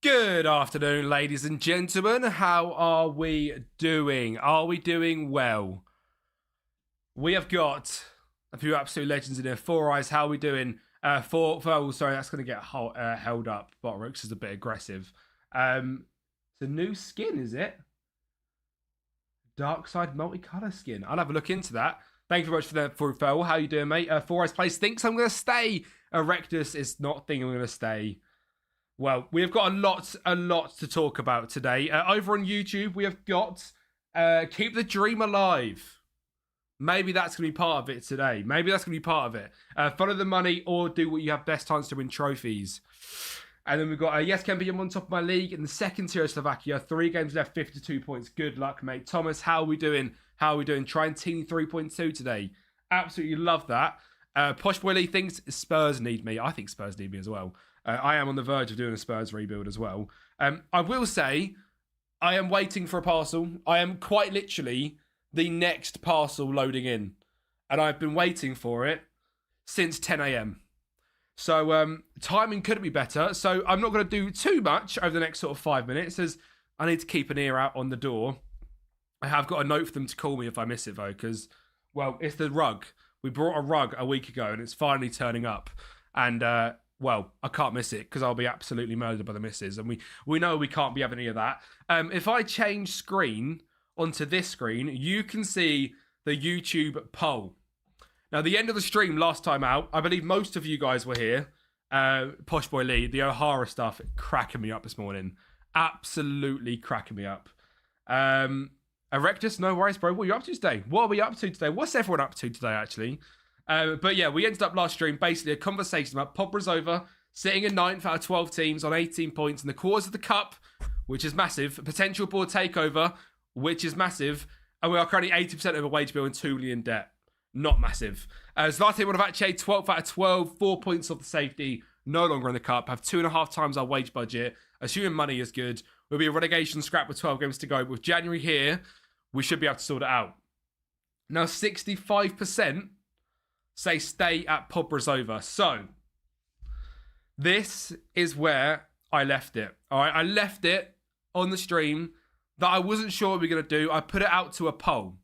Good afternoon, ladies and gentlemen. How are we doing? Are we doing well? We have got a few absolute legends in here. Four Eyes, how are we doing? That's going to get held up. Botrix is a bit aggressive. It's a new skin, is it? Dark Side multicolour skin. I'll have a look into that. Thank you very much for that, Phil. How you doing, mate? Four Eyes Place thinks I'm going to stay. Erectus is not thinking I'm going to stay. Well, we've got a lot to talk about today. Over on YouTube, we have got Keep the Dream Alive. Maybe that's going to be part of it today. Maybe that's going to be part of it. Follow the money or do what you have best times to win trophies. And then we've got, yes, can be on top of my league in the second tier of Slovakia. 3 games left, 52 points. Good luck, mate. Thomas, how are we doing? How are we doing? Try and team 3.2 today. Absolutely love that. Posh Willie thinks Spurs need me. I think Spurs need me as well. I am on the verge of doing a Spurs rebuild as well. I will say, I am waiting for a parcel. I am quite literally the next parcel loading in. And I've been waiting for it since 10 a.m. So timing couldn't be better. So I'm not going to do too much over the next sort of 5 minutes, as I need to keep an ear out on the door. I have got a note for them to call me if I miss it, though, because, well, it's the rug. We brought a rug a week ago, and it's finally turning up. And, well, I can't miss it, because I'll be absolutely murdered by the missus. And we know we can't be having any of that. If I change screen onto this screen, you can see the YouTube poll. Now, the end of the stream last time out, I believe most of you guys were here. Posh Boy Lee, the O'Hara stuff, cracking me up this morning. Absolutely cracking me up. Erectus, no worries, bro. What are you up to today? What are we up to today? What's everyone up to today, actually? But yeah, we ended up last stream, basically a conversation about Pobbra's over, sitting in 9th out of 12 teams on 18 points in the quarters of the cup, which is massive. Potential board takeover, which is massive. And we are currently 80% over wage bill and 2 million debt. Not massive. Zlatan Monovace, 12th out of 12, 4 points off the safety, no longer in the cup, have 2.5 times our wage budget. Assuming money is good, we'll be a relegation scrap with 12 games to go. With January here, we should be able to sort it out. Now, 65% say stay at Pobbra's over. So, this is where I left it. All right, I left it on the stream that I wasn't sure what we were going to do. I put it out to a poll.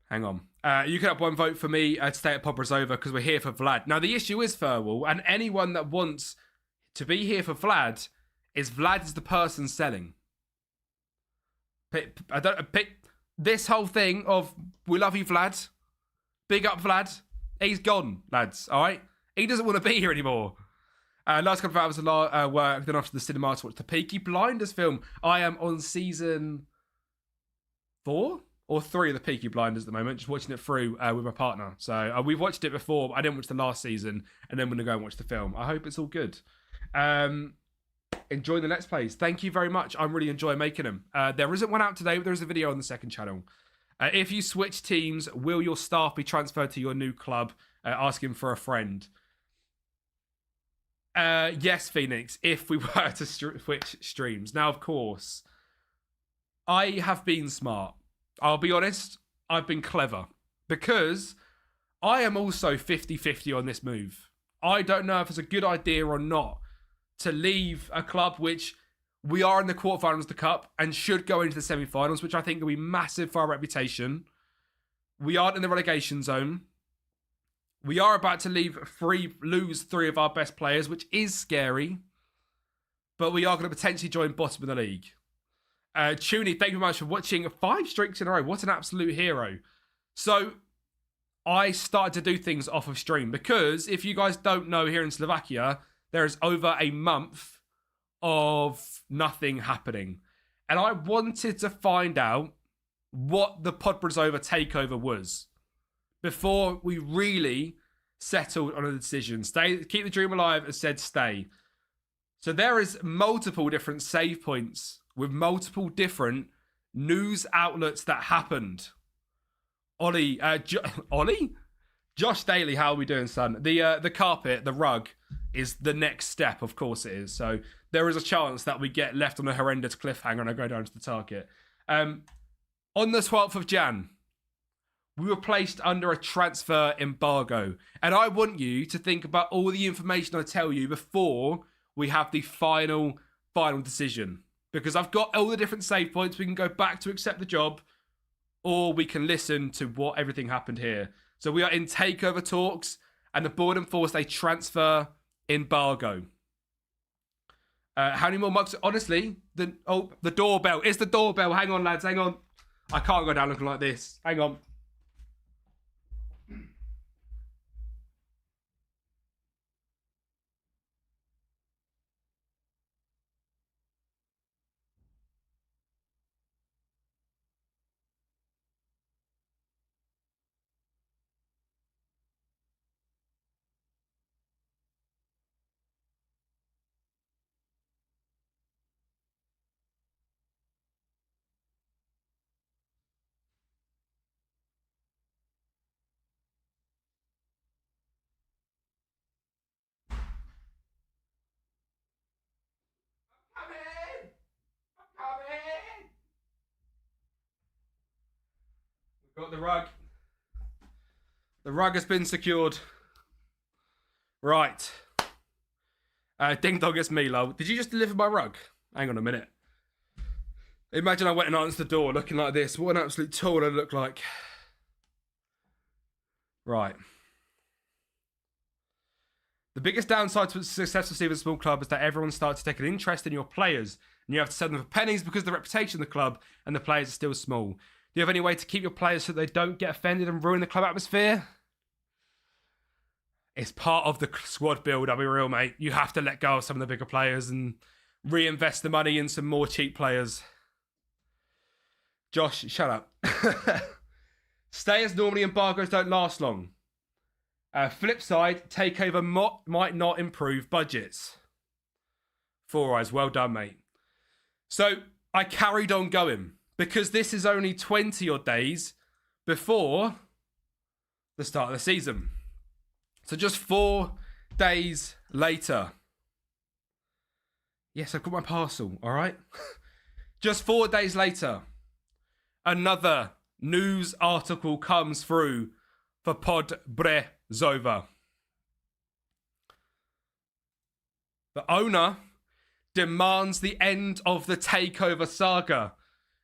Hang on. You can have one vote for me to stay at Pobbra's over because we're here for Vlad. Now, the issue is, Furwell, and anyone that wants to be here for Vlad is the person selling. This whole thing of we love you, Vlad. Big up, Vlad. He's gone, lads. All right? He doesn't want to be here anymore. Last couple of hours of work, then off to the cinema to watch the Peaky Blinders film. I am on season 4 or 3 of the Peaky Blinders at the moment, just watching it through with my partner. So we've watched it before, but I didn't watch the last season, and then we're going to go and watch the film. I hope it's all good. Enjoy the Let's Plays. Thank you very much. I'm really enjoying making them. There isn't one out today, but there is a video on the second channel. If you switch teams, will your staff be transferred to your new club? Asking for a friend. Yes, Phoenix, if we were to switch streams. Now, of course, I have been smart. I'll be honest, I've been clever. Because I am also 50-50 on this move. I don't know if it's a good idea or not to leave a club which we are in the quarterfinals of the cup and should go into the semi-finals, which I think will be massive for our reputation. We aren't in the relegation zone. We are about to lose 3 of our best players, which is scary. But we are going to potentially join bottom of the league. Tuni, thank you very much for watching 5 streaks in a row. What an absolute hero. So, I started to do things off of stream because if you guys don't know, here in Slovakia, there is over a month of nothing happening. And I wanted to find out what the Pobbra's over takeover was before we really settled on a decision. Keep the dream alive and said stay. So there is multiple different save points with multiple different news outlets that happened. Ollie? Josh Daly, how are we doing, son? The carpet, the rug, is the next step, of course it is. So there is a chance that we get left on a horrendous cliffhanger and I go down to the target. On the 12th of Jan, we were placed under a transfer embargo. And I want you to think about all the information I tell you before we have the final decision. Because I've got all the different save points. We can go back to accept the job, or we can listen to what everything happened here. So we are in takeover talks, and the board enforced a transfer embargo. How many more mugs? Honestly, the doorbell. It's the doorbell. Hang on, lads. Hang on. I can't go down looking like this. Hang on. Got the rug. The rug has been secured. Right. Ding dong, it's me, lol. Did you just deliver my rug? Hang on a minute. Imagine I went and answered the door looking like this. What an absolute tool I look like. Right. The biggest downside to a successful Steven Small club is that everyone starts to take an interest in your players, and you have to sell them for pennies because of the reputation of the club, and the players are still small. Do you have any way to keep your players so they don't get offended and ruin the club atmosphere? It's part of the squad build, I'll be real, mate. You have to let go of some of the bigger players and reinvest the money in some more cheap players. Josh, shut up. Stay as normally, embargoes don't last long. Flip side, Takeover might not improve budgets. Four Eyes, well done, mate. So I carried on going because this is only 20 odd days before the start of the season. So just 4 days later. Yes, I've got my parcel, all right? Just 4 days later, another news article comes through for Pod Brezova. The owner demands the end of the takeover saga.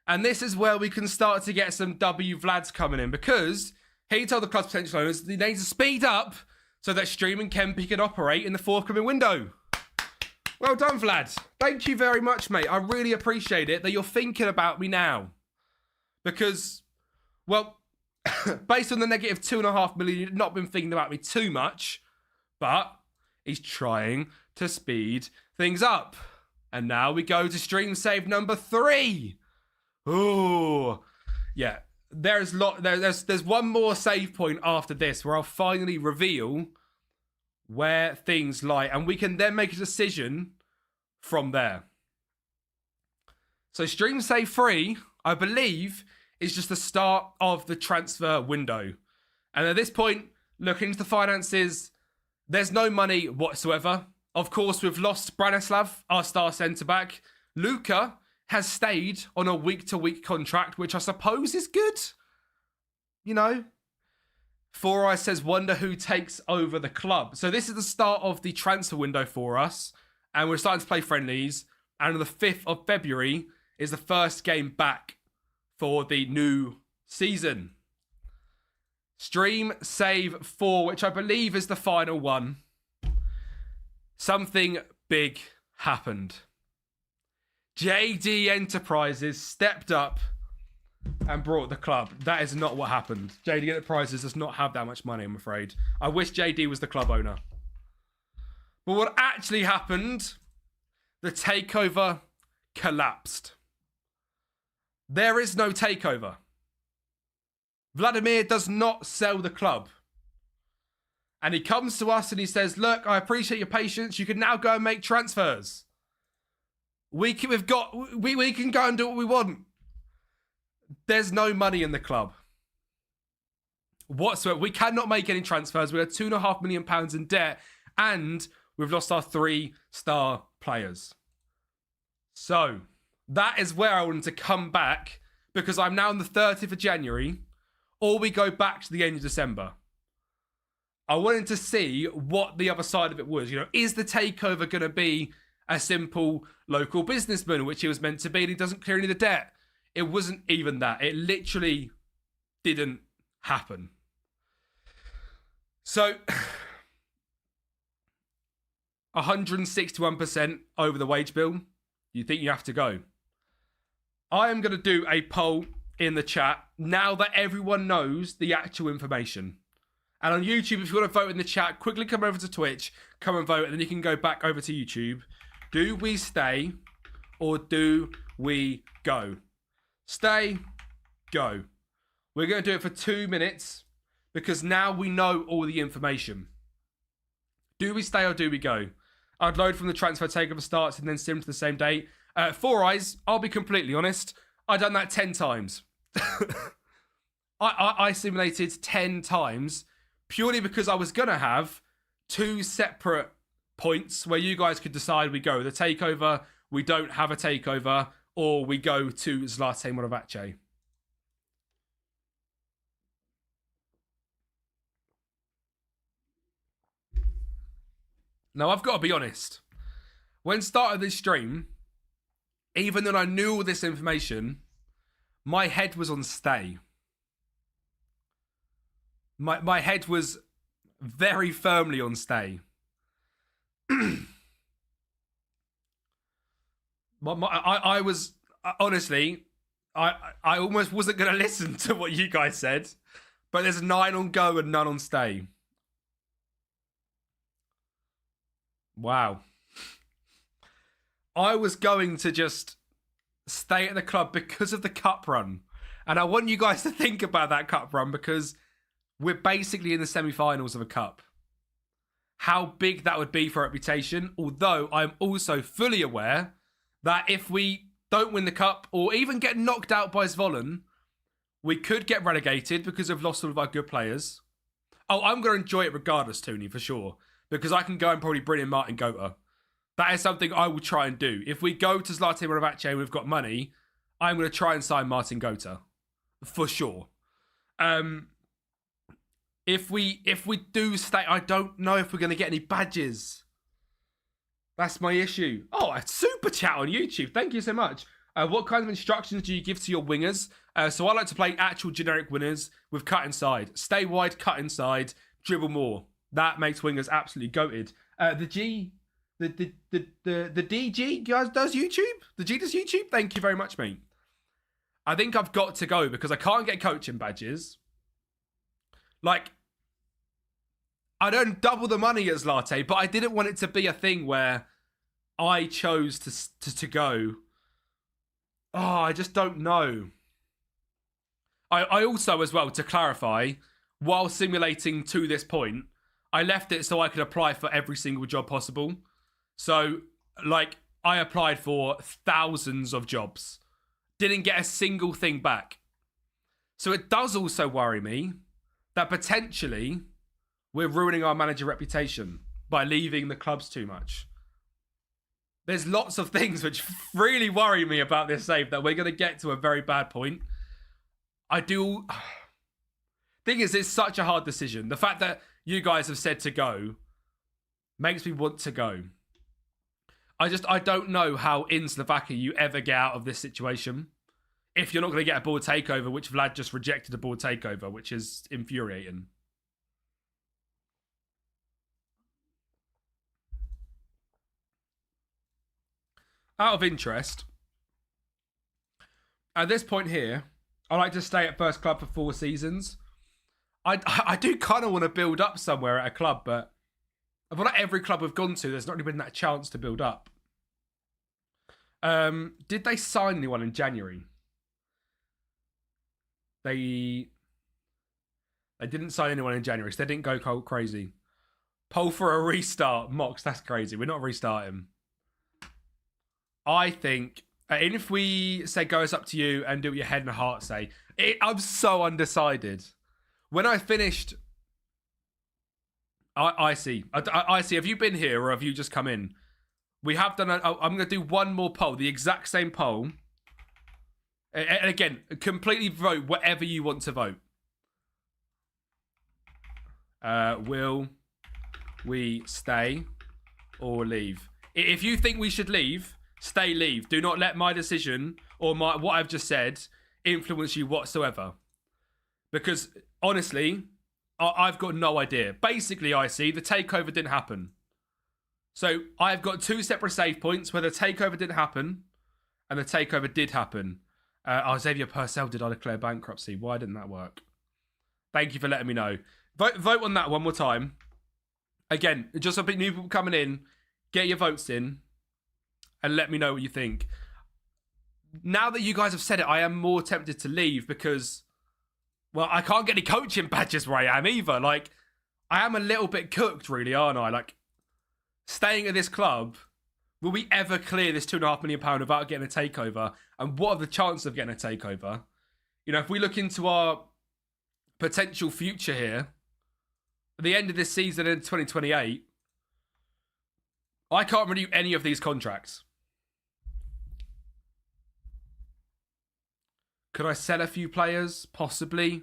And this is where we can start to get some W Vlads coming in, because he told the club's potential owners they need to speed up so that streaming can operate in the forthcoming window. Well done, Vlad. Thank you very much, mate. I really appreciate it that you're thinking about me now. Because, well, based on the negative 2.5 million, you've not been thinking about me too much, but he's trying to speed things up. And now we go to stream save number 3. Ooh, yeah. There's one more save point after this where I'll finally reveal where things lie, and we can then make a decision from there. So stream save 3, I believe, is just the start of the transfer window. And at this point, looking into the finances, there's no money whatsoever. Of course, we've lost Branislav, our star centre-back. Luka has stayed on a week-to-week contract, which I suppose is good. You know? Four Eyes says, wonder who takes over the club. So this is the start of the transfer window for us. And we're starting to play friendlies. And on the 5th of February is the first game back for the new season. Stream save 4, which I believe is the final one. Something big happened. JD Enterprises stepped up and brought the club. That is not what happened. JD Enterprises does not have that much money, I'm afraid. I wish JD was the club owner. But what actually happened, the takeover collapsed. There is no takeover. Vladimir does not sell the club. And he comes to us and he says, look, I appreciate your patience. You can now go and make transfers. We can go and do what we want. There's no money in the club whatsoever. We cannot make any transfers. We are £2.5 million in debt, and we've lost our 3-star players. So that is where I wanted to come back, because I'm now on the 30th of January, or we go back to the end of December. I wanted to see what the other side of it was. You know, is the takeover going to be a simple local businessman, which he was meant to be, and he doesn't clear any of the debt? It wasn't even that. It literally didn't happen. So, 161% over the wage bill. You think you have to go? I am going to do a poll in the chat now that everyone knows the actual information. And on YouTube, if you want to vote in the chat, quickly come over to Twitch, come and vote, and then you can go back over to YouTube. Do we stay or do we go? Stay, go. We're going to do it for 2 minutes because now we know all the information. Do we stay or do we go? I'd load from the transfer takeover starts and then sim to the same date. Four Eyes, I'll be completely honest, I've done that 10 times. I simulated 10 times purely because I was going to have 2 separate points where you guys could decide we go the takeover, we don't have a takeover, or we go to Zlate Monovace. Now, I've got to be honest. When started this stream, even though I knew all this information, my head was on stay. My head was very firmly on stay. I was, honestly, I almost wasn't going to listen to what you guys said, but there's 9 on go and none on stay. Wow. I was going to just stay at the club because of the cup run. And I want you guys to think about that cup run because we're basically in the semi-finals of a cup. How big that would be for reputation. Although I'm also fully aware that if we don't win the cup or even get knocked out by Zvolen, we could get relegated because we've lost all of our good players. Oh, I'm going to enjoy it regardless, Tony, for sure. Because I can go and probably bring in Martin Gota. That is something I will try and do. If we go to Zlate Monovace and we've got money, I'm going to try and sign Martin Gota. For sure. If we do stay, I don't know if we're going to get any badges. That's my issue. Oh, a super chat on YouTube. Thank you so much. What kind of instructions do you give to your wingers? So I like to play actual generic winners with cut inside. Stay wide, cut inside, dribble more. That makes wingers absolutely goated. The DG guys does YouTube? The G does YouTube? Thank you very much, mate. I think I've got to go because I can't get coaching badges. Like, I don't double the money as Zlate, but I didn't want it to be a thing where I chose to go. Oh, I just don't know. I also, as well, to clarify, while simulating to this point, I left it so I could apply for every single job possible. So, like, I applied for thousands of jobs. Didn't get a single thing back. So it does also worry me that potentially we're ruining our manager reputation by leaving the clubs too much. There's lots of things which really worry me about this save, that we're going to get to a very bad point. I do... Thing is, it's such a hard decision. The fact that you guys have said to go makes me want to go. I don't know how in Slovakia you ever get out of this situation if you're not going to get a board takeover, which Vlad just rejected a board takeover, which is infuriating. Out of interest, at this point here, I like to stay at first club for 4 seasons. I do kind of want to build up somewhere at a club, but I feel like every club we've gone to, there's not really been that chance to build up. Did they sign anyone in January? They didn't sign anyone in January, so they didn't go cold crazy. Poll for a restart. Mox, that's crazy. We're not restarting. I think, and if we say go, it's up to you and do what your head and heart say. I'm so undecided. When I finished, I see. I see. Have you been here or have you just come in? We have done. I'm going to do one more poll, the exact same poll. And again, completely vote whatever you want to vote. Will we stay or leave? If you think we should leave, leave. Do not let my decision or what I've just said influence you whatsoever. Because, honestly, I've got no idea. Basically, I see the takeover didn't happen. So, I've got 2 separate save points where the takeover didn't happen and the takeover did happen. Xavier Purcell, did I declare bankruptcy? Why didn't that work? Thank you for letting me know. Vote on that one more time. Again, just a bit new people coming in. Get your votes in and let me know what you think. Now that you guys have said it, I am more tempted to leave because, well, I can't get any coaching badges where I am either. Like, I am a little bit cooked, really, aren't I? Like, staying at this club, will we ever clear this £2.5 million without getting a takeover? And what are the chances of getting a takeover? You know, if we look into our potential future here, at the end of this season in 2028, I can't renew any of these contracts. Could I sell a few players? Possibly.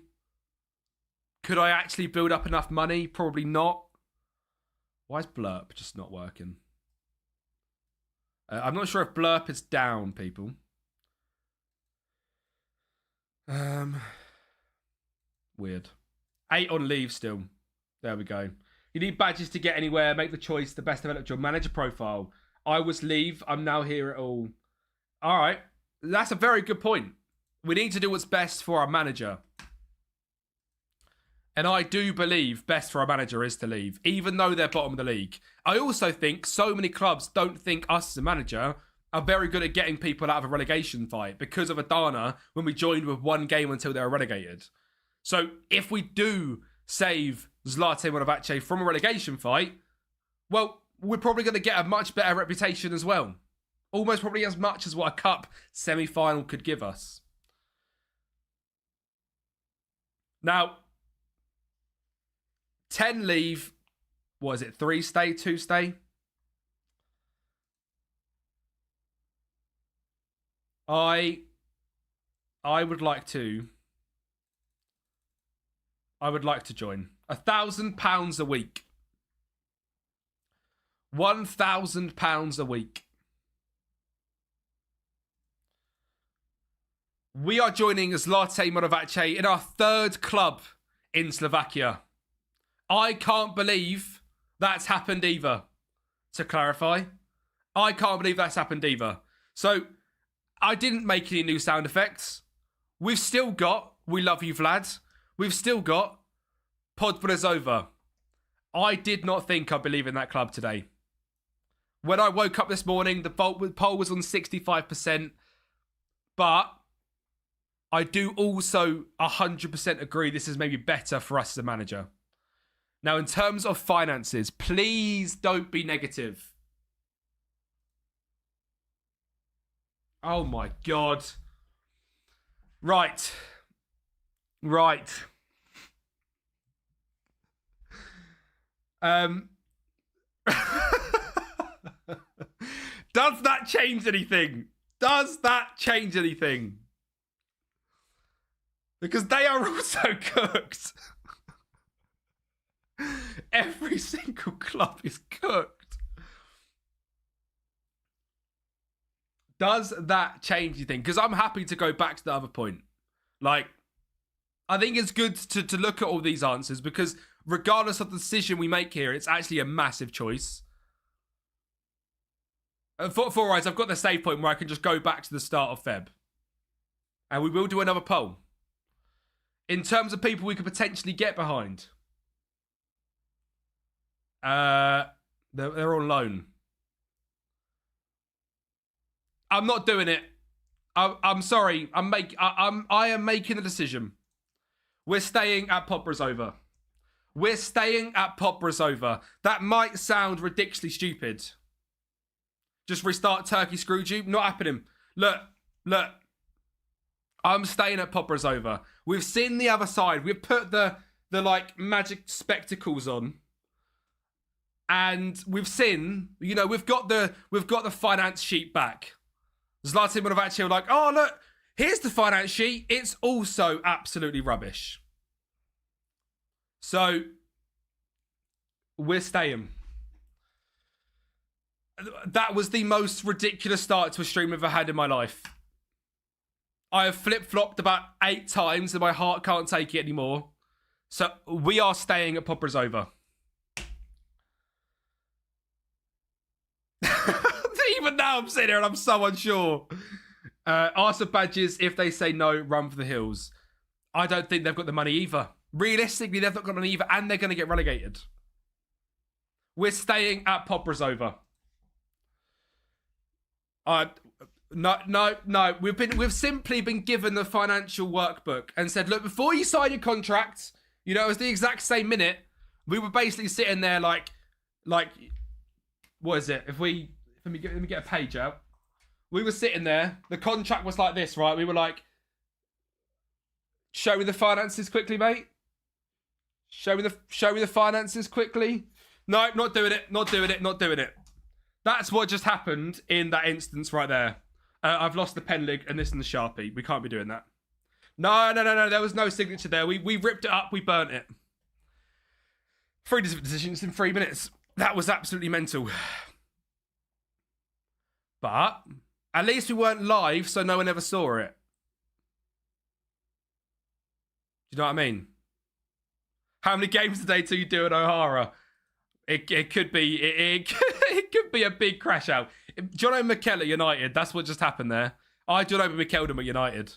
Could I actually build up enough money? Probably not. Why is Blurp just not working? I'm not sure if Blurp is down, people. Weird. 8 on leave still. There we go. You need badges to get anywhere. Make the choice. The best developed your manager profile. I was leave. I'm now here at all. All right. That's a very good point. We need to do what's best for our manager. And I do believe best for our manager is to leave, even though they're bottom of the league. I also think so many clubs don't think us as a manager are very good at getting people out of a relegation fight because of Adana when we joined with 1 game until they were relegated. So if we do save Zlatan Ibrahimovic from a relegation fight, well, we're probably going to get a much better reputation as well. Almost probably as much as what a cup semi-final could give us. Now, 10 leave. What is it? 3 stay, 2 stay? I would like to join. £1,000 a week. £1,000 a week. We are joining Zlatan Ibrahimovic in our 3rd club in Slovakia. I can't believe that's happened either. To clarify, I can't believe that's happened either. So, I didn't make any new sound effects. We've still got We Love You, Vlad. We've still got Pod Brezova. I did not think I'd believe in that club today. When I woke up this morning, the poll was on 65%. But I do also 100% agree this is maybe better for us as a manager. Now, in terms of finances, please don't be negative. Oh my God. Right. Does that change anything? Because they are also cooked. Every single club is cooked. Does that change anything? Because I'm happy to go back to the other point. Like, I think it's good to look at all these answers because regardless of the decision we make here, it's actually a massive choice. For us, I've got the save point where I can just go back to the start of Feb. And we will do another poll. In terms of people we could potentially get behind. They're on loan. I'm not doing it. I'm sorry. I am making a decision. We're staying at Poprezova. That might sound ridiculously stupid. Just restart Turkey screwed you. Not happening. Look. I'm staying at Poprezova. We've seen the other side. We've put the like magic spectacles on. And we've seen, you know, we've got the finance sheet back. Zlatan Ibrahimovic were like, oh look, here's the finance sheet. It's also absolutely rubbish. So We're staying. That was the most ridiculous start to a stream I've ever had in my life. I have flip-flopped about 8 times and my heart can't take it anymore. So we are staying at Poprozova. Even now I'm sitting here and I'm so unsure. Ask for badges. If they say no, run for the hills. I don't think they've got the money either. Realistically, they've not got money either, and they're going to get relegated. We're staying at Poprozova. No. We've simply been given the financial workbook and said, look, before you sign your contract, you know, it was the exact same minute. We were basically sitting there like, what is it? Let me get a page out. We were sitting there. The contract was like this, right? We were like, show me the finances quickly, mate. Show me the finances quickly. No, not doing it. That's what just happened in that instance right there. I've lost the pen lig and this and the Sharpie. We can't be doing that. No. There was no signature there. We ripped it up. We burnt it. 3 decisions in 3 minutes. That was absolutely mental. But at least we weren't live, so no one ever saw it. Do you know what I mean? How many games a day do you do at O'Hara? It could be it could be a big crash out. Jono Mikel at United. That's what just happened there. I Jono Mikel them at United.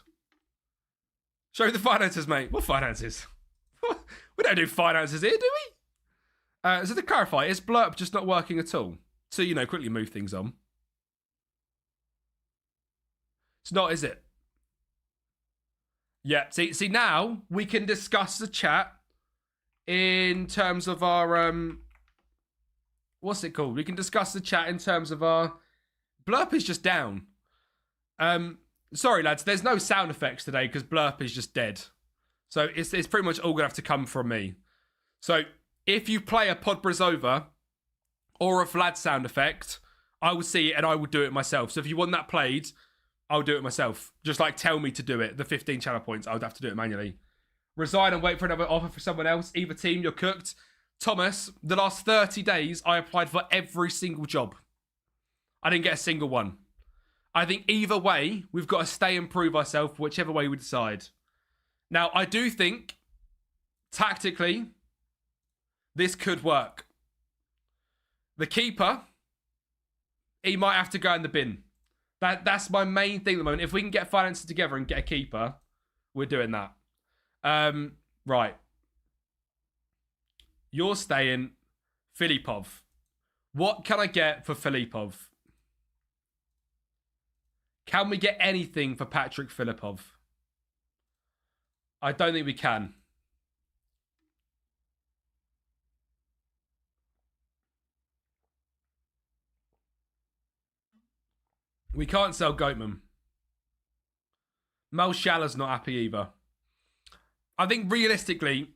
Show me the finances, mate. What finances? We don't do finances here, do we? So to clarify, is Blurp just not working at all? So, you know, quickly move things on. It's not, is it? Yeah. See now we can discuss the chat in terms of our what's it called? We can discuss the chat in terms of our Blurp is just down. Sorry lads, there's no sound effects today because Blurp is just dead. So it's pretty much all gonna have to come from me. So if you play a Poprozova or a Vlad sound effect, I will see it and I will do it myself. So if you want that played, I'll do it myself. Just like tell me to do it. The 15 channel points, I would have to do it manually. Resign and wait for another offer for someone else. Either team, you're cooked. Thomas, the last 30 days, I applied for every single job. I didn't get a single one. I think either way, we've got to stay and prove ourselves, whichever way we decide. Now, I do think, tactically, this could work. The keeper, he might have to go in the bin. That's my main thing at the moment. If we can get finances together and get a keeper, we're doing that. Right. You're staying Filipov. What can I get for Filipov? Can we get anything for Patrick Filipov? I don't think we can. We can't sell Goatman. Mel Shaller's not happy either. I think realistically,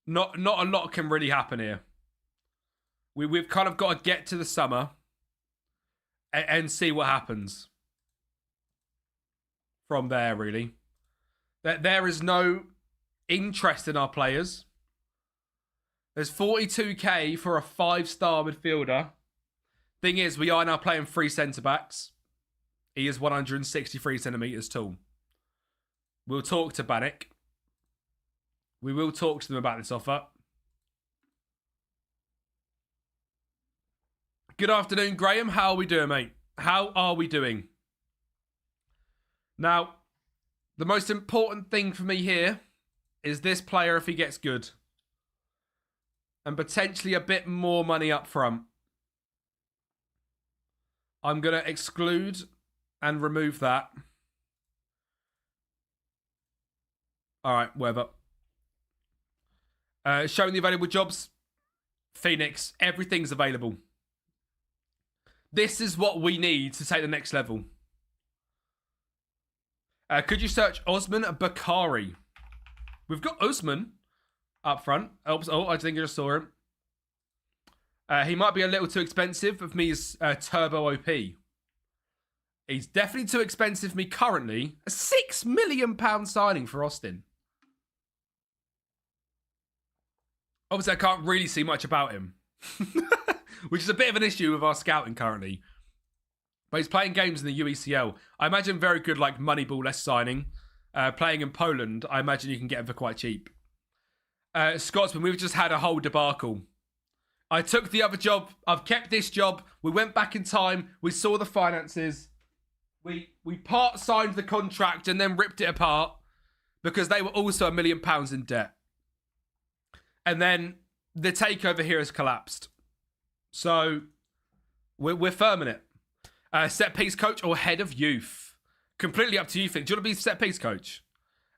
not a lot can really happen here. We've kind of got to get to the summer and see what happens from there, really. There is no interest in our players. There's 42k for a 5-star midfielder. Thing is, we are now playing 3 centre-backs. He is 163 centimetres tall. We'll talk to Bannock. We will talk to them about this offer. Good afternoon, Graham. How are we doing, mate? How are we doing? Now, the most important thing for me here is this player if he gets good. And potentially a bit more money up front. I'm going to exclude and remove that. All right, whatever. Showing the available jobs. Phoenix, everything's available. This is what we need to take the next level. Could you search Osman Bakari? We've got Osman up front. Oh, I think I just saw him. He might be a little too expensive for me as Turbo OP. He's definitely too expensive for me currently. A £6 million signing for Austin. Obviously, I can't really see much about him, which is a bit of an issue with our scouting currently. But he's playing games in the UECL. I imagine very good, like Moneyball-less signing. Playing in Poland, I imagine you can get him for quite cheap. Scotsman, we've just had a whole debacle. I took the other job. I've kept this job. We went back in time. We saw the finances. We part signed the contract and then ripped it apart because they were also £1 million in debt. And then the takeover here has collapsed. So we're firm in it. Set piece coach or head of youth? Completely up to you, Finn. Do you want to be set piece coach?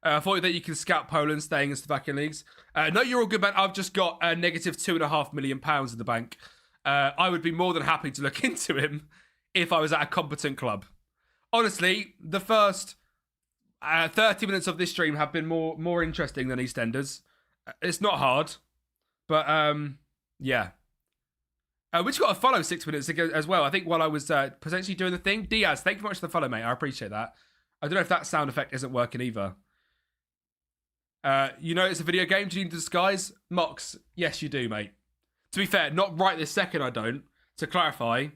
I thought that you can scout Poland staying in Slovakian leagues. No, you're all good, man. I've just got a negative £2.5 million in the bank. I would be more than happy to look into him if I was at a competent club. Honestly, the first 30 minutes of this stream have been more interesting than EastEnders. It's not hard, but yeah. We just got to follow 6 minutes ago as well. I think while I was potentially doing the thing. Diaz, thank you very much for the follow, mate. I appreciate that. I don't know if that sound effect isn't working either. You know it's a video game. Do you need to disguise? Mox, yes you do, mate. To be fair, not right this second I don't. To clarify,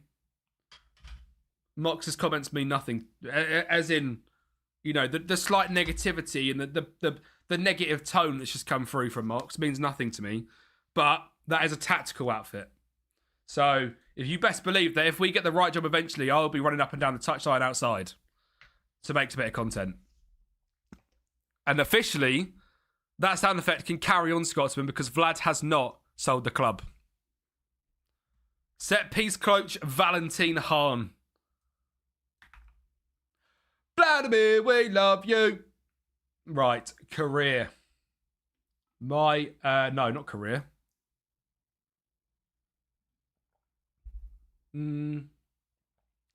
Mox's comments mean nothing. As in, you know, the slight negativity and the negative tone that's just come through from Mox means nothing to me. But that is a tactical outfit. So if you best believe that if we get the right job eventually, I'll be running up and down the touchline outside to make a bit of content. And officially, that sound effect can carry on, Scotsman, because Vlad has not sold the club. Set piece coach Valentin Hahn. Vladimir, we love you. Right, career. No, not career.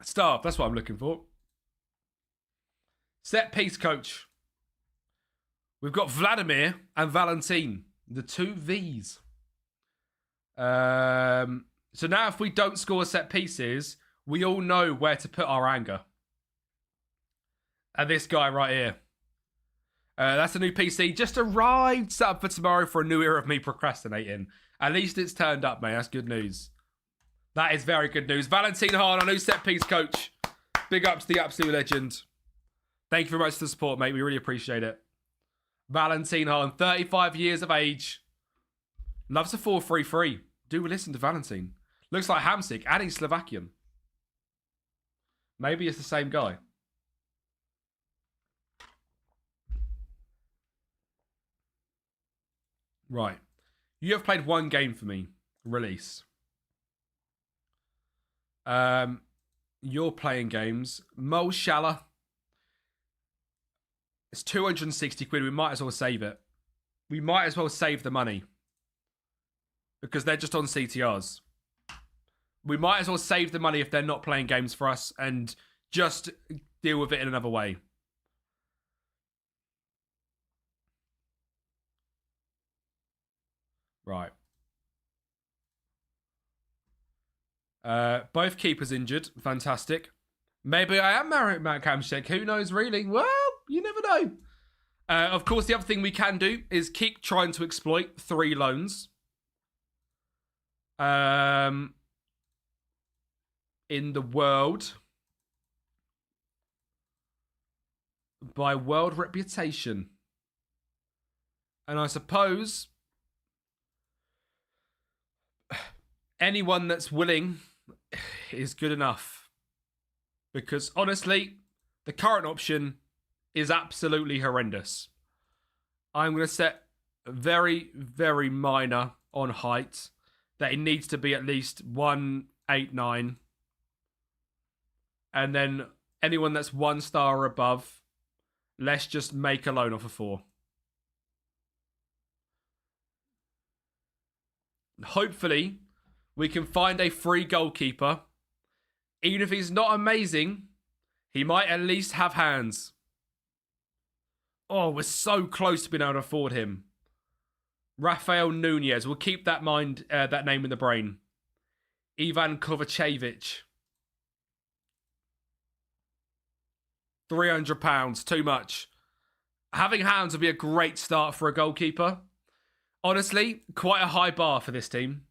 Staff, that's what I'm looking for. Set piece coach. We've got Vladimir and Valentin, the two V's. So now if we don't score set pieces, we all know where to put our anger. And this guy right here. That's a new PC. Just arrived, set up for tomorrow for a new era of me procrastinating. At least it's turned up, mate. That's good news. That is very good news. Valentin Hahn, our new set piece coach. Big up to the absolute legend. Thank you very much for the support, mate. We really appreciate it. Valentin Hahn, 35 years of age. Loves a 4-3-3. Do we listen to Valentin? Looks like Hamsik, and he's Slovakian. Maybe it's the same guy. Right. You have played one game for me. Release. You're playing games. Mo Shala. It's 260 quid. We might as well save it. We might as well save the money. Because they're just on CTRs. We might as well save the money if they're not playing games for us and just deal with it in another way. Right. Both keepers injured. Fantastic. Maybe I am married Matt Kamshek. Who knows, really? Well, you never know. Of course, the other thing we can do is keep trying to exploit 3 loans. In the world. By world reputation. And I suppose anyone that's willing is good enough. Because honestly, the current option is absolutely horrendous. I'm going to set very, very minor on height. That it needs to be at least 189. And then anyone that's 1 star or above, let's just make a loan off of 4. Hopefully, we can find a free goalkeeper. Even if he's not amazing, he might at least have hands. Oh, we're so close to being able to afford him. Rafael Nunez. We'll keep that that name in the brain. Ivan Kovacevic. £300. Too much. Having hands would be a great start for a goalkeeper. Honestly, quite a high bar for this team.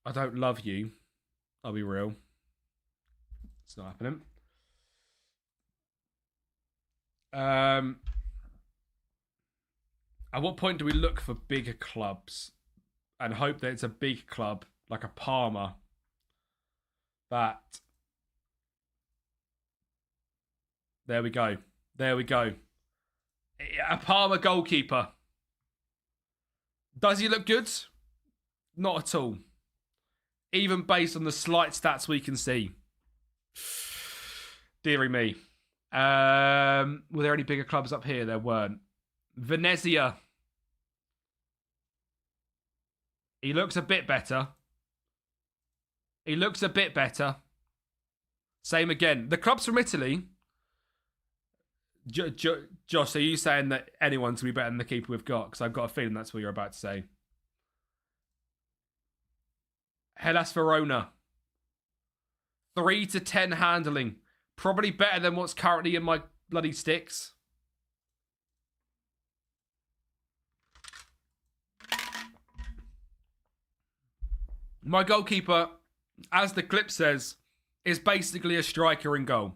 I don't love you. I'll be real. It's not happening. At what point do we look for bigger clubs and hope that it's a big club like a Parma that... There we go. There we go. A Parma goalkeeper. Does he look good? Not at all. Even based on the slight stats we can see. Deary me. Were there any bigger clubs up here? There weren't. Venezia. He looks a bit better. He looks a bit better. Same again. The clubs from Italy... Josh, are you saying that anyone's going to be better than the keeper we've got? Because I've got a feeling that's what you're about to say. Hellas Verona. 3 to 10 handling. Probably better than what's currently in my bloody sticks. My goalkeeper, as the clip says, is basically a striker in goal.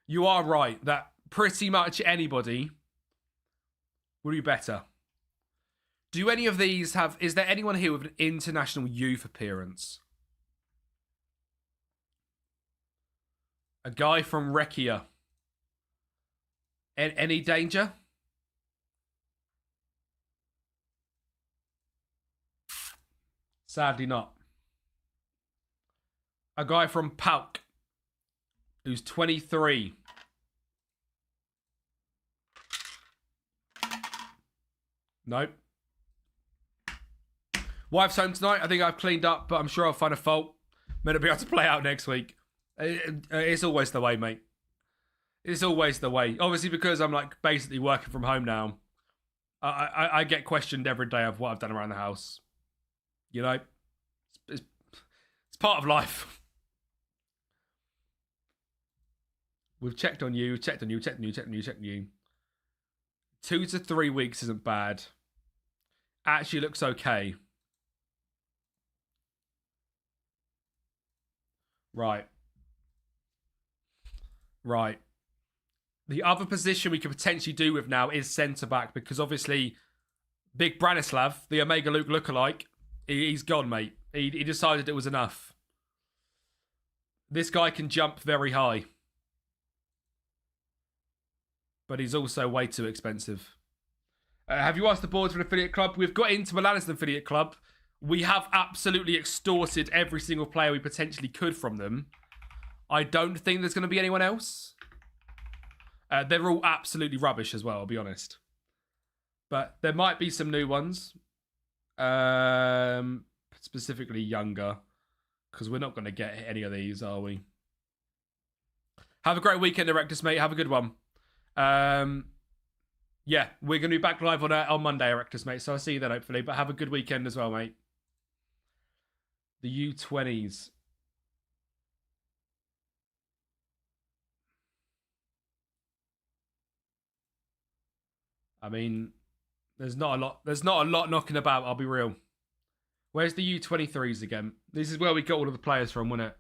You are right that pretty much anybody would be better. Do any of these have... Is there anyone here with an international youth appearance? A guy from Rekia. Any danger? Sadly not. A guy from Pauk, who's 23. Nope. Wife's home tonight. I think I've cleaned up, but I'm sure I'll find a fault. Meant to be able to play out next week. It's always the way, mate. It's always the way. Obviously, because I'm like basically working from home now, I get questioned every day of what I've done around the house. You know, it's part of life. We've checked on you, checked on you, checked on you, checked on you, checked on you. 2 to 3 weeks isn't bad. Actually looks okay. Right. Right. The other position we could potentially do with now is centre-back, because obviously Big Branislav, the Omega Luke lookalike, he's gone, mate. He decided it was enough. This guy can jump very high. But he's also way too expensive. Have you asked the board for an affiliate club? We've got into Milan as an affiliate club. We have absolutely extorted every single player we potentially could from them. I don't think there's going to be anyone else. They're all absolutely rubbish as well, I'll be honest. But there might be some new ones. Specifically younger. Because we're not going to get any of these, are we? Have a great weekend, Erectus, mate. Have a good one. Yeah, we're going to be back live on Monday, Erectus, mate. So I'll see you then, hopefully. But have a good weekend as well, mate. The U20s. I mean, there's not a lot knocking about, I'll be real. Where's the U23s again? This is where we got all of the players from, wasn't it?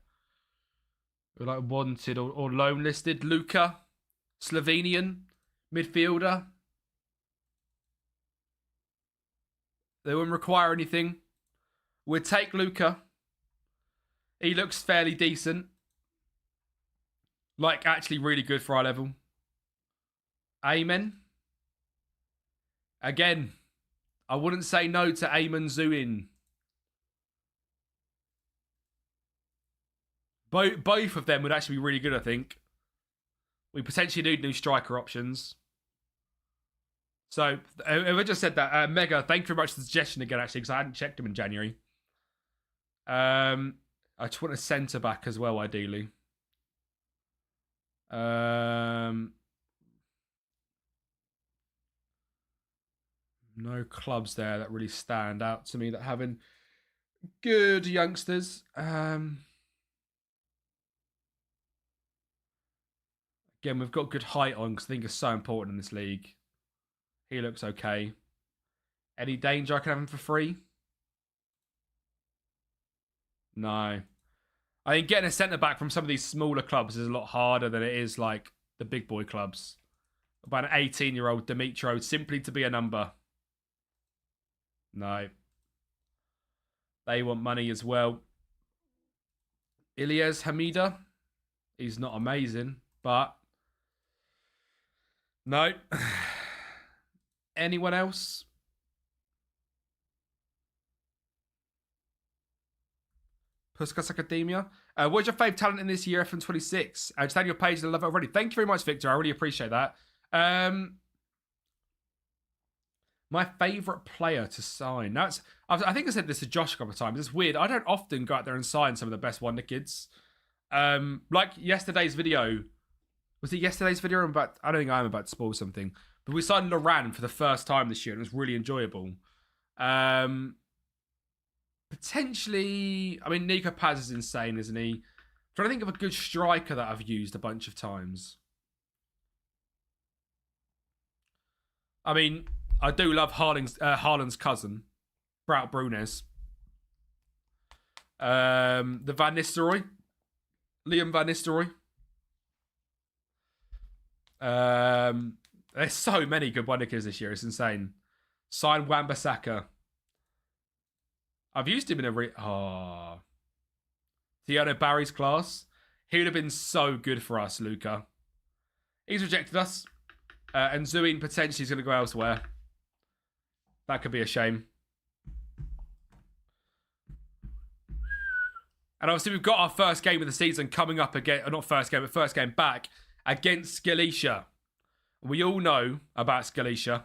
We're like wanted or loan listed. Luka, Slovenian, midfielder. They wouldn't require anything. We'd take Luka. He looks fairly decent. Like, actually really good for our level. Amen. Again, I wouldn't say no to Ayman Zuin. Both of them would actually be really good, I think. We potentially need new striker options. So, if I just said that, Mega, thank you very much for the suggestion again, actually, because I hadn't checked him in January. I just want a centre-back as well, ideally. No clubs there that really stand out to me that having good youngsters. Again, we've got good height on because I think it's so important in this league. He looks okay. Any danger I can have him for free? No. I think getting a centre-back from some of these smaller clubs is a lot harder than it is like the big boy clubs. About an 18-year-old Dimitro simply to be a number. No. They want money as well. Ilyas Hamida. He's not amazing, but... No. Anyone else? Puskas Academia. What's your favourite talent in this year, FM26? Just had your page and I love it already. Thank you very much, Victor. I really appreciate that. My favourite player to sign. I think I said this to Josh a couple of times. It's weird. I don't often go out there and sign some of the best Wonder Kids. Like yesterday's video. Was it yesterday's video? I don't think I'm about to spoil something. But we signed Loran for the first time this year and it was really enjoyable. Potentially, I mean, Nico Paz is insane, isn't he? I'm trying to think of a good striker that I've used a bunch of times. I mean, I do love Haaland's cousin, Brout Brunes. The Van Nistelrooy. Liam Van Nistelrooy. There's so many good Wonders this year. It's insane. Sign Wan-Bissaka. I've used him in a... Thierry Barry's class. He would have been so good for us, Luca. He's rejected us. And Zuin potentially is going to go elsewhere. That could be a shame. And obviously we've got our first game of the season coming up again. Not first game, but first game back against Skalica. We all know about Skalica.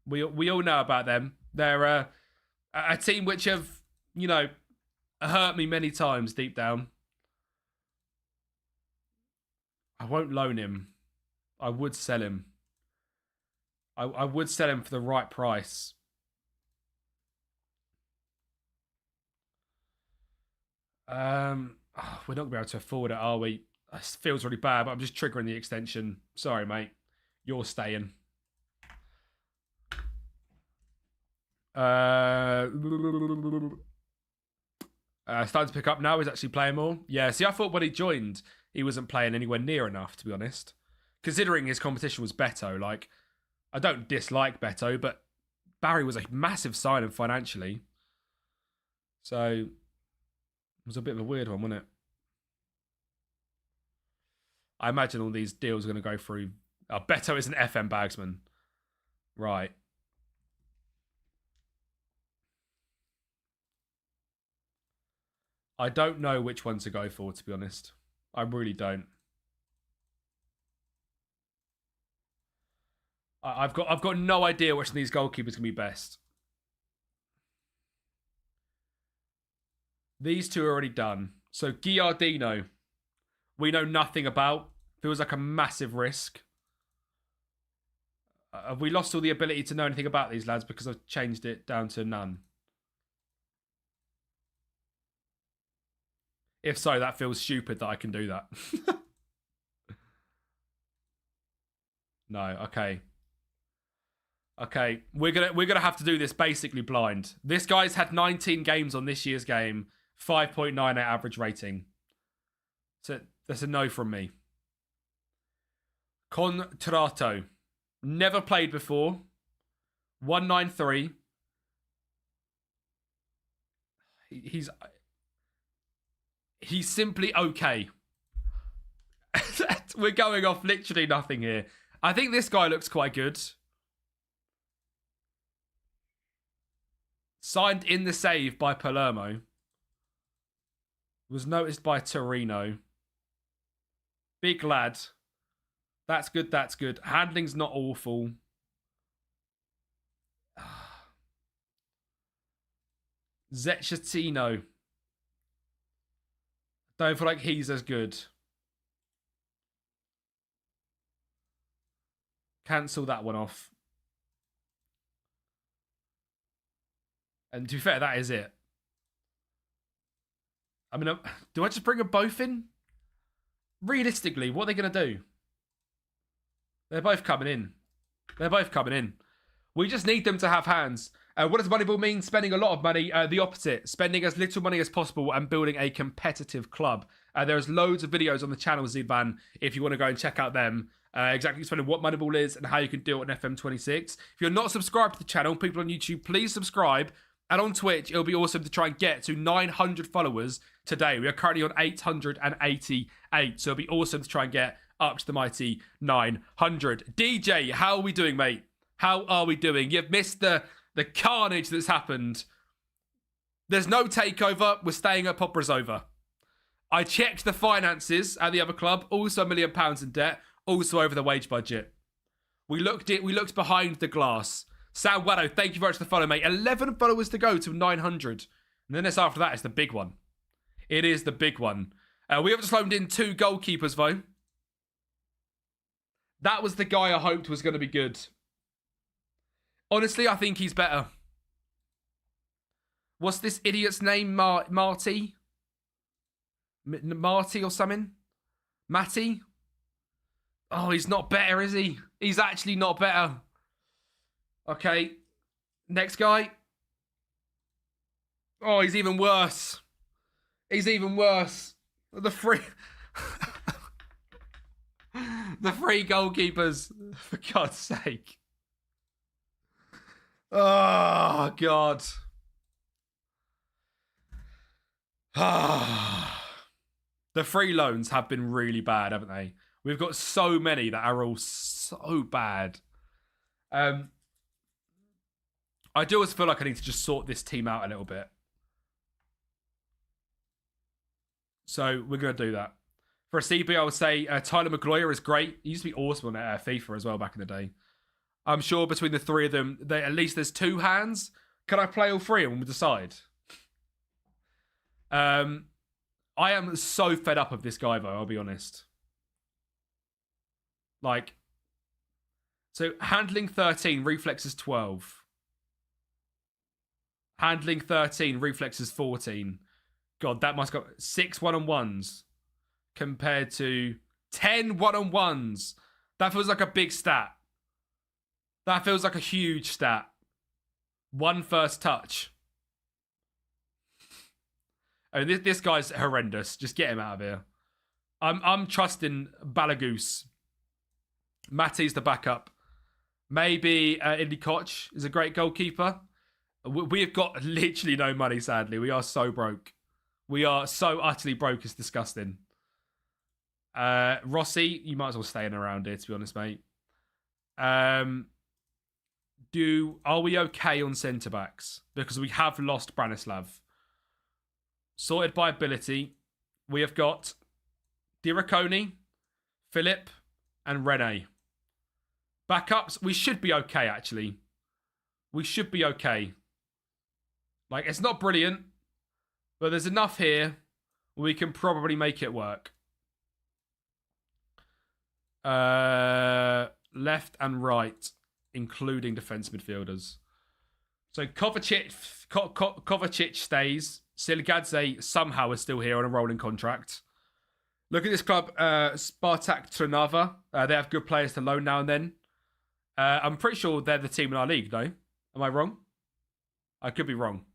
We all know about them. They're a team which have, you know, hurt me many times deep down. I won't loan him. I would sell him. I would sell him for the right price. We're not going to be able to afford it, are we? It feels really bad, but I'm just triggering the extension. Sorry, mate. You're staying. Starting to pick up now. He's actually playing more. Yeah, see, I thought when he joined, he wasn't playing anywhere near enough, to be honest. Considering his competition was Beto. Like, I don't dislike Beto, but Barry was a massive signing financially. So, it was a bit of a weird one, wasn't it? I imagine all these deals are going to go through. Oh, Beto is an FM bagsman. Right. I don't know which one to go for, to be honest. I really don't. I've got no idea which of these goalkeepers can be best. These two are already done. So Giardino, we know nothing about. Feels like a massive risk. Have we lost all the ability to know anything about these lads because I've changed it down to none? If so, that feels stupid that I can do that. No, okay. Okay, we're gonna have to do this basically blind. This guy's had 19 games on this year's game, 5.98 average rating. So that's a no from me. Contrato, never played before. 193. He's simply okay. We're going off literally nothing here. I think this guy looks quite good. Signed in the save by Palermo. Was noticed by Torino. Big lad. That's good, that's good. Handling's not awful. Zechatino. Don't feel like he's as good. Cancel that one off. And to be fair, that is it. I mean, do I just bring them both in? Realistically, what are they going to do? They're both coming in. They're both coming in. We just need them to have hands. What does Moneyball mean? Spending a lot of money. The opposite. Spending as little money as possible and building a competitive club. There's loads of videos on the channel, Zidvan, if you want to go and check out them. Exactly explaining what Moneyball is and how you can do it on FM26. If you're not subscribed to the channel, people on YouTube, please subscribe. And on Twitch, it'll be awesome to try and get to 900 followers today. We are currently on 888. So it'll be awesome to try and get up to the mighty 900. DJ, how are we doing, mate? How are we doing? You've missed the carnage that's happened. There's no takeover. We're staying at Popper's over. I checked the finances at the other club. Also £1 million in debt. Also over the wage budget. We looked behind the glass. Sam Waddo, thank you very much for the follow, mate. 11 followers to go to 900. And then after that, it's the big one. It is the big one. We have just loaned in 2 goalkeepers, though. That was the guy I hoped was going to be good. Honestly, I think he's better. What's this idiot's name? Marty? Marty or something? Matty? Oh, he's not better, is he? He's actually not better. Okay. Next guy. Oh, he's even worse. He's even worse. The three... the 3 goalkeepers. For God's sake. Oh, God. The 3 loans have been really bad, haven't they? We've got so many that are all so bad. I do always feel like I need to just sort this team out a little bit. So we're going to do that. For a CB, I would say Tyler Maguire is great. He used to be awesome on FIFA as well back in the day. I'm sure between the 3 of them, at least there's 2 hands. Can I play all 3 and we'll decide? I am so fed up of this guy, though, I'll be honest. Like, so handling 13, reflexes 12. Handling 13, reflexes 14. God, that must go 6 one-on-ones compared to 10 one-on-ones. That feels like a big stat. That feels like a huge stat. 1 first touch. I mean, this guy's horrendous. Just get him out of here. I'm trusting Balagoose. Matty's the backup. Maybe Indy Koch is a great goalkeeper. We have got literally no money, sadly. We are so broke. We are so utterly broke, it's disgusting. Rossi, you might as well stay in around here, to be honest, mate. Are we okay on centre-backs? Because we have lost Branislav. Sorted by ability. We have got Diraconi, Philip, and Rene. Backups, we should be okay, actually. We should be okay. Like, it's not brilliant, but there's enough here where we can probably make it work. Left and right, including defence midfielders. So Kovacic stays. Siligadze somehow is still here on a rolling contract. Look at this club, Spartak Trnava. They have good players to loan now and then. I'm pretty sure they're the team in our league, though. Am I wrong? I could be wrong.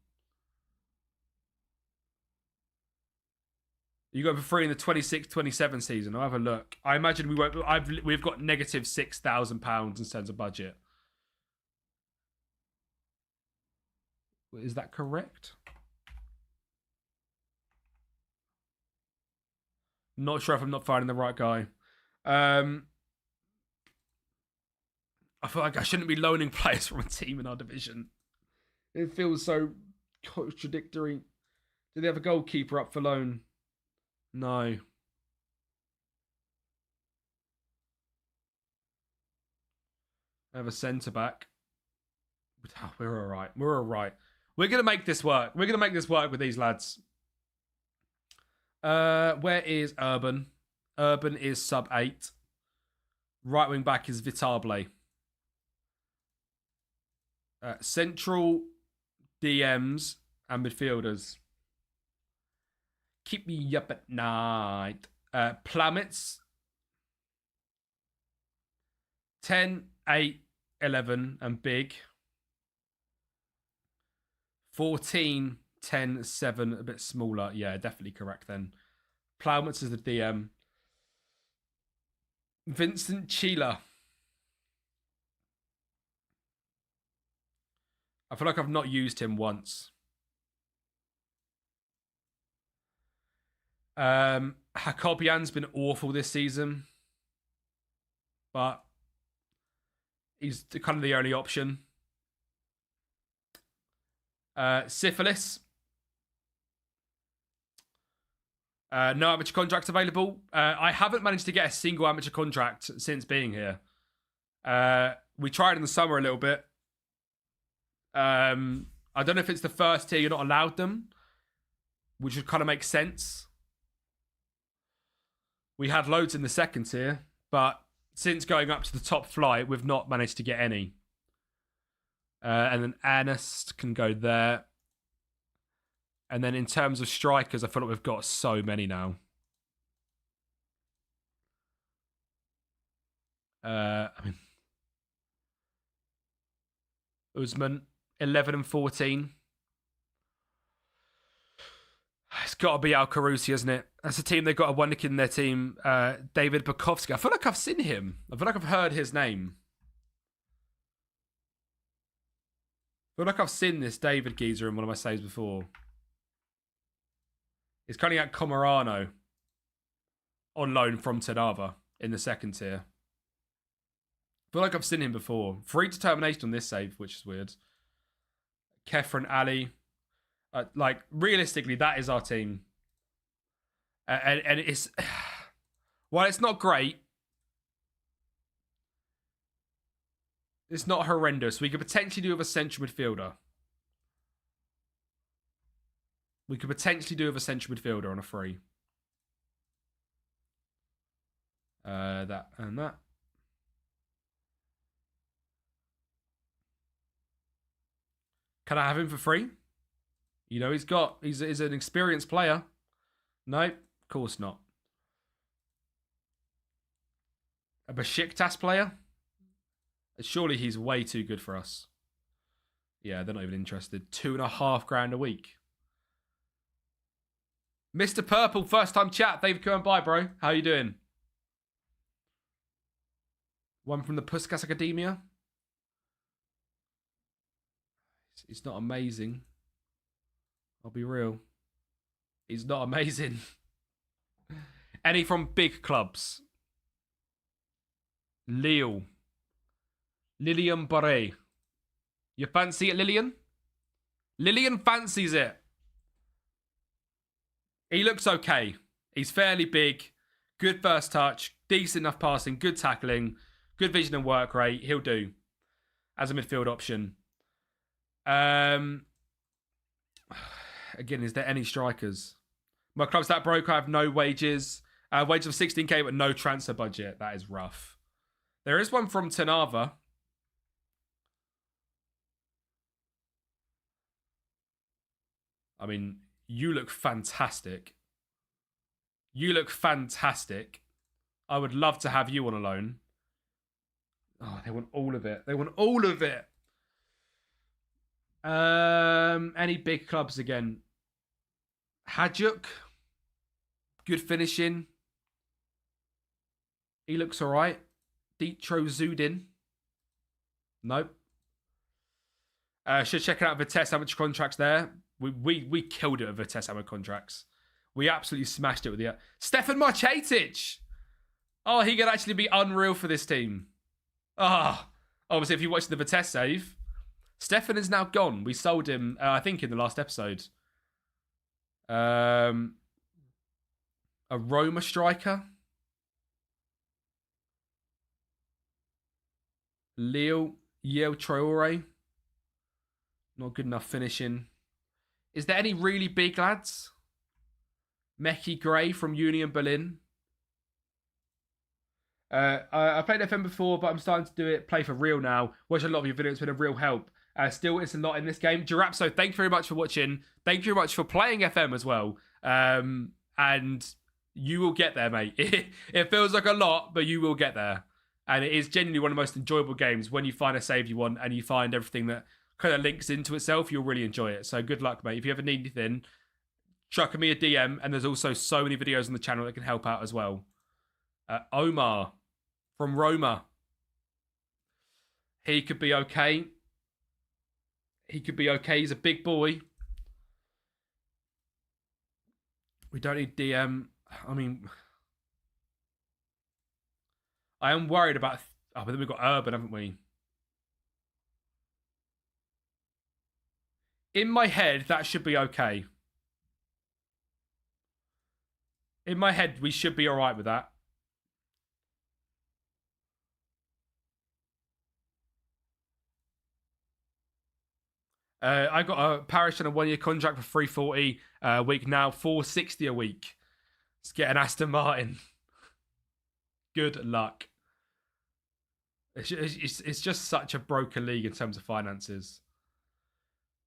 You got for free in the 26-27 season. I'll have a look. I imagine we won't. We've got negative £6,000 in terms of budget. Is that correct? Not sure if I'm not finding the right guy. I feel like I shouldn't be loaning players from a team in our division. It feels so contradictory. Do they have a goalkeeper up for loan? No. I have a centre-back. Oh, we're all right. We're all right. We're going to make this work. We're going to make this work with these lads. Where is Urban? Urban is sub 8. Right wing back is Vitable. Central DMs and midfielders. Keep me up at night. Plummets. 10, 8, 11 and big. 14, 10, 7, a bit smaller. Yeah, definitely correct then. Plowmans is the DM. Vincent Chila. I feel like I've not used him once. Hakobian's been awful this season. But he's kind of the only option. Syphilis. No amateur contracts available. I haven't managed to get a single amateur contract since being here. We tried in the summer a little bit. I don't know if it's the first tier you're not allowed them, which would kind of make sense. We had loads in the second tier, but since going up to the top flight, we've not managed to get any. And then Ernest can go there. And then in terms of strikers, I feel like we've got so many now. I mean, Usman, 11 and 14. It's got to be Al Carusi, hasn't it? That's a team. They've got a one nick in their team. David Bukovsky. I feel like I've seen him. I feel like I've heard his name. I feel like I've seen this David geezer in one of my saves before. He's currently at Comarano on loan from Tanava in the second tier. I feel like I've seen him before. Free determination on this save, which is weird. Kefren Ali. Like, realistically, that is our team. And it's... While it's not great, it's not horrendous. We could potentially do with a central midfielder. We could potentially do with a central midfielder on a free. That and that. Can I have him for free? You know, he's an experienced player. No, of course not. A Besiktas player? Surely he's way too good for us. Yeah, they're not even interested. $2,500 a week. Mr. Purple, first time chat. Thank you for coming by, bro. How you doing? One from the Puskas Academia. It's not amazing. I'll be real. He's not amazing. Any from big clubs? Lille. Lilian Barre. You fancy it, Lillian? Lillian fancies it. He looks okay. He's fairly big. Good first touch. Decent enough passing. Good tackling. Good vision and work rate. He'll do. As a midfield option. Again, is there any strikers? My club's that broke. I have no wages. Wages of 16k, but no transfer budget. That is rough. There is one from Tanava. I mean, you look fantastic. You look fantastic. I would love to have you on a loan. Oh, they want all of it. They want all of it. Any big clubs again? Hajduk. Good finishing. He looks all right. Dietro Zudin. Nope. Should check out Vitesse amateur contracts there. We killed it with Vitesse amateur contracts. We absolutely smashed it with the... Stefan Marchetic! Oh, he could actually be unreal for this team. Obviously, if you watched the Vitesse save, Stefan is now gone. We sold him, I think, in the last episode. A Roma striker. Yale Traore. Not good enough finishing. Is there any really big lads? Meki Gray from Union Berlin. I played FM before, but I'm starting to do it. Play for real now. Watch a lot of your videos. It's been a real help. Still, it's a lot in this game. Girapso, thank you very much for watching. Thank you very much for playing FM as well. And you will get there, mate. It feels like a lot, but you will get there. And it is genuinely one of the most enjoyable games when you find a save you want and you find everything that kind of links into itself. You'll really enjoy it. So good luck, mate. If you ever need anything, chuck me a DM. And there's also so many videos on the channel that can help out as well. Omar from Roma. He could be okay. He could be okay. He's a big boy. We don't need DM. I mean, I am worried about... Oh, but then we've got Urban, haven't we? In my head, that should be okay. In my head, we should be all right with that. I got a parish and a 1-year contract for 340 a week now, 460 a week. Let's get an Aston Martin. Good luck. It's just such a broken league in terms of finances.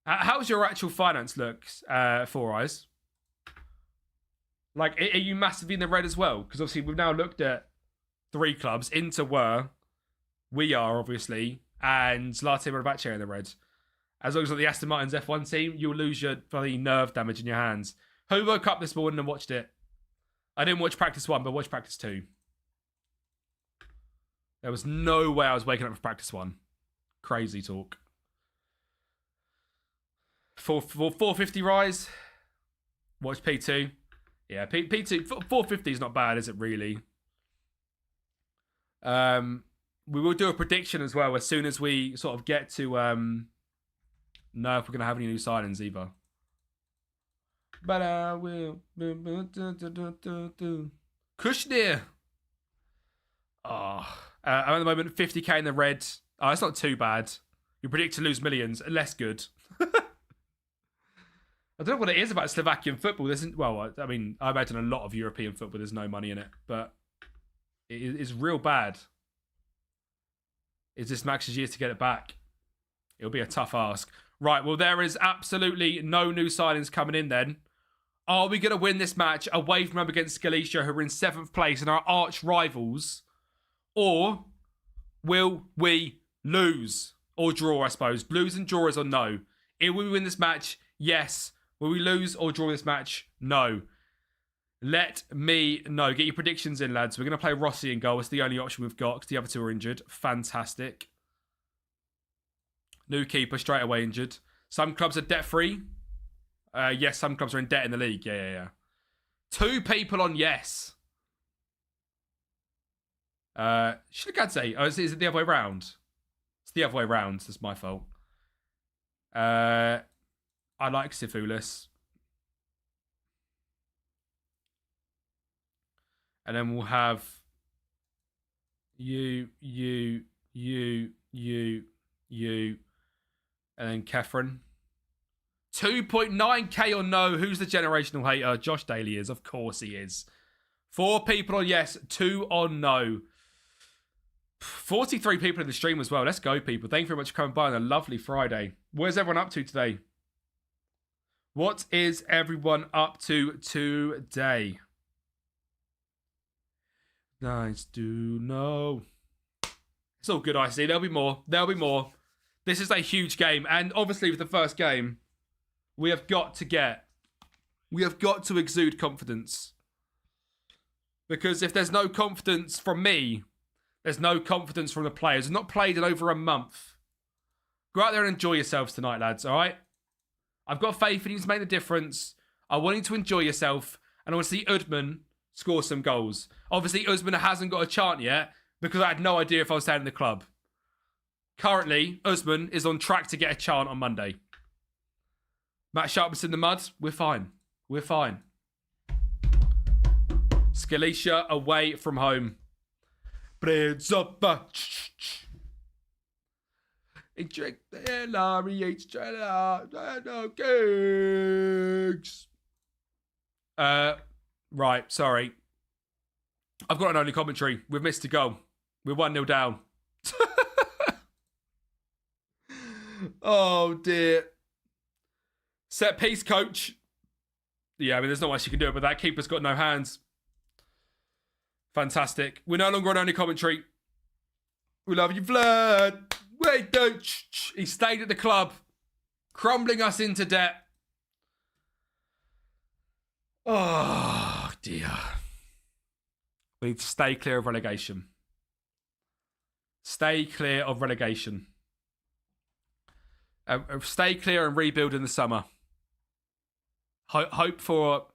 How's your actual finance looks, Four Eyes? Like, are you massively in the red as well? Because obviously we've now looked at 3 clubs. Inter were, we are obviously, and Latte Marabache are in the red. As long as you're the Aston Martin's F1 team, you'll lose your bloody nerve damage in your hands. Who woke up this morning and watched it? I didn't watch practice 1, but watched practice 2. There was no way I was waking up for practice 1. Crazy talk. 450 rise. Watch P2. Yeah, P2. 450 is not bad, is it really? We will do a prediction as well as soon as we sort of get to... No, if we're going to have any new signings either. But I will. Kushner. Oh. I'm at the moment 50k in the red. Oh, it's not too bad. You predict to lose millions. Less good. I don't know what it is about Slovakian football. Well, I mean, I imagine a lot of European football, there's no money in it. But it is real bad. Is this Max's year to get it back? It'll be a tough ask. Right, well, there is absolutely no new signings coming in then. Are we going to win this match away from home against Skalica, who are in 7th place and our arch rivals? Or will we lose? Or draw, I suppose. Lose and draw is or no. Will we win this match? Yes. Will we lose or draw this match? No. Let me know. Get your predictions in, lads. We're going to play Rossi in goal. It's the only option we've got because the other 2 are injured. Fantastic. New keeper, straight away injured. Some clubs are debt-free. Yes, some clubs are in debt in the league. Yeah. 2 people on yes. Shilakadze. Oh, is it the other way round? It's the other way round. That's my fault. I like Sifulis. And then we'll have you. And then Kefren. 2.9k on no. Who's the generational hater? Josh Daly is. Of course he is. 4 people on yes. 2 on no. 43 people in the stream as well. Let's go, people. Thank you very much for coming by on a lovely Friday. Where's everyone up to today? What is everyone up to today? Nice to know. It's all good, I see. There'll be more. There'll be more. This is a huge game. And obviously with the first game, we have got to exude confidence. Because if there's no confidence from me, there's no confidence from the players. We've not played in over a month. Go out there and enjoy yourselves tonight, lads, all right? I've got faith in you to make the difference. I want you to enjoy yourself. And I want to see Udman score some goals. Obviously, Usman hasn't got a chant yet because I had no idea if I was staying in the club. Currently, Usman is on track to get a chant on Monday. Matt Sharpness in the mud. We're fine. We're fine. Skalica away from home. Right, sorry. I've got an only commentary. We've missed a goal. We're 1-0 down. Oh, dear. Set piece, coach. Yeah, I mean, there's not much you can do about that. Keeper's got no hands. Fantastic. We're no longer on only commentary. We love you, Vlad. Wait, don't. He stayed at the club, crumbling us into debt. Oh, dear. We need to stay clear of relegation. Stay clear of relegation. Stay clear and rebuild in the summer. Hope for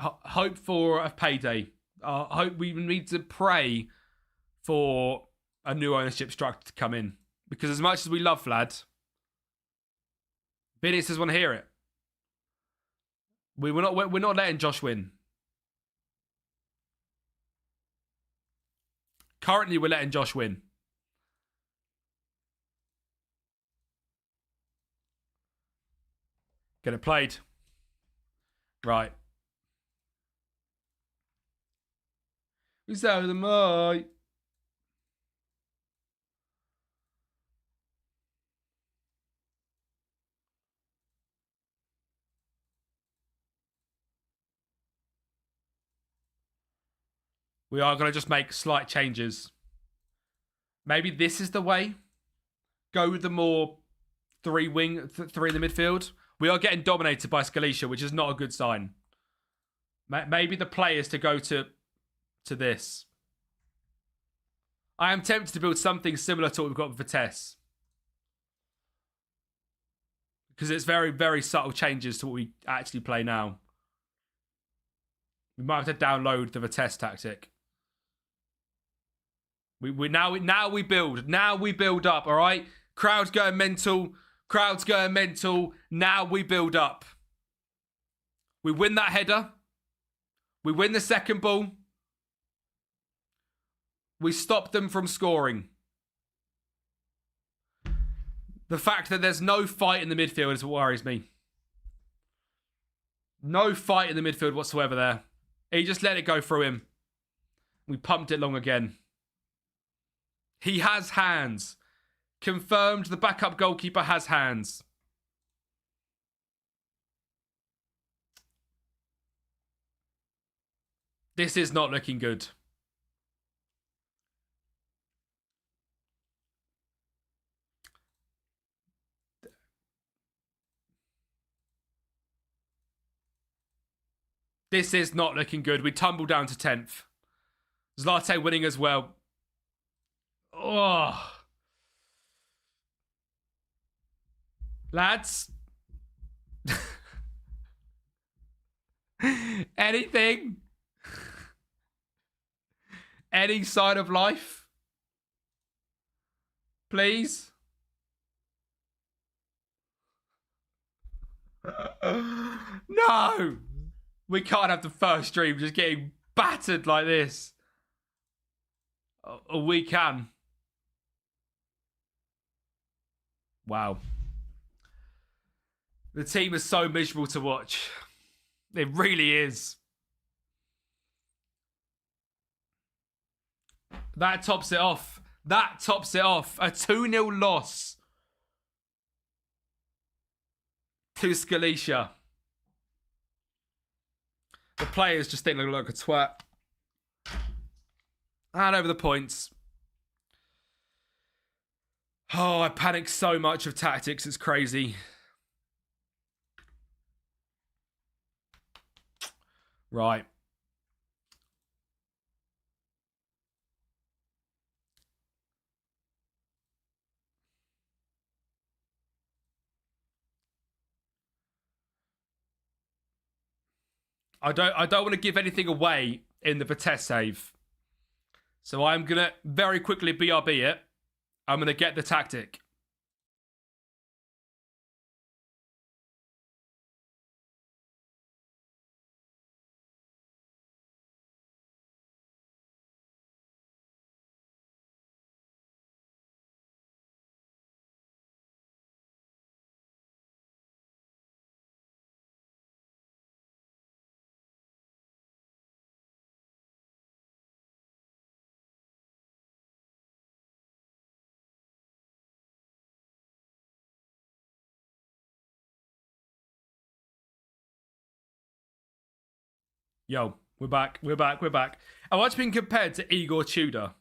a payday. Hope we need to pray for a new ownership structure to come in, because as much as we love Vlad, Vinicius doesn't want to hear it. We're not letting Josh win. Currently, we're letting Josh win. Get it played. Right. We sell them all. We are going to just make slight changes. Maybe this is the way. Go with the more three in the midfield. We are getting dominated by Skalica, which is not a good sign. Maybe the players to go to this. I am tempted to build something similar to what we've got with Vitesse. Because it's very, very subtle changes to what we actually play now. We might have to download the Vitesse tactic. Now we build. Now we build up, all right? Crowd's going mental. Crowd's going mental. Now we build up. We win that header. We win the second ball. We stop them from scoring. The fact that there's no fight in the midfield is what worries me. No fight in the midfield whatsoever there. He just let it go through him. We pumped it long again. He has hands. Confirmed the backup goalkeeper has hands. This is not looking good. This is not looking good. We tumble down to 10th. Zlate winning as well. Oh. Lads. Anything? Any sign of life? Please? No! We can't have the first stream just getting battered like this. Or we can. Wow. The team is so miserable to watch. It really is. That tops it off. That tops it off. A 2-0 loss to Skalica. The players just think they look like a twat. And over the points. Oh, I panic so much of tactics. It's crazy. Right. I don't want to give anything away in the Vitesse save. So I'm going to very quickly BRB it. I'm going to get the tactic. Yo, we're back. We're back. We're back. I watched being compared to Igor Tudor.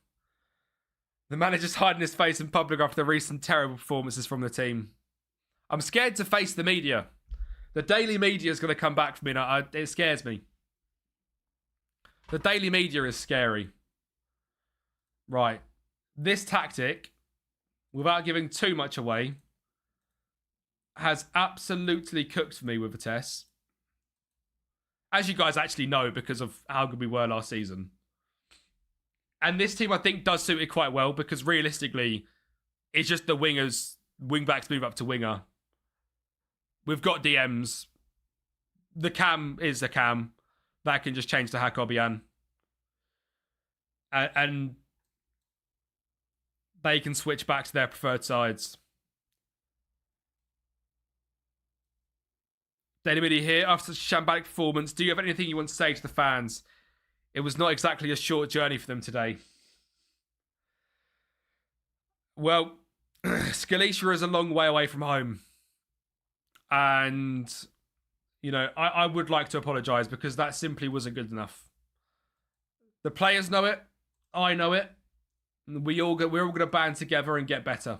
The manager's hiding his face in public after the recent terrible performances from the team. I'm scared to face the media. The daily media is going to come back for me, and it scares me. The daily media is scary. Right. This tactic, without giving too much away, has absolutely cooked for me with Vitesse. As you guys actually know because of how good we were last season. And this team, I think, does suit it quite well because realistically, it's just the wing-backs move up to winger. We've got DMs. The cam is a cam. That can just change to Hakobian. And they can switch back to their preferred sides. Daily Media here. After such a shambolic performance, do you have anything you want to say to the fans? It was not exactly a short journey for them today. Well, Skalica is a long way away from home. And, you know, I would like to apologise because that simply wasn't good enough. The players know it. I know it. We're all going to band together and get better.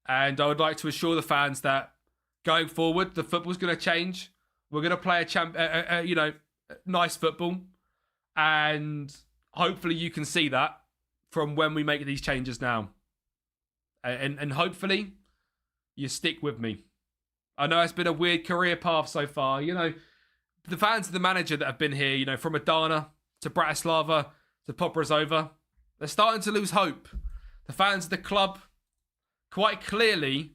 And I would like to assure the fans that going forward, the football's going to change. We're going to play nice football. And hopefully you can see that from when we make these changes now. And hopefully you stick with me. I know it's been a weird career path so far. You know, the fans of the manager that have been here, you know, from Adana to Bratislava to Poprazova, they're starting to lose hope. The fans of the club, quite clearly,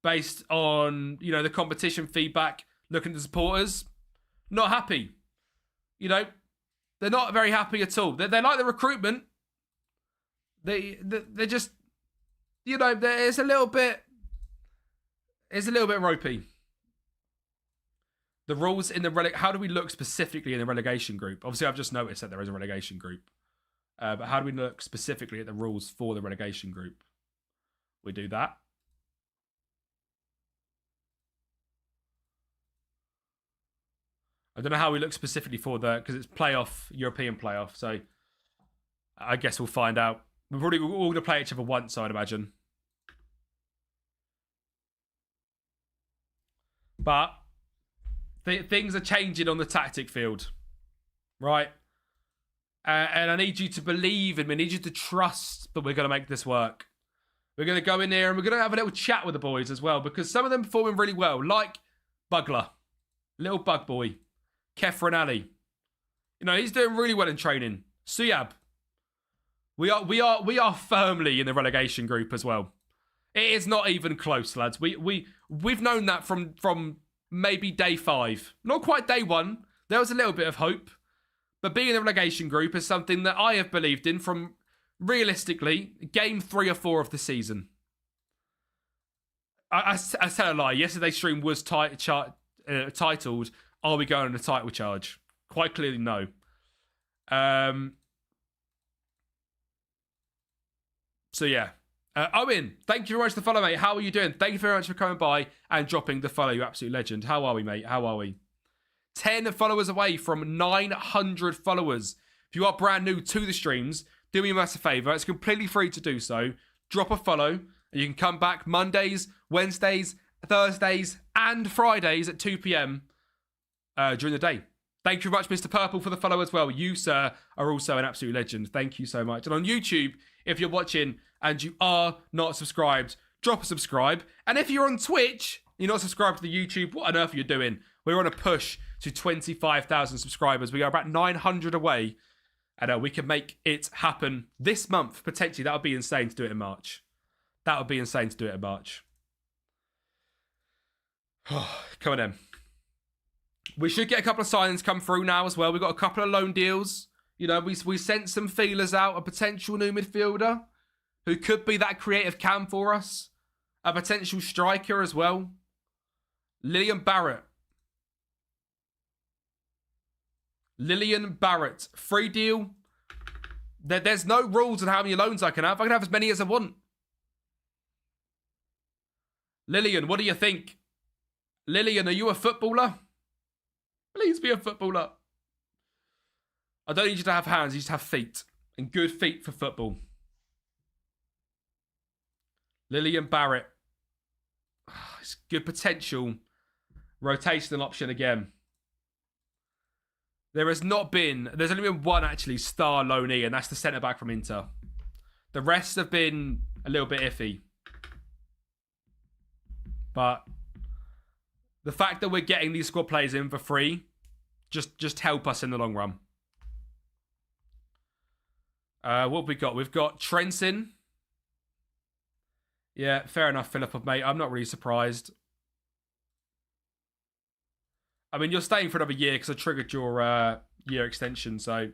based on, you know, the competition feedback, looking at the supporters, not happy. You know, they're not very happy at all. They like the recruitment. They're just, you know, it's a little bit ropey. The rules in the how do we look specifically in the relegation group? Obviously, I've just noticed that there is a relegation group. But how do we look specifically at the rules for the relegation group? We do that. I don't know how we look specifically for because it's European playoff. So I guess we'll find out. We're probably all going to play each other once, I'd imagine. But things are changing on the tactic field, right? And I need you to believe in me. I need you to trust that we're going to make this work. We're going to go in there and we're going to have a little chat with the boys as well because some of them performing really well, like Bugler, little bug boy, Kefren Ali. You know, he's doing really well in training. Suyab. We are firmly in the relegation group as well. It is not even close, lads. We've known that from maybe day 5. Not quite day 1. There was a little bit of hope. But being in the relegation group is something that I have believed in from, realistically, game 3 or 4 of the season. I said a lie. Yesterday's stream was titled, Are we going on a title charge? Quite clearly, no. So, yeah. Owen, thank you very much for the follow, mate. How are you doing? Thank you very much for coming by and dropping the follow, you absolute legend. How are we, mate? How are we? 10 followers away from 900 followers. If you are brand new to the streams, do me a massive favour. It's completely free to do so. Drop a follow, and you can come back Mondays, Wednesdays, Thursdays, and Fridays at 2 p.m. During the day. Thank you very much, Mr. Purple, for the follow as well. You, sir, are also an absolute legend. Thank you so much. And on YouTube, if you're watching and you are not subscribed, drop a subscribe. And if you're on Twitch, you're not subscribed to the YouTube, what on earth are you doing? We're on a push to 25,000 subscribers. We are about 900 away. And we can make it happen this month, potentially. That would be insane to do it in March. That would be insane to do it in March. Come on then. We should get a couple of signings come through now as well. We've got a couple of loan deals. You know, we sent some feelers out, a potential new midfielder who could be that creative cam for us. A potential striker as well. Lillian Barrett. Free deal. There's no rules on how many loans I can have. I can have as many as I want. Lillian, what do you think? Lillian, are you a footballer? Please be a footballer. I don't need you to have hands. You just have feet. And good feet for football. Lillian Barrett. It's good potential. Rotational option again. There's only been one actually star loanee, and that's the centre back from Inter. The rest have been a little bit iffy. But the fact that we're getting these squad players in for free just help us in the long run. What have we got? We've got Trenton. Yeah, fair enough, Philippa, mate. I'm not really surprised. I mean, you're staying for another year because I triggered your year extension. So,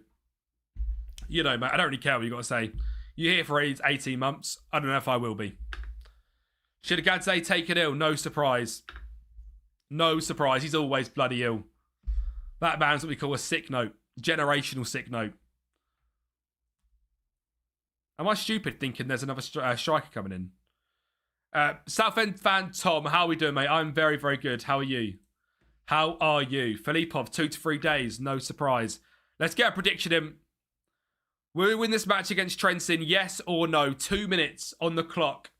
you know, mate, I don't really care what you got to say. You're here for 18 months. I don't know if I will be. Shiragadze taken ill. No surprise. No surprise. He's always bloody ill. That man's what we call a sick note. Generational sick note. Am I stupid thinking there's another striker coming in? Southend fan Tom, how are we doing, mate? I'm very, very good. How are you? How are you? Filipov, 2 to 3 days. No surprise. Let's get a prediction in. Will we win this match against Trenton? Yes or no? 2 minutes on the clock.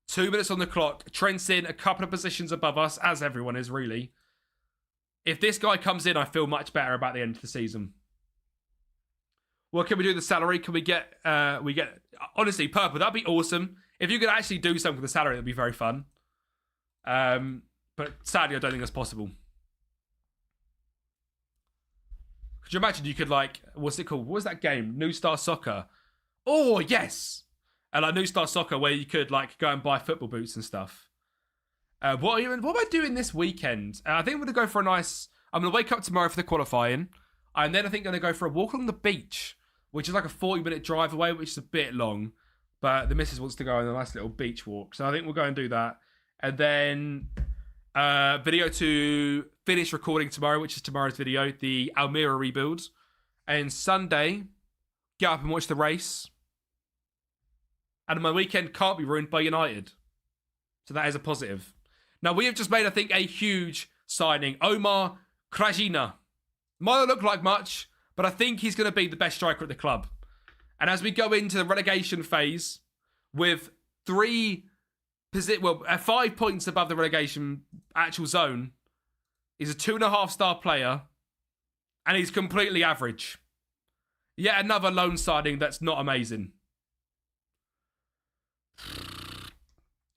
2 minutes on the clock. Trenton, a couple of positions above us, as everyone is, really. If this guy comes in, I feel much better about the end of the season. Well, can we do the salary? Can we get... honestly, Purple, that'd be awesome. If you could actually do something with the salary, that'd be very fun. But sadly, I don't think that's possible. Could you imagine you could, like... What's it called? What was that game? New Star Soccer. Oh, yes! And like New Star Soccer, where you could, like, go and buy football boots and stuff. What am I doing this weekend? I think I'm going to go for a nice... I'm going to wake up tomorrow for the qualifying. And then I think I'm going to go for a walk along the beach, which is like a 40-minute drive away, which is a bit long. But the missus wants to go on a nice little beach walk. So I think we'll go and do that. And then video to finish recording tomorrow, which is tomorrow's video, the Almira rebuild. And Sunday, get up and watch the race. And my weekend can't be ruined by United. So that is a positive. Now, we have just made, I think, a huge signing. Omar Krajina. Might not look like much, but I think he's going to be the best striker at the club. And as we go into the relegation phase with 5 points above the relegation actual zone, he's a 2.5-star player, and he's completely average. Yet another loan signing that's not amazing.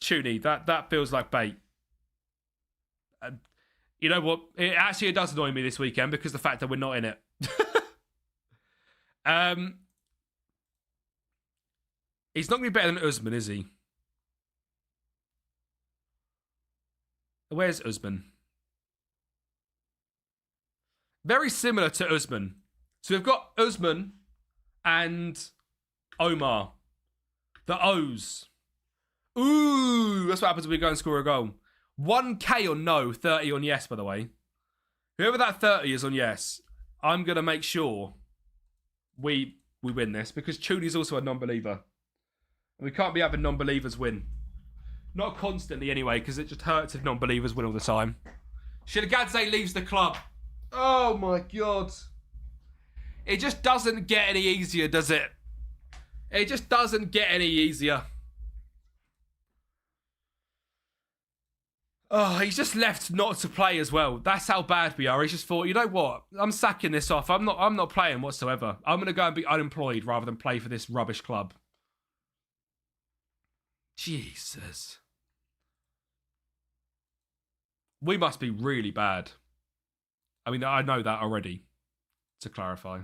Tuny, that feels like bait. You know what? It does annoy me this weekend because the fact that we're not in it. He's not going to be better than Usman, is he? Where's Usman? Very similar to Usman. So we've got Usman and Omar. The O's. Ooh, that's what happens when we go and score a goal. 1k on no, 30 on yes, by the way. Whoever that 30 is on yes, I'm going to make sure we win this because Chudi's also a non-believer. And we can't be having non-believers win. Not constantly anyway, because it just hurts if non-believers win all the time. Shiragadze leaves the club. Oh my God. It just doesn't get any easier, does it? It just doesn't get any easier. Oh, he's just left not to play as well. That's how bad we are. He's just thought, you know what? I'm sacking this off. I'm not playing whatsoever. I'm going to go and be unemployed rather than play for this rubbish club. Jesus. We must be really bad. I mean, I know that already, to clarify.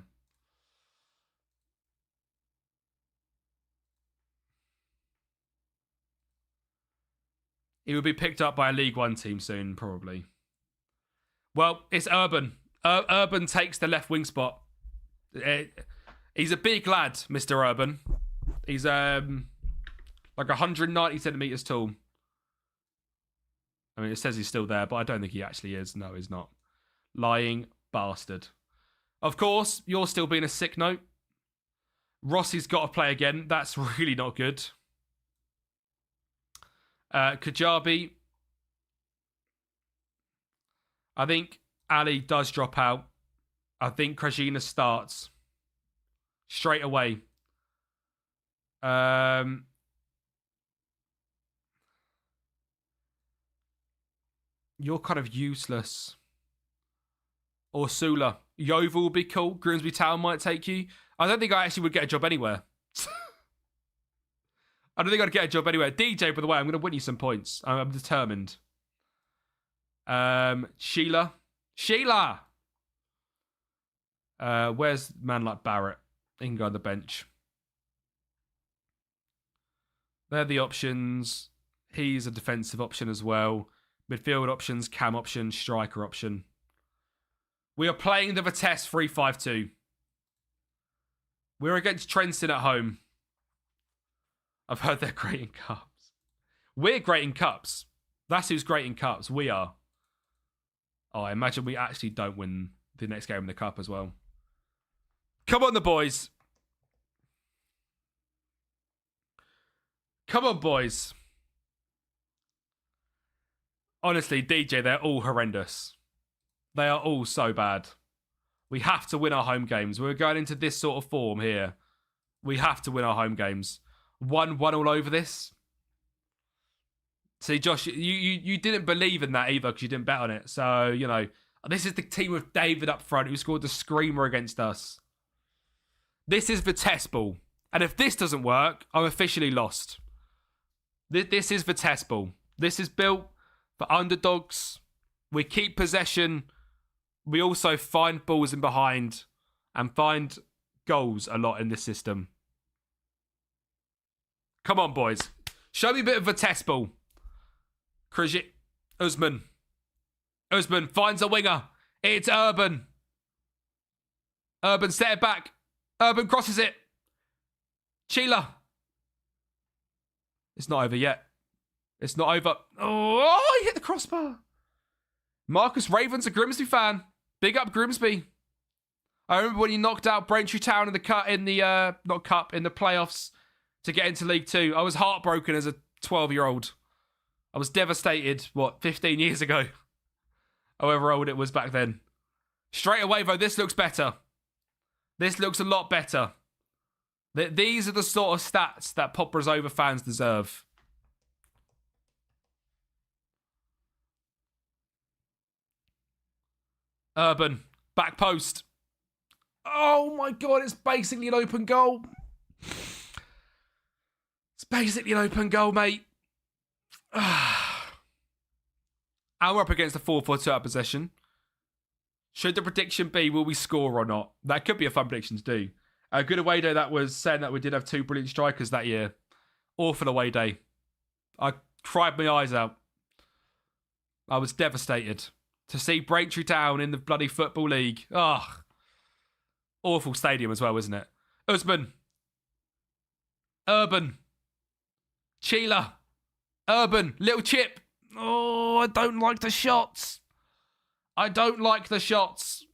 He will be picked up by a League One team soon, probably. Well, it's Urban. Urban takes the left wing spot. He's a big lad, Mr. Urban. He's like 190 centimetres tall. I mean, it says he's still there, but I don't think he actually is. No, he's not. Lying bastard. Of course, you're still being a sick note. Rossi's got to play again. That's really not good. Kajabi. I think Ali does drop out. I think Krajina starts straight away. You're kind of useless. Or Sula. Yeovil will be cool. Grimsby Town might take you. I don't think I actually would get a job anywhere. I don't think I'd get a job anywhere. DJ, by the way, I'm going to win you some points. I'm determined. Sheila. Where's man like Barrett? He can go on the bench. They're the options. He's a defensive option as well. Midfield options, cam option, striker option. We are playing the Vitesse 3-5-2. We're against Trenton at home. I've heard they're great in cups. We're great in cups. That's who's great in cups. We are. Oh, I imagine we actually don't win the next game in the cup as well. Come on, the boys. Come on, boys. Honestly, DJ, they're all horrendous. They are all so bad. We have to win our home games. We're going into this sort of form here. We have to win our home games. 1-1 all over this. See, Josh, you didn't believe in that either because you didn't bet on it. So, you know, this is the team with David up front who scored the screamer against us. This is Vitesse ball. And if this doesn't work, I'm officially lost. This is Vitesse ball. This is built for underdogs. We keep possession. We also find balls in behind and find goals a lot in this system. Come on, boys. Show me a bit of Vitesse ball. Krzyzit. Usman. Usman finds a winger. It's Urban. Urban set it back. Urban crosses it. Sheila. It's not over yet. It's not over. Oh, he hit the crossbar. Marcus Raven's a Grimsby fan. Big up Grimsby. I remember when he knocked out Braintree Town in the playoffs to get into League Two. I was heartbroken as a 12-year-old. I was devastated, 15 years ago? However old it was back then. Straight away, though, this looks better. This looks a lot better. These are the sort of stats that Poppers Over fans deserve. Urban. Back post. Oh my God, it's basically an open goal. It's basically an open goal, mate. And we're up against a 4-4-2 out possession. Should the prediction be, will we score or not? That could be a fun prediction to do. A good away day that was saying that we did have 2 brilliant strikers that year. Awful away day. I cried my eyes out. I was devastated. To see Braintree Town in the bloody Football League. Ugh. Awful stadium as well, isn't it? Usman. Urban. Sheila. Urban. Little chip. Oh, I don't like the shots. I don't like the shots.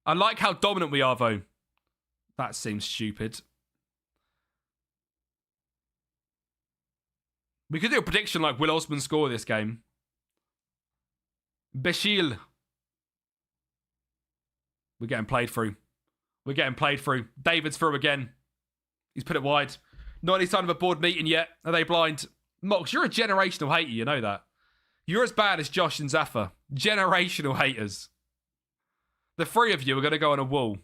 I like how dominant we are, though. That seems stupid. We could do a prediction like, will Osman score this game? Beshil. We're getting played through. We're getting played through. David's through again. He's put it wide. Not any sign of a board meeting yet. Are they blind? Mox, you're a generational hater, you know that. You're as bad as Josh and Zaffa. Generational haters. The 3 of you are going to go on a wall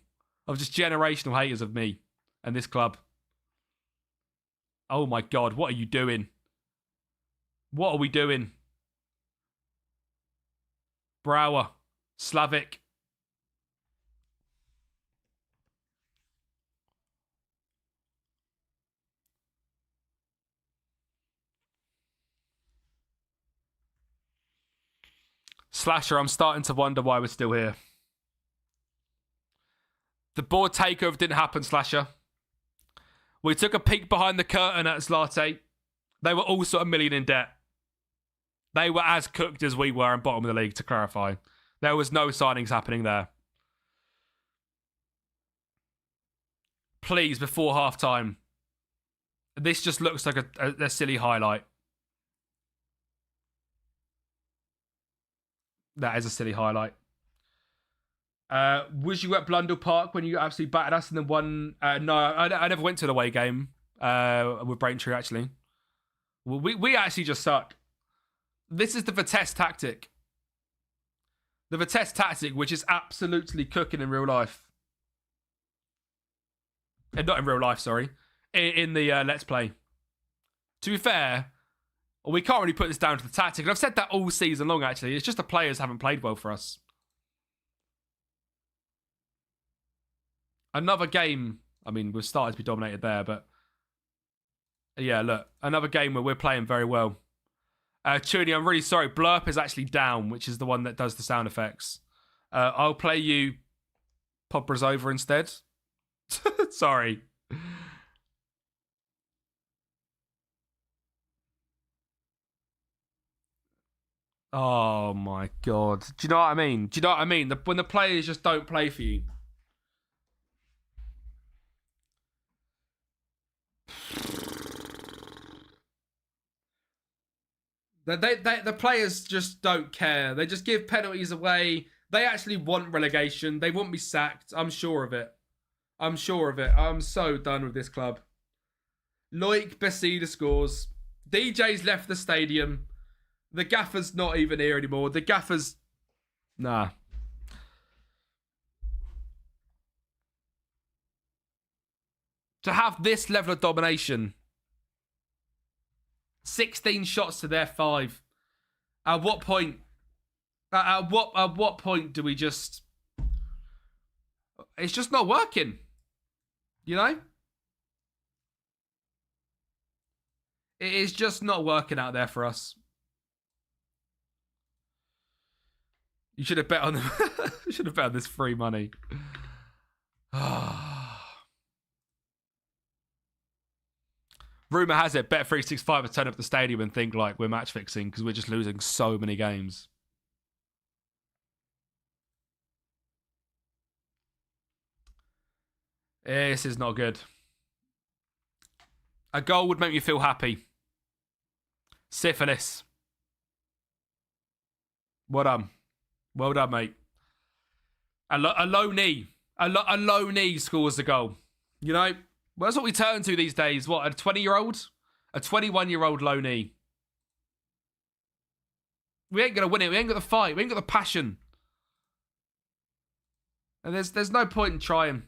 of just generational haters of me and this club. Oh my God, what are you doing? What are we doing? Brower. Slavic. Slasher, I'm starting to wonder why we're still here. The board takeover didn't happen, Slasher. We took a peek behind the curtain at Zlate. They were all sort of million in debt. They were as cooked as we were in bottom of the league, to clarify. There was no signings happening there. Please, before half-time. This just looks like a silly highlight. That is a silly highlight. Was you at Blundell Park when you absolutely battered us and then won? No, I never went to the away game with Braintree, actually. Well, we actually just suck. This is the Vitesse tactic. The Vitesse tactic, which is absolutely cooking in real life. Not in real life, sorry. In the Let's Play. To be fair, we can't really put this down to the tactic. And I've said that all season long, actually. It's just the players haven't played well for us. Another game. I mean, we've started to be dominated there, but... Yeah, look. Another game where we're playing very well. Chuni, I'm really sorry. Blurp is actually down, which is the one that does the sound effects. I'll play you Poppers Over instead. Sorry. Oh my god. Do you know what I mean? Do you know what I mean? When the players just don't play for you. The players just don't care. They just give penalties away. They actually want relegation. They want me sacked. I'm sure of it. I'm sure of it. I'm so done with this club. Loic Bessida scores. DJ's left the stadium. The gaffer's not even here anymore. The gaffer's... Nah. To have this level of domination... 16 shots to their 5. At what point? At what point do we just... It's just not working. You know? It is just not working out there for us. You should have bet on you should have bet on this free money. Rumour has it, Bet365 has turned up the stadium and think like we're match fixing because we're just losing so many games. This is not good. A goal would make me feel happy. Syphilis. Well done. Well done, mate. A low knee. A low knee scores the goal. You know? Well, that's what we turn to these days. What, a 20-year-old? A 21-year-old low knee. We ain't going to win it. We ain't got the fight. We ain't got the passion. And there's no point in trying.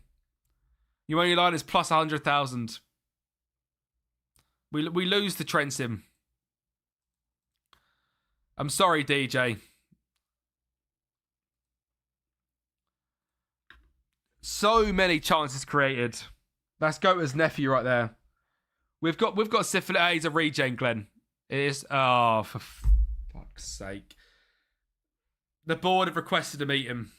Your only line is plus 100,000. We lose to Trensim. I'm sorry, DJ. So many chances created. That's Gota's nephew right there. We've got syphilis. He's a regen, Glenn. It is. Oh, for fuck's sake. The board have requested to meet him.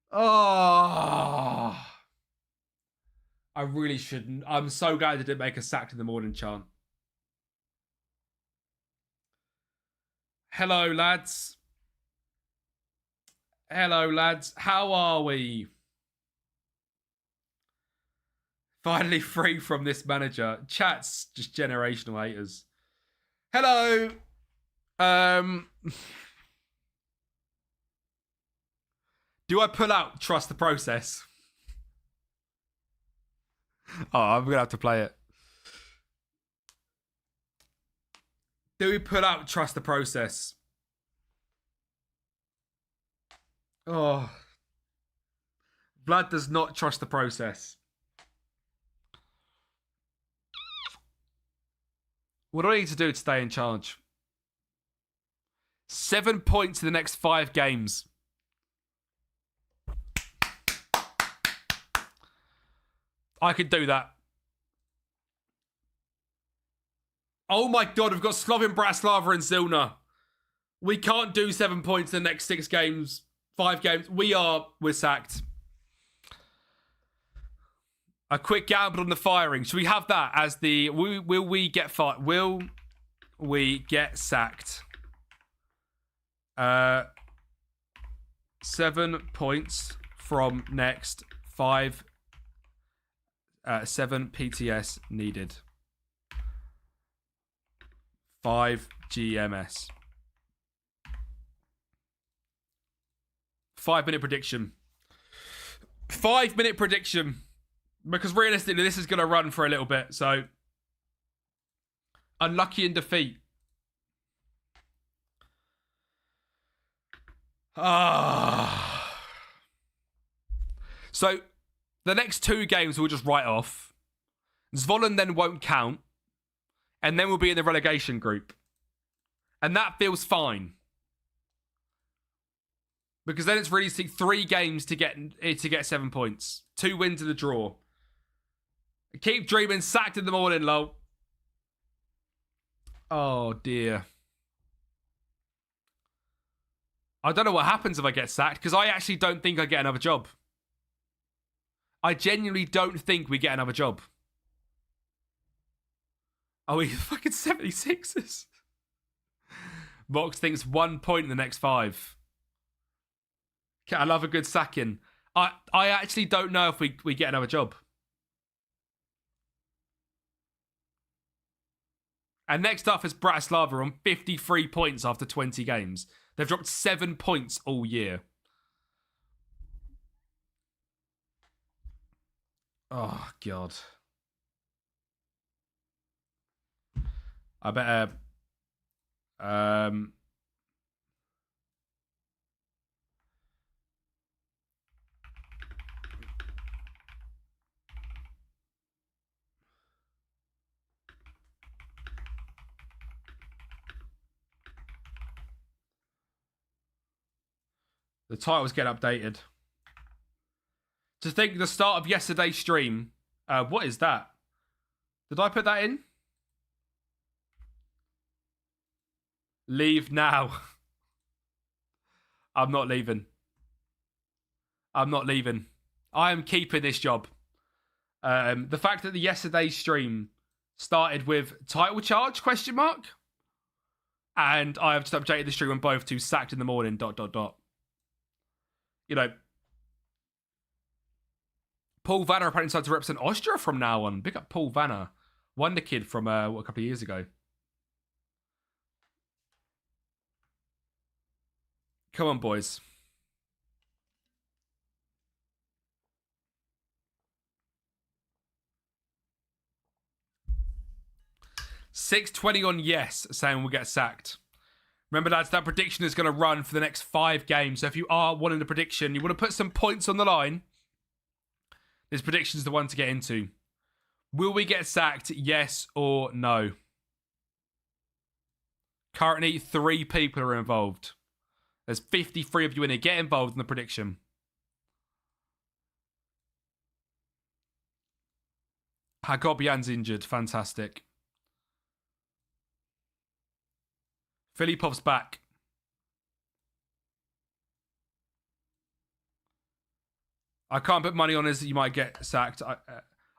Oh. I really shouldn't. I'm so glad I didn't make a sacked in the morning chant. Hello, lads. Hello, lads. How are we? Finally free from this manager. Chat's just generational haters. Hello. Do I pull out trust the process? Oh, I'm going to have to play it. Do we pull out trust the process? Oh. Vlad does not trust the process. What do I need to do to stay in charge? 7 points in the next 5 games. I could do that. Oh my god, we've got Slovin Bratislava and Zilna. We can't do 7 points in the next 6 games. 5 games. We're sacked. A quick gamble on the firing. Should we have that as the... Will we get fired? Will we get sacked? 7 points from next 5. 7 PTS needed. 5 GMS. 5-minute prediction. 5-minute prediction. Because realistically, this is going to run for a little bit. So, Unlucky in defeat. Ah. So, the next 2 games we'll just write off. Zvolen then won't count. And then we'll be in the relegation group. And that feels fine. Because then it's realistic 3 games to get 7 points. 2 wins and a draw. Keep dreaming, sacked in the morning, lol. Oh, dear. I don't know what happens if I get sacked, because I actually don't think I get another job. I genuinely don't think we get another job. Oh, we fucking 76ers. Mox thinks 1 point in the next 5. Okay, I love a good sacking. I actually don't know if we get another job. And next up is Bratislava on 53 points after 20 games. They've dropped 7 points all year. Oh, God. I better... The title's getting updated. To think the start of yesterday's stream. What is that? Did I put that in? Leave now. I'm not leaving. I'm not leaving. I am keeping this job. The fact that the yesterday's stream started with title charge, ? And I have just updated the stream on both to sacked in the morning, ... You know, Paul Vanner apparently decided to represent Austria from now on. Big up Paul Vanner. Wonder Kid from a couple of years ago. Come on, boys. $6.20 on yes, saying we'll get sacked. Remember, lads, that prediction is going to run for the next 5 games. So if you are wanting a prediction, you want to put some points on the line, this prediction is the one to get into. Will we get sacked, yes or no? Currently, 3 people are involved. There's 53 of you in here. Get involved in the prediction. Hagobian's injured. Fantastic. Filipov's back. I can't put money on it as you might get sacked.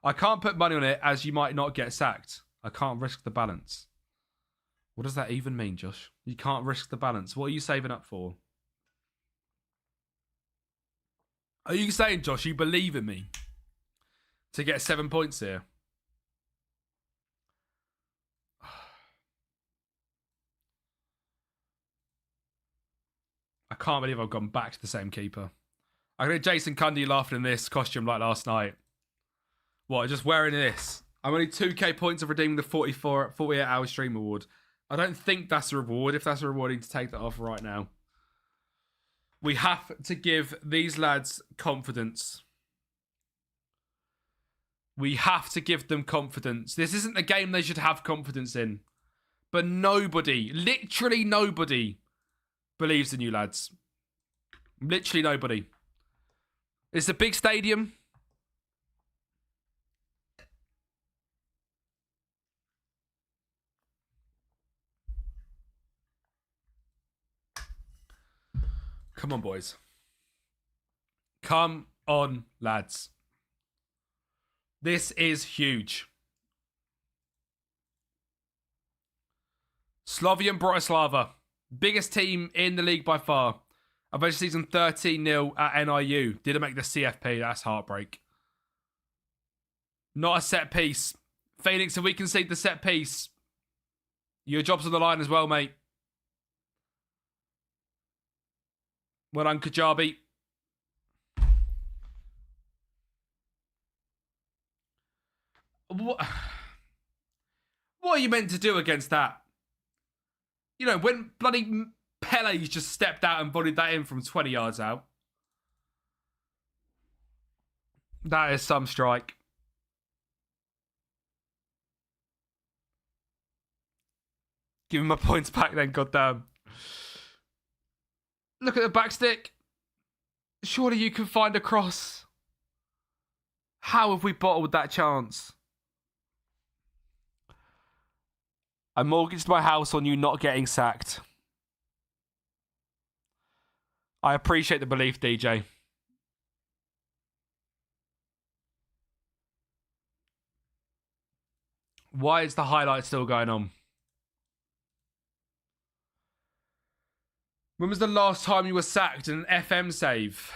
I can't put money on it as you might not get sacked. I can't risk the balance. What does that even mean, Josh? You can't risk the balance. What are you saving up for? Are you saying, Josh, you believe in me to get 7 points here? I can't believe I've gone back to the same keeper. I can hear Jason Cundy laughing in this costume like last night. What, just wearing this? I'm only 2k points of redeeming the 48-hour stream award. I don't think that's a reward. If that's a reward, I need to take that off right now. We have to give these lads confidence. We have to give them confidence. This isn't a game they should have confidence in. But nobody, literally nobody, believes in you lads. Literally nobody. It's a big stadium. Come on, boys. Come on, lads. This is huge. Slovakia Bratislava. Biggest team in the league by far. Adventure season 13-0 at NIU. Didn't make the CFP. That's heartbreak. Not a set piece. Phoenix, if we concede the set piece, your job's on the line as well, mate. Well done, Kajabi. What are you meant to do against that? You know, when bloody Pele's just stepped out and volleyed that in from 20 yards out. That is some strike. Give him my points back then, goddamn. Look at the back stick. Surely you can find a cross. How have we bottled that chance? I mortgaged my house on you not getting sacked. I appreciate the belief, DJ. Why is the highlight still going on? When was the last time you were sacked in an FM save?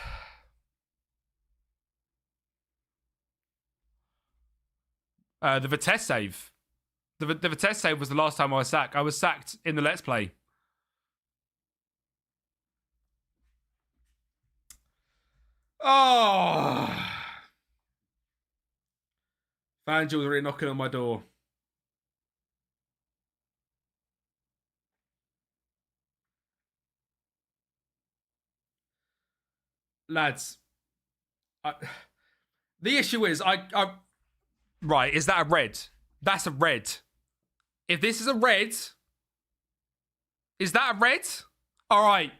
The Vitesse save. The Vitesse save was the last time I was sacked. I was sacked in the Let's Play. Oh! FanDuel's already knocking on my door. Lads, the issue is, right, is that a red? That's a red. If this is a red, is that a red? All right.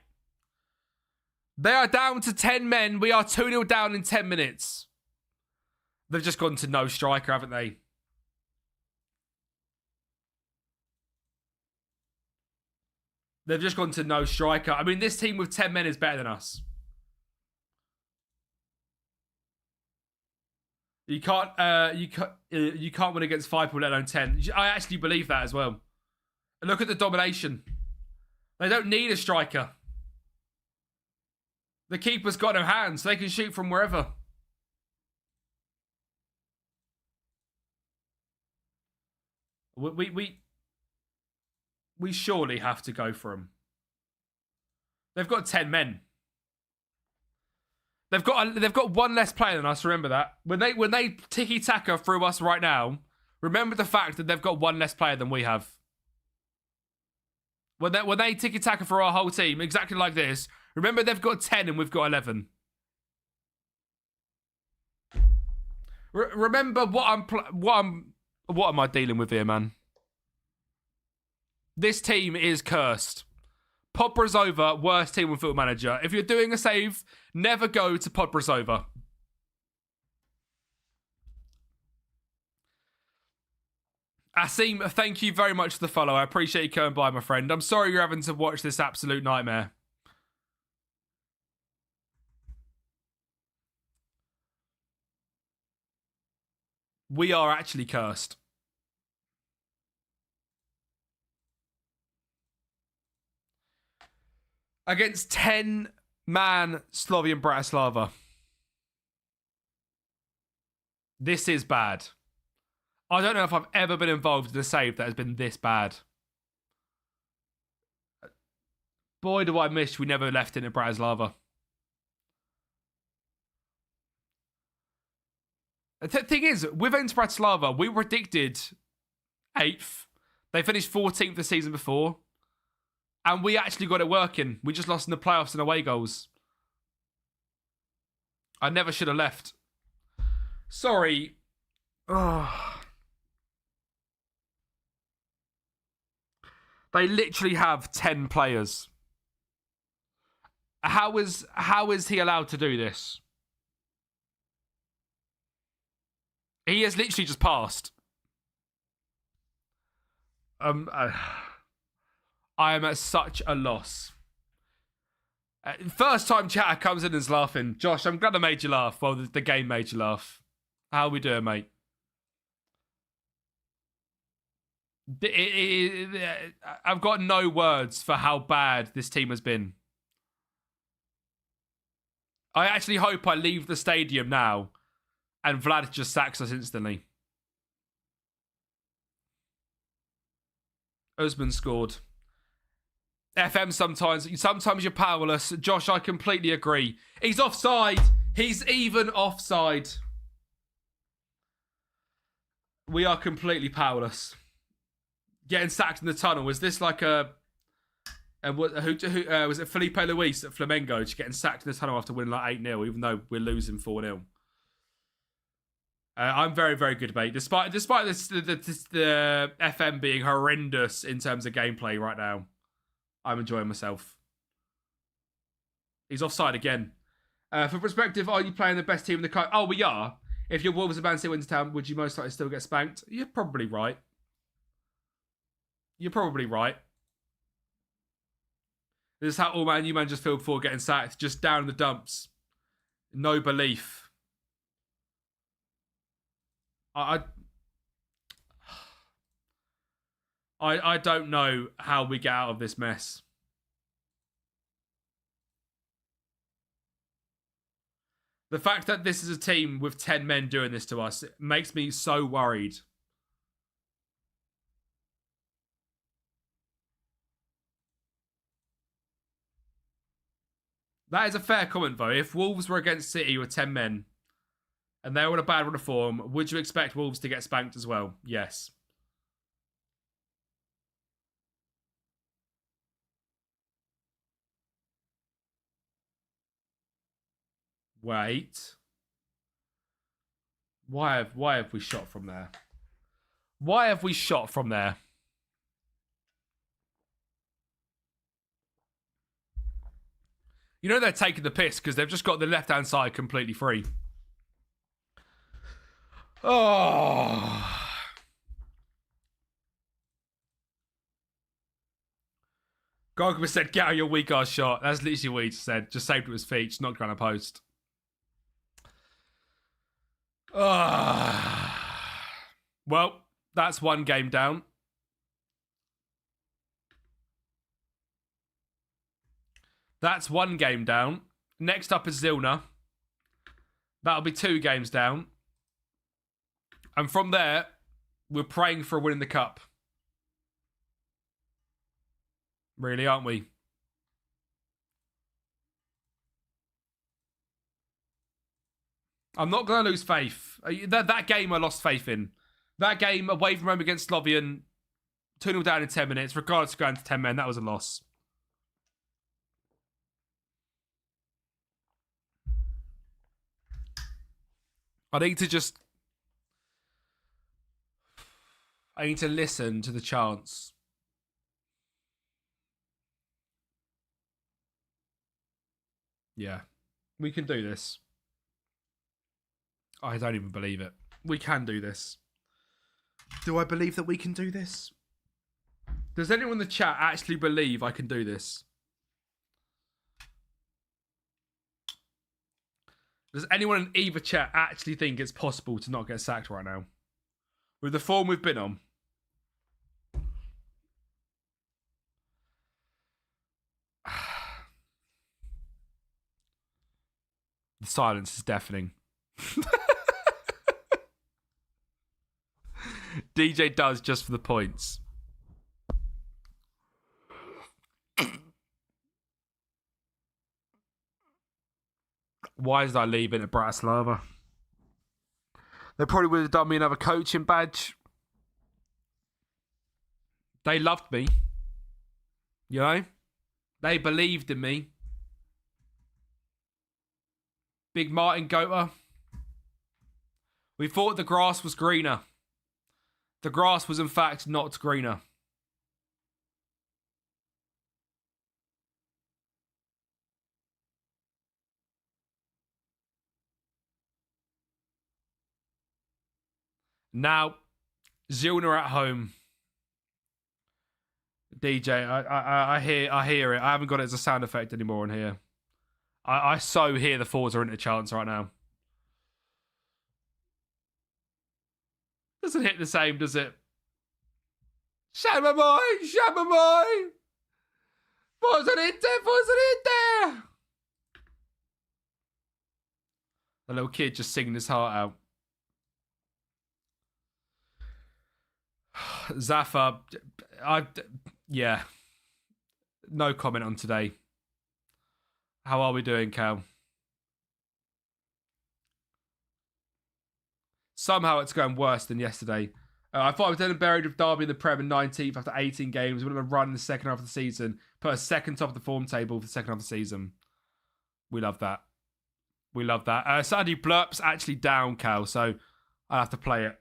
They are down to 10 men. We are 2-0 down in 10 minutes. They've just gone to no striker, haven't they? They've just gone to no striker. I mean, this team with 10 men is better than us. You can't win against 5 people, let alone 10. I actually believe that as well. And look at the domination. They don't need a striker. The keeper's got no hands, so they can shoot from wherever. We surely have to go for them. They've got 10 men. They've got one less player than us. Remember that. When they tiki-taka through us right now, remember the fact that they've got one less player than we have. When they tiki-taka for our whole team, exactly like this, remember they've got 10 and we've got 11. Remember what am I dealing with here, man? This team is cursed. Podbrasova, worst team with Football Manager. If you're doing a save, never go to Podbrasova. Asim, thank you very much for the follow. I appreciate you coming by, my friend. I'm sorry you're having to watch this absolute nightmare. We are actually cursed. Against 10-man Slovian Bratislava. This is bad. I don't know if I've ever been involved in a save that has been this bad. Boy, do I miss we never left it in Bratislava. The thing is, with Inter Bratislava, we were predicted 8th. They finished 14th the season before. And we actually got it working. We just lost in the playoffs and away goals. I never should have left. Sorry. Oh. They literally have 10 players. How is he allowed to do this? He has literally just passed. I am at such a loss. First time chatter comes in and is laughing. Josh, I'm glad I made you laugh. Well, the game made you laugh. How are we doing, mate? I've got no words for how bad this team has been. I actually hope I leave the stadium now and Vlad just sacks us instantly. Usman scored. FM sometimes you're powerless. Josh, I completely agree. He's offside. He's even offside. We are completely powerless. Getting sacked in the tunnel. Was this like a who was it Felipe Luis at Flamengo just getting sacked in the tunnel after winning like 8-0, even though we're losing 4-0? I'm very, very good, mate. Despite this, the FM being horrendous in terms of gameplay right now, I'm enjoying myself. He's offside again. For perspective, are you playing the best team in the country? Oh, we are. If your Wolves and Man City went to town, would you most likely still get spanked? You're probably right. You're probably right. This is how all man you man just feel before getting sacked. Just down in the dumps. No belief. I don't know how we get out of this mess. The fact that this is a team with 10 men doing this to us makes me so worried. That is a fair comment, though. If Wolves were against City with 10 men, and they were in a bad run of form, would you expect Wolves to get spanked as well? Yes. Wait. Why have we shot from there? Why have we shot from there? You know they're taking the piss because they've just got the left-hand side completely free. Oh. Gogma said, get out your weak ass shot. That's literally what he just said. Just saved with his feet. Just knocked around a post. Oh. Well, that's one game down. That's one game down. Next up is Zilna. That'll be 2 games down. And from there, we're praying for a win in the cup. Really, aren't we? I'm not going to lose faith. That game I lost faith in. That game away from home against Slovakia, 2-0 down in 10 minutes, regardless of going to 10 men, that was a loss. I need to listen to the chants. Yeah. We can do this. I don't even believe it. We can do this. Do I believe that we can do this? Does anyone in the chat actually believe I can do this? Does anyone in either chat actually think it's possible to not get sacked right now? With the form we've been on? The silence is deafening. DJ does just for the points. Why is I leaving at Bratislava? They probably would have done me another coaching badge. They loved me. You know? They believed in me. Big Martin Goater. We thought the grass was greener. The grass was in fact not greener. Now, Zilna at home. DJ, I hear it. I haven't got it as a sound effect anymore on here. I so hear the Forza into chance right now. Doesn't hit the same, does it? Shamaboy! Shamaboy! Forza Inter! Forza Inter! The little kid just singing his heart out. Zaffa, yeah. No comment on today. How are we doing, Cal? Somehow it's going worse than yesterday. I thought I was then buried with Derby in the Prem in 19th after 18 games. Would have run in the second half of the season. Put a second top of the form table for the second half of the season. We love that. We love that. Sadly, Blurp's actually down, Cal, so I'll have to play it.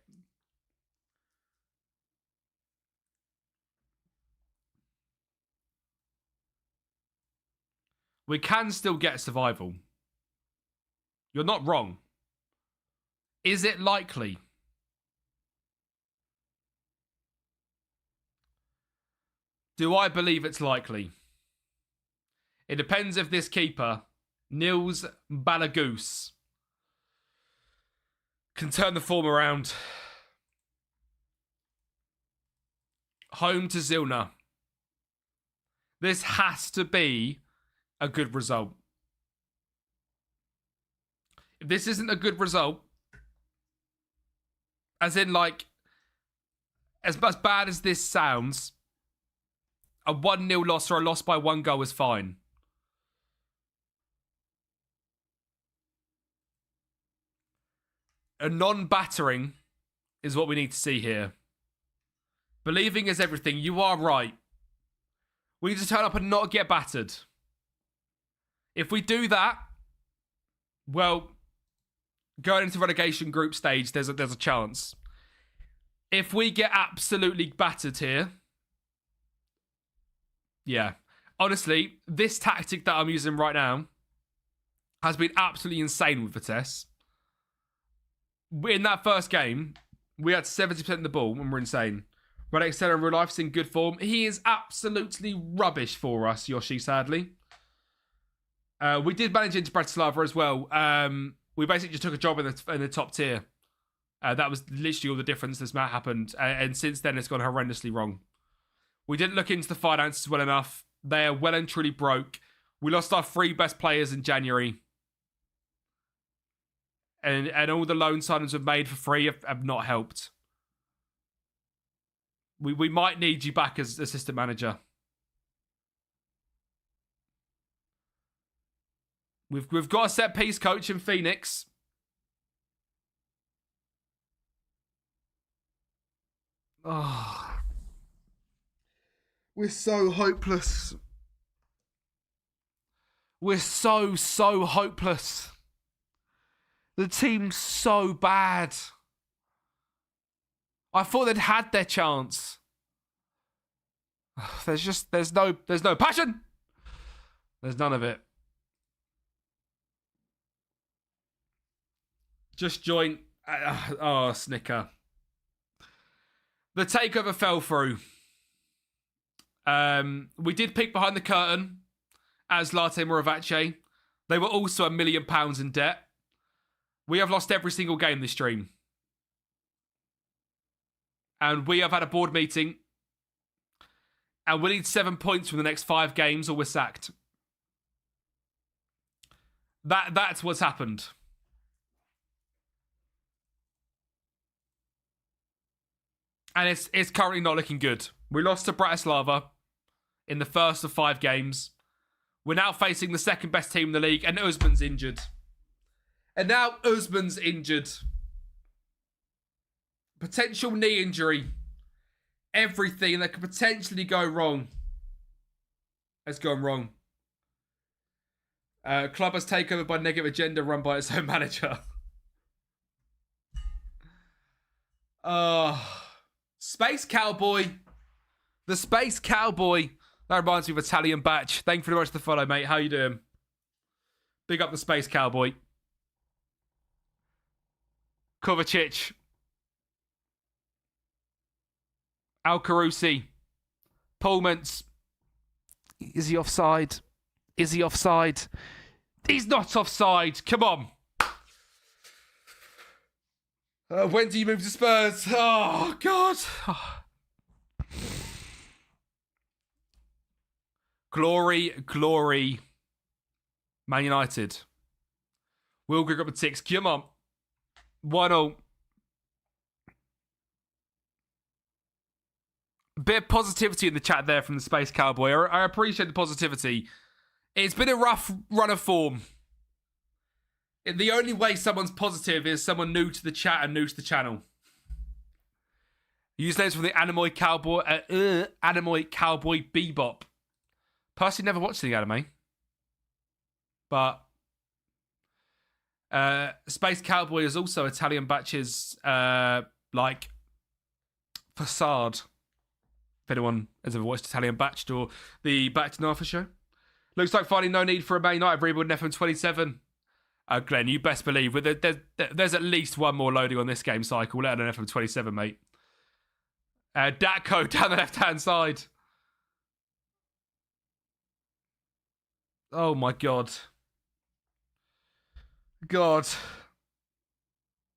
We can still get survival. You're not wrong. Is it likely? Do I believe it's likely? It depends if this keeper, Nils Balagoose, can turn the form around. Home to Zilna. This has to be a good result. If this isn't a good result, as in like, as bad as this sounds, a 1-0 loss or a loss by 1 goal is fine. A non-battering is what we need to see here. Believing is everything. You are right. We need to turn up and not get battered. If we do that, well, going into relegation group stage, there's a chance. If we get absolutely battered here, yeah. Honestly, this tactic that I'm using right now has been absolutely insane with Vitesse. In that first game, we had 70% of the ball and we're insane. Red Excel in real life's in good form. He is absolutely rubbish for us, Yoshi, sadly. We did manage into Bratislava as well. We basically just took a job in the top tier. That was literally all the difference that's happened. And since then, it's gone horrendously wrong. We didn't look into the finances well enough. They are well and truly broke. We lost our 3 best players in January. And all the loan signings we've made for free have not helped. We might need you back as assistant manager. We've got a set piece coach in Phoenix. Oh. We're so hopeless. We're so hopeless. The team's so bad. I thought they'd had their chance. There's no passion. There's none of it. Just join. Snicker. The takeover fell through. We did peek behind the curtain as Latte Moravace. They were also £1 million in debt. We have lost every single game this stream. And we have had a board meeting. And we need 7 points from the next 5 games or we're sacked. That's what's happened. And it's currently not looking good. We lost to Bratislava in the first of 5 games. We're now facing the second best team in the league, and Usman's injured. Potential knee injury. Everything that could potentially go wrong has gone wrong. Club has taken over by negative agenda run by its own manager. Space Cowboy. The Space Cowboy. That reminds me of Italian Batch. Thank you very much for the follow, mate. How you doing? Big up the Space Cowboy. Kovacic. Al-Karousi. Pullmans. Is he offside? Is he offside? He's not offside. Come on. When do you move to Spurs? Oh, God. Glory. Man United. Will Greg up the 6. Come on. 1-0. Bit of positivity in the chat there from the Space Cowboy. I appreciate the positivity. It's been a rough run of form. The only way someone's positive is someone new to the chat and new to the channel. Usernames from the Anime Cowboy Bebop. Personally, never watched the anime, but Space Cowboy is also Italian Batch's like facade. If anyone has ever watched Italian Batched or the Batched and Arthur show, looks like finally no need for a Man United rebuild in FM27. Glenn, you best believe there's at least one more loading on this game cycle, let alone FM27, mate. Datco down the left-hand side. Oh my God. God.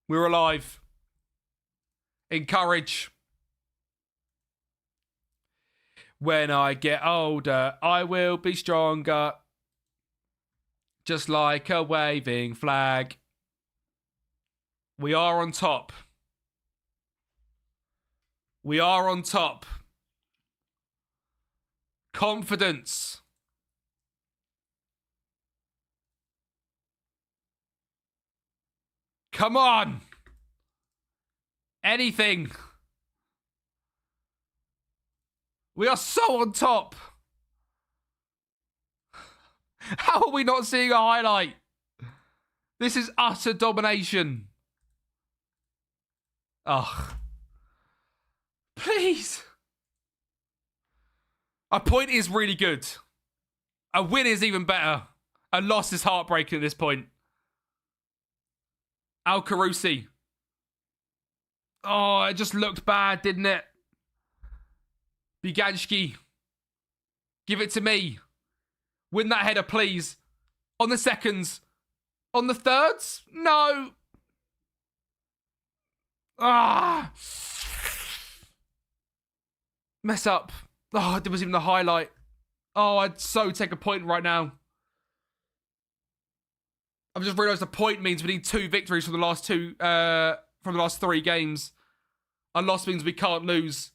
We're alive. Encourage. When I get older, I will be stronger. Just like a waving flag. We are on top. We are on top. Confidence. Come on. Anything. We are so on top. How are we not seeing a highlight? This is utter domination. Ugh. Please. A point is really good. A win is even better. A loss is heartbreaking at this point. Al Carusi. Oh, it just looked bad, didn't it? Biganski. Give it to me. Win that header, please. On the seconds. On the thirds? No. Ah. Mess up. Oh, there was even the highlight. Oh, I'd so take a point right now. I've just realised the point means we need 2 victories from the last from the last 3 games. A loss means we can't lose.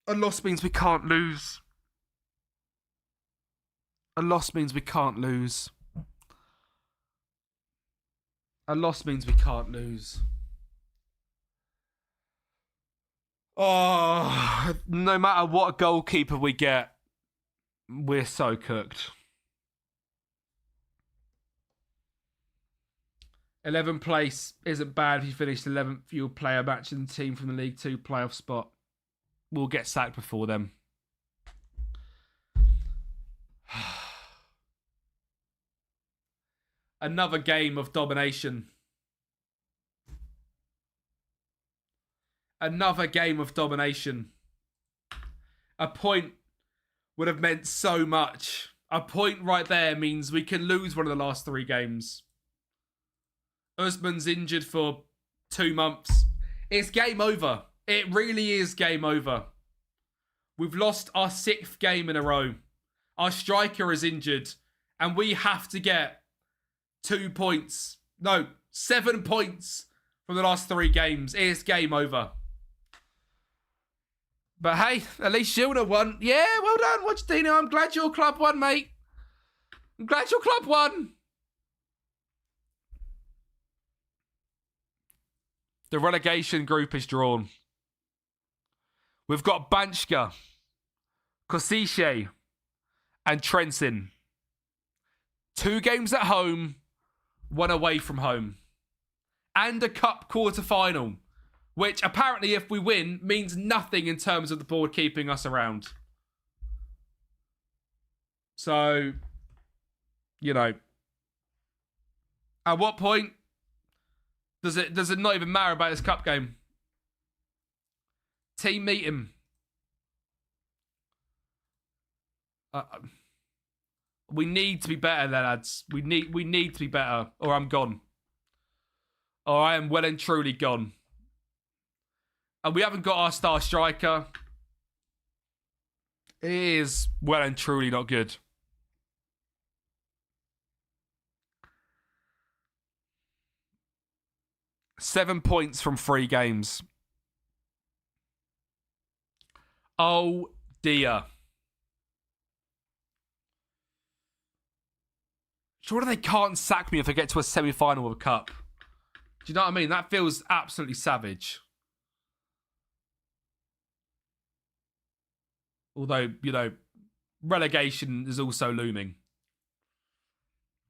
A loss means we can't lose. A loss means we can't lose. A loss means we can't lose. Oh, no matter what goalkeeper we get, we're so cooked. 11th place isn't bad if you finished 11th. You'll play a match in the team from the League 2 playoff spot. We'll get sacked before them. Another game of domination. Another game of domination. A point would have meant so much. A point right there means we can lose one of the last 3 games. Usman's injured for 2 months. It's game over. It really is game over. We've lost our 6th game in a row. Our striker is injured. And we have to get 2 points. No, 7 points from the last 3 games. It's game over. But hey, at least Shilda won. Yeah, well done, Wojtino. I'm glad your club won, mate. I'm glad your club won. The relegation group is drawn. We've got Banchka, Kosice, and Trentin. 2 games at home, 1 away from home. And a cup quarter-final, which apparently if we win means nothing in terms of the board keeping us around. So, you know, at what point does it not even matter about this cup game? Team meeting. We need to be better, lads. We need to be better, or I'm gone. Or I am well and truly gone. And we haven't got our star striker. It is well and truly not good. Seven points from 3 games. Oh dear. Surely they can't sack me if I get to a semi-final of a cup. Do you know what I mean? That feels absolutely savage. Although, you know, relegation is also looming.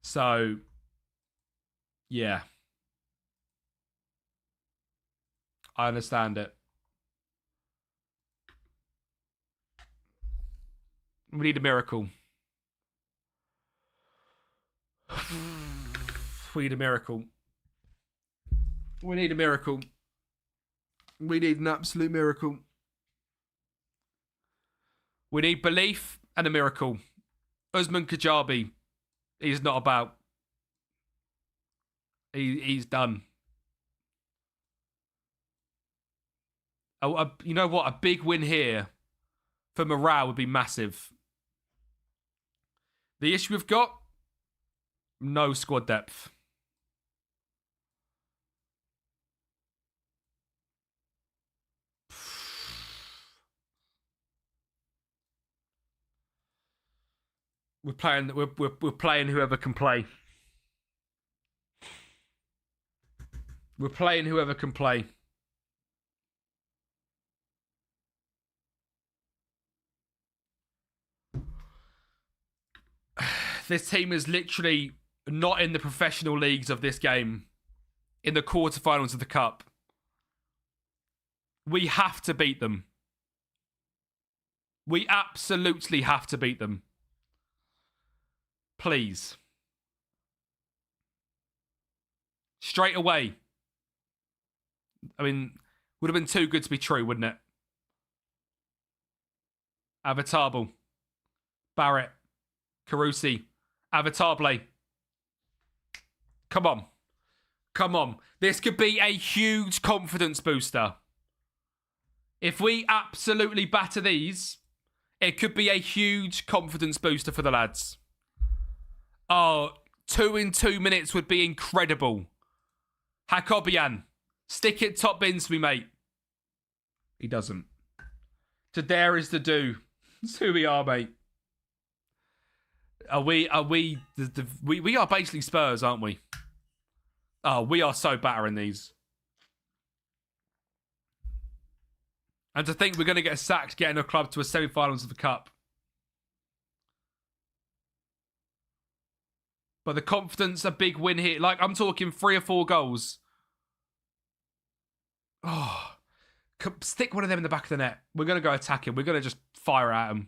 So, yeah. I understand it. We need a miracle. We need a miracle. We need a miracle. We need an absolute miracle. We need belief and a miracle. Usman Kajabi, he's not about. He's done. You know what? A big win here for morale would be massive. The issue we've got, no squad depth. We're playing whoever can play. We're playing whoever can play. This team is literally not in the professional leagues of this game. In the quarterfinals of the Cup. We have to beat them. We absolutely have to beat them. Please. Straight away. I mean, would have been too good to be true, wouldn't it? Avatable. Barrett. Carusi. Avatable. Come on. Come on. This could be a huge confidence booster. If we absolutely batter these, it could be a huge confidence booster for the lads. Oh, 2 in 2 minutes would be incredible. Hakobian, stick it top bins for me, mate. He doesn't. To dare is to do. That's who we are, mate. We are basically Spurs, aren't we? Oh, we are so battering these. And to think we're going to get sacked getting a club to a semi-finals of the Cup. But the confidence, a big win here. Like, I'm talking 3 or 4 goals. Oh, stick one of them in the back of the net. We're going to go attacking. We're going to just fire at them.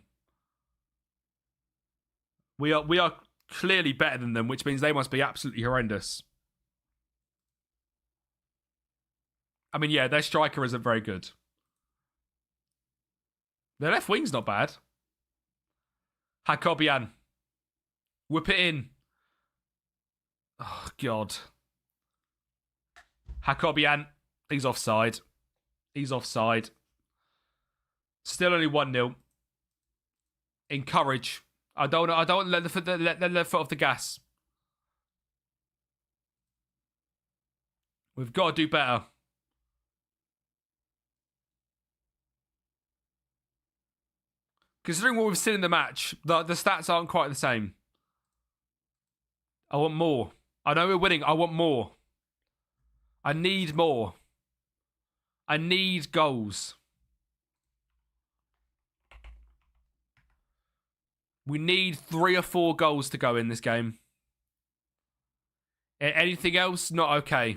We are clearly better than them, which means they must be absolutely horrendous. I mean, yeah, their striker isn't very good. Their left wing's not bad. Hakobian. Whip it in. Oh, God. Hakobian. He's offside. He's offside. Still only 1-0. Encourage. I don't want to let the foot off the gas. We've got to do better. Considering what we've seen in the match, the stats aren't quite the same. I want more. I know we're winning. I want more. I need more. I need goals. We need 3 or 4 goals to go in this game. Anything else, not okay.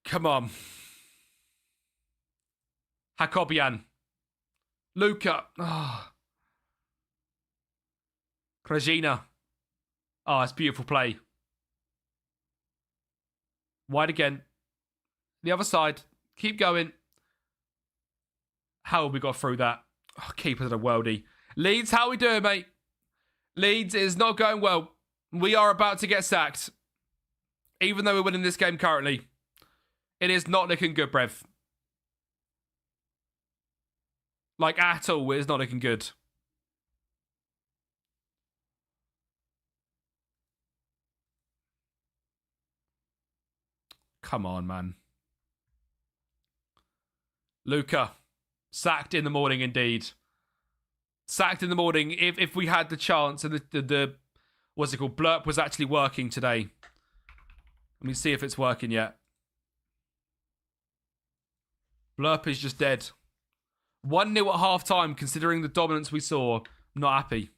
Come on. Hakobian. Luca. Oh. Krajina. Oh, it's beautiful play. Wide again. The other side. Keep going. How have we got through that? Oh, keeper of the worldie. Leeds, how are we doing, mate? Leeds is not going well. We are about to get sacked. Even though we're winning this game currently. It is not looking good, Brev. Like, at all, it is not looking good. Come on, man. Luca. Sacked in the morning, indeed. Sacked in the morning. If we had the chance and the what's it called? Blurp was actually working today. Let me see if it's working yet. Blurp is just dead. 1-0 at half-time, considering the dominance we saw. I'm not happy.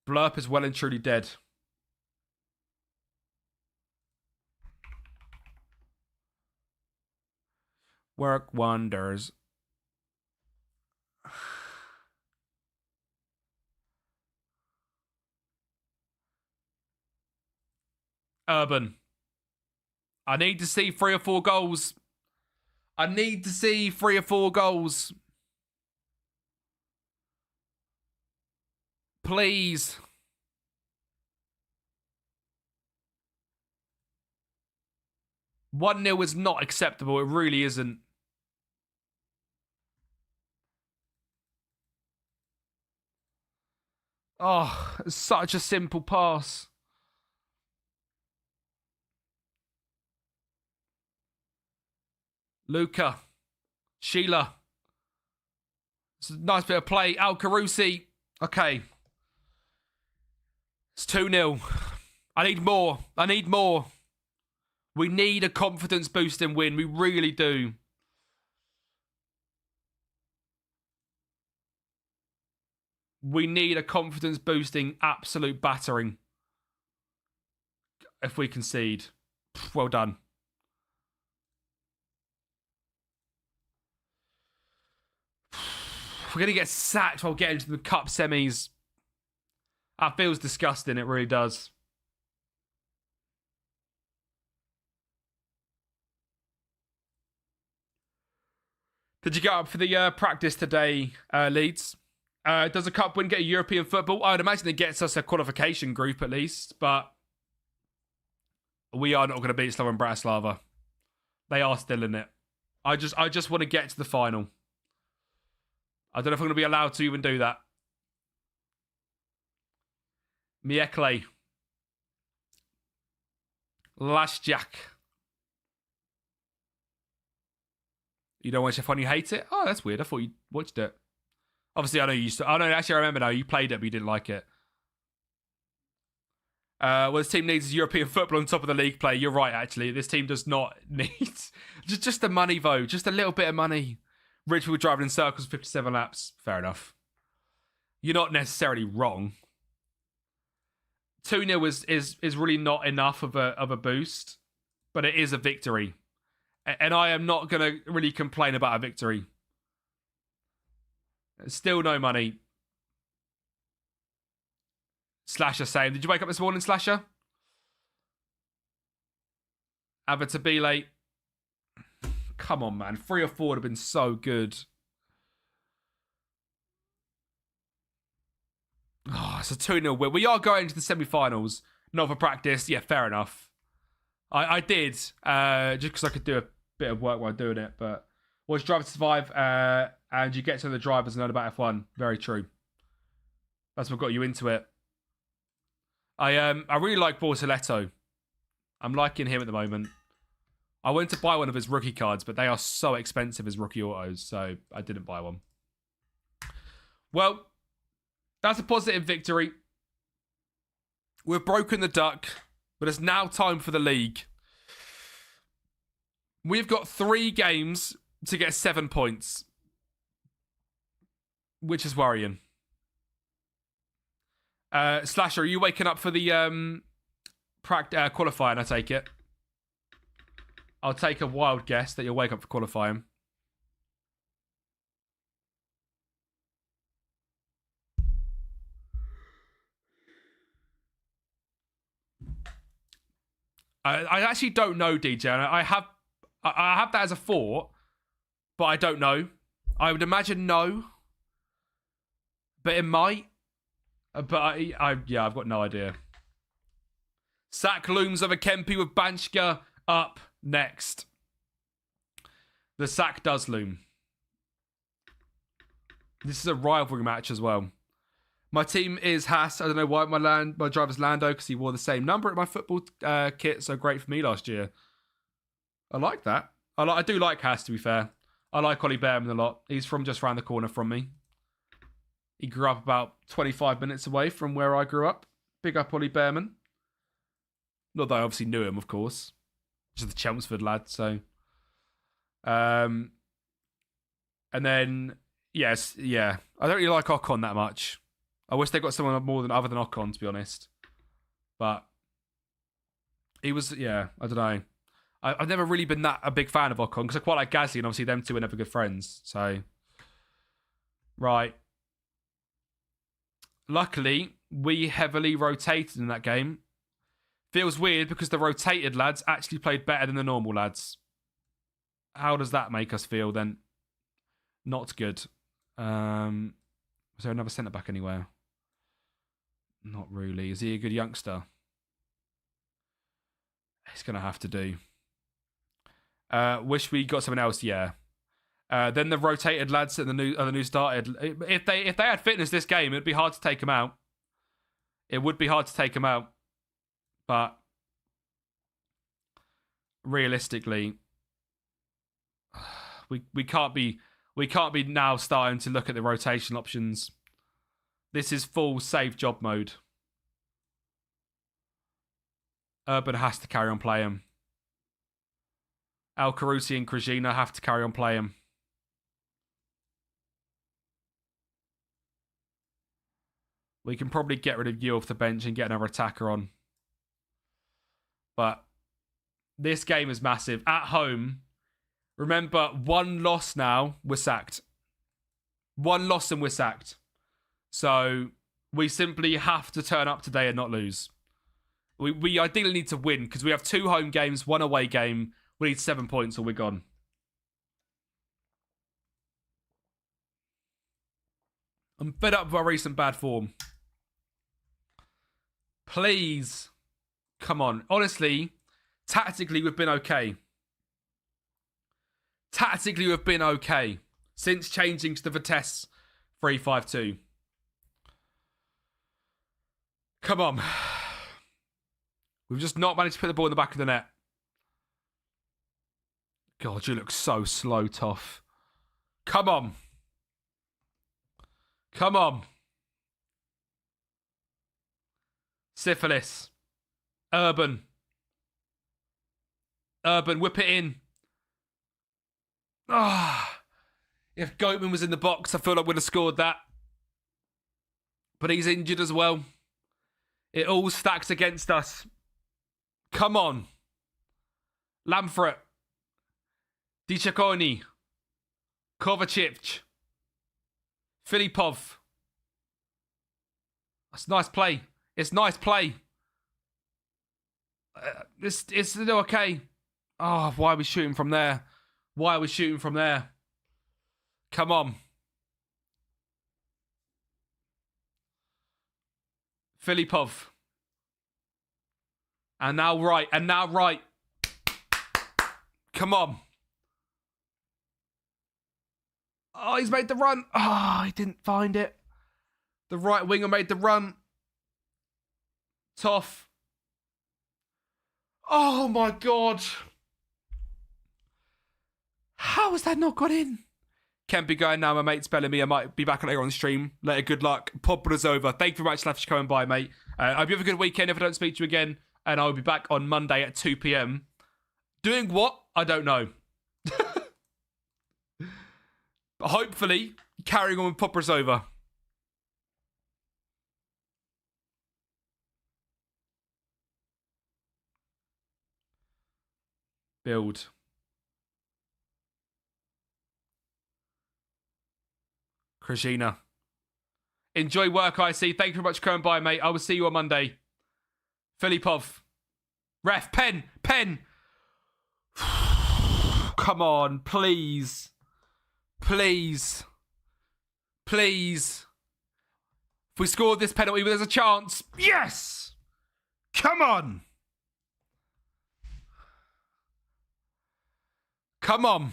Blurp is well and truly dead. Work wonders. Urban. I need to see 3 or 4 goals. I need to see 3 or 4 goals. Please. One 0 is not acceptable. It really isn't. Oh, it's such a simple pass. Luca. Sheila. It's a nice bit of play. Al Carusi. Okay. It's 2-0. I need more. I need more. We need a confidence boosting win. We really do. We need a confidence boosting absolute battering. If we concede. Well done. We're going to get sacked while getting to the cup semis. That feels disgusting. It really does. Did you get up for the practice today, Leeds? Does a cup win get a European football? I would imagine it gets us a qualification group at least, but we are not going to beat Slovan Bratislava. They are still in it. I just want to get to the final. I don't know if I'm going to be allowed to even do that. Miekle. Lasjak. You don't watch F1, you hate it? Oh, that's weird. I thought you watched it. Obviously, I know you used to. Oh, no, actually, I remember now. You played it, but you didn't like it. Well, this team needs European football on top of the league play. You're right, actually. This team does not need... just the money, though. Just a little bit of money. Rich people driving in circles 57 laps. Fair enough. You're not necessarily wrong. 2-0 is really not enough of a boost, but it is a victory. And I am not going to really complain about a victory. Still no money. Slasher saying, did you wake up this morning, Slasher? Avatabile. Come on, man. 3 or 4 would have been so good. Oh, it's a 2-0 win. We are going to the semi-finals. Not for practice. Yeah, fair enough. I did, just because I could do a bit of work while doing it. But watch Drive to Survive, and you get to the drivers and learn about F1. Very true. That's what got you into it. I really like Bortoletto. I'm liking him at the moment. I went to buy one of his rookie cards, but they are so expensive as rookie autos, so I didn't buy one. Well, that's a positive victory. We've broken the duck, but it's now time for the league. We've got 3 games to get 7 points, which is worrying. Slasher, are you waking up for the qualifying, I take it? I'll take a wild guess that you'll wake up for qualifying. I actually don't know, DJ. I have that as a thought, but I don't know. I would imagine no, but it might. But I've got no idea. Sack looms over Kempi with Banchka up next. The sack does loom. This is a rivalry match as well. My team is Haas. I don't know why my driver's Lando, because he wore the same number at my football kit. So great for me last year. I like that. I do like Haas, to be fair. I like Ollie Behrman a lot. He's from just around the corner from me. He grew up about 25 minutes away from where I grew up. Big up Ollie Behrman. Not that I obviously knew him, of course. Just the Chelmsford lad, so... And then, yes, yeah. I don't really like Ocon that much. I wish they got someone more than other than Ocon, to be honest. But he was, yeah, I don't know. I've never really been that a big fan of Ocon because I quite like Gasly, and obviously them two are never good friends. So, right. Luckily, we heavily rotated in that game. Feels weird because the rotated lads actually played better than the normal lads. How does that make us feel then? Not good. Was there another centre-back anywhere? Not really. Is he a good youngster? He's going to have to do. Wish we got someone else, yeah. Then the rotated lads and the new started. If they had fitness this game, it'd be hard to take them out. It would be hard to take them out. But realistically, we can't be now starting to look at the rotation options. This is full save job mode. Urban has to carry on playing. Al Carusi and Krajina have to carry on playing. We can probably get rid of you off the bench and get another attacker on. But this game is massive. At home, remember, one loss now, we're sacked. One loss and we're sacked. So we simply have to turn up today and not lose. We ideally need to win because we have 2 home games, 1 away game. We need 7 points or we're gone. I'm fed up with our recent bad form. Please. Come on. Honestly, tactically, we've been okay. Tactically, we've been okay since changing to the Vitesse 3-5-2. Come on. We've just not managed to put the ball in the back of the net. God, you look so slow, Toff. Come on. Come on. Syphilis. Urban. Urban, whip it in. Ah, if Goatman was in the box, I feel like we'd have scored that. But he's injured as well. It all stacks against us. Come on. Lamfret. Dicakoni. Kovacic. Filipov. That's nice play. It's nice play. It's still okay. Oh, why are we shooting from there? Why are we shooting from there? Come on. Filipov. And now right. And now right. Come on. Oh, he's made the run. Oh, he didn't find it. The right winger made the run. Tough. Oh, my God. How has that not got in? Can't be going now. My mate's belling me. I might be back later on the stream. Later, good luck. Pod over. Thank you very much, Slash, for coming by, mate. I hope you have a good weekend if I don't speak to you again. And I'll be back on Monday at 2 p.m. Doing what? I don't know. But hopefully, carrying on with Poppers over. Build. Krajina. Enjoy work, I see. Thank you very much for coming by, mate. I will see you on Monday. Filipov. Ref, pen. Come on, please. Please. If we score this penalty, there's a chance. Yes! Come on. Come on.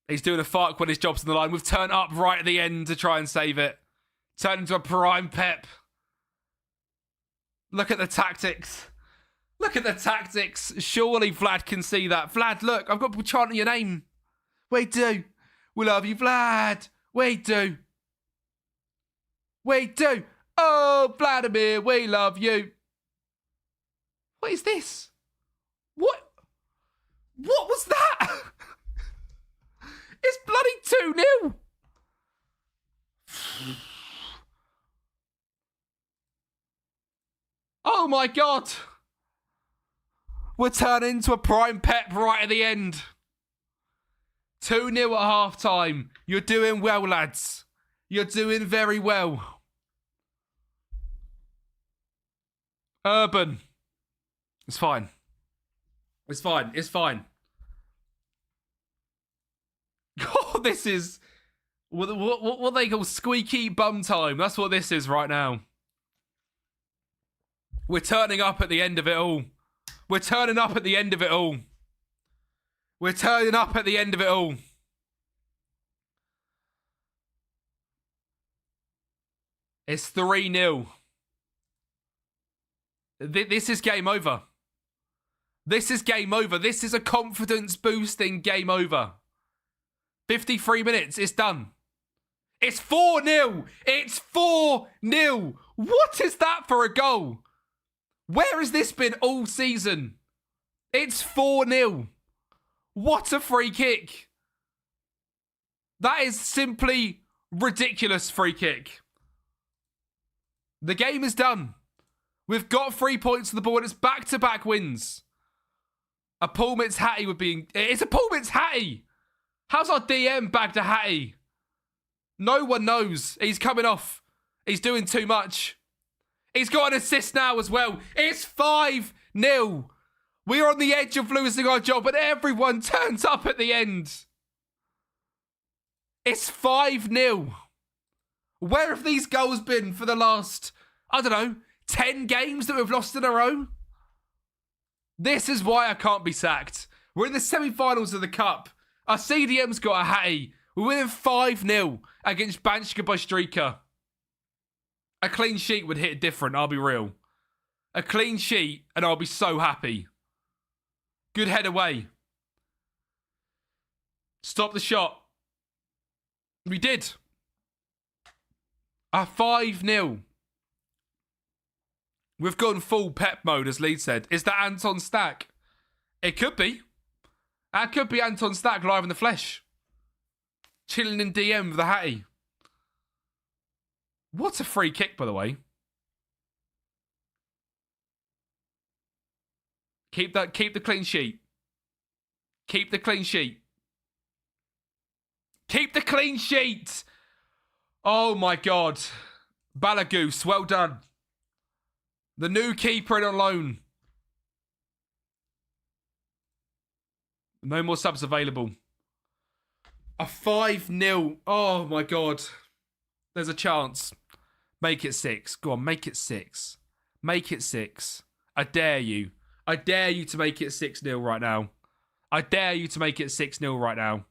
He's doing a fark when his job's on the line. We've turned up right at the end to try and save it. Turned into a prime Pep. Look at the tactics. Surely Vlad can see that. Vlad, look, I've got people chanting your name. We do. We love you, Vlad. We do. Oh, Vladimir, we love you. What is this? What was that? It's bloody 2-0. Oh my God. We're turning into a prime Pep right at the end. 2-0 at half time. You're doing well, lads. You're doing very well. Urban. It's fine. It's fine. It's fine. Oh, this is what they call squeaky bum time. That's what this is right now. We're turning up at the end of it all. We're turning up at the end of it all. We're turning up at the end of it all. It's 3-0. This is game over. This is game over. This is a confidence-boosting game over. 53 minutes. It's done. It's 4-0. It's 4-0. What is that for a goal? Where has this been all season? It's 4-0. What a free kick. That is simply ridiculous free kick. The game is done. We've got 3 points on the board. It's back-to-back wins. A Paul Mitz Hattie would be... It's a Paul Mitz Hattie. How's our DM bagged a Hattie? No one knows. He's coming off. He's doing too much. He's got an assist now as well. It's 5-0. We are on the edge of losing our job, but everyone turns up at the end. It's 5-0. Where have these goals been for the last, I don't know, 10 games that we've lost in a row? This is why I can't be sacked. We're in the semi-finals of the Cup. Our CDM's got a Hattie. We're winning 5-0 against Banska Bystrica. A clean sheet would hit different, I'll be real. A clean sheet and I'll be so happy. Good head away. Stop the shot. We did. A 5-0. We've gone full Pep mode, as Lee said. Is that Anton Stack? It could be. That could be Anton Stack live in the flesh. Chilling in DM with the Hattie. What a free kick, by the way. Keep the clean sheet. Keep the clean sheet. Keep the clean sheet. Oh my God. Balagoose, well done. The new keeper in on loan. No more subs available. A 5-0. Oh my God. There's a chance. Make it 6. Go on, make it 6. Make it 6. I dare you. I dare you to make it 6-0 right now. I dare you to make it 6-0 right now.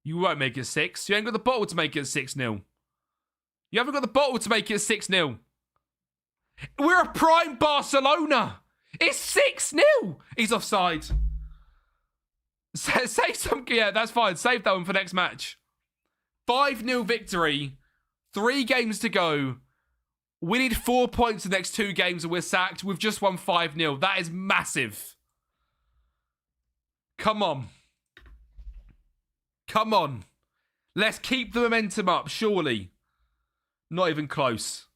You won't make it 6. You ain't got the bottle to make it 6-0. You haven't got the bottle to make it 6-0. We're a prime Barcelona. It's 6-0. He's offside. Save some... Yeah, that's fine. Save that one for next match. 5-0 victory. 3 games to go. We need 4 points the next 2 games and we're sacked. We've just won 5-0. That is massive. Come on. Come on. Let's keep the momentum up, surely. Not even close.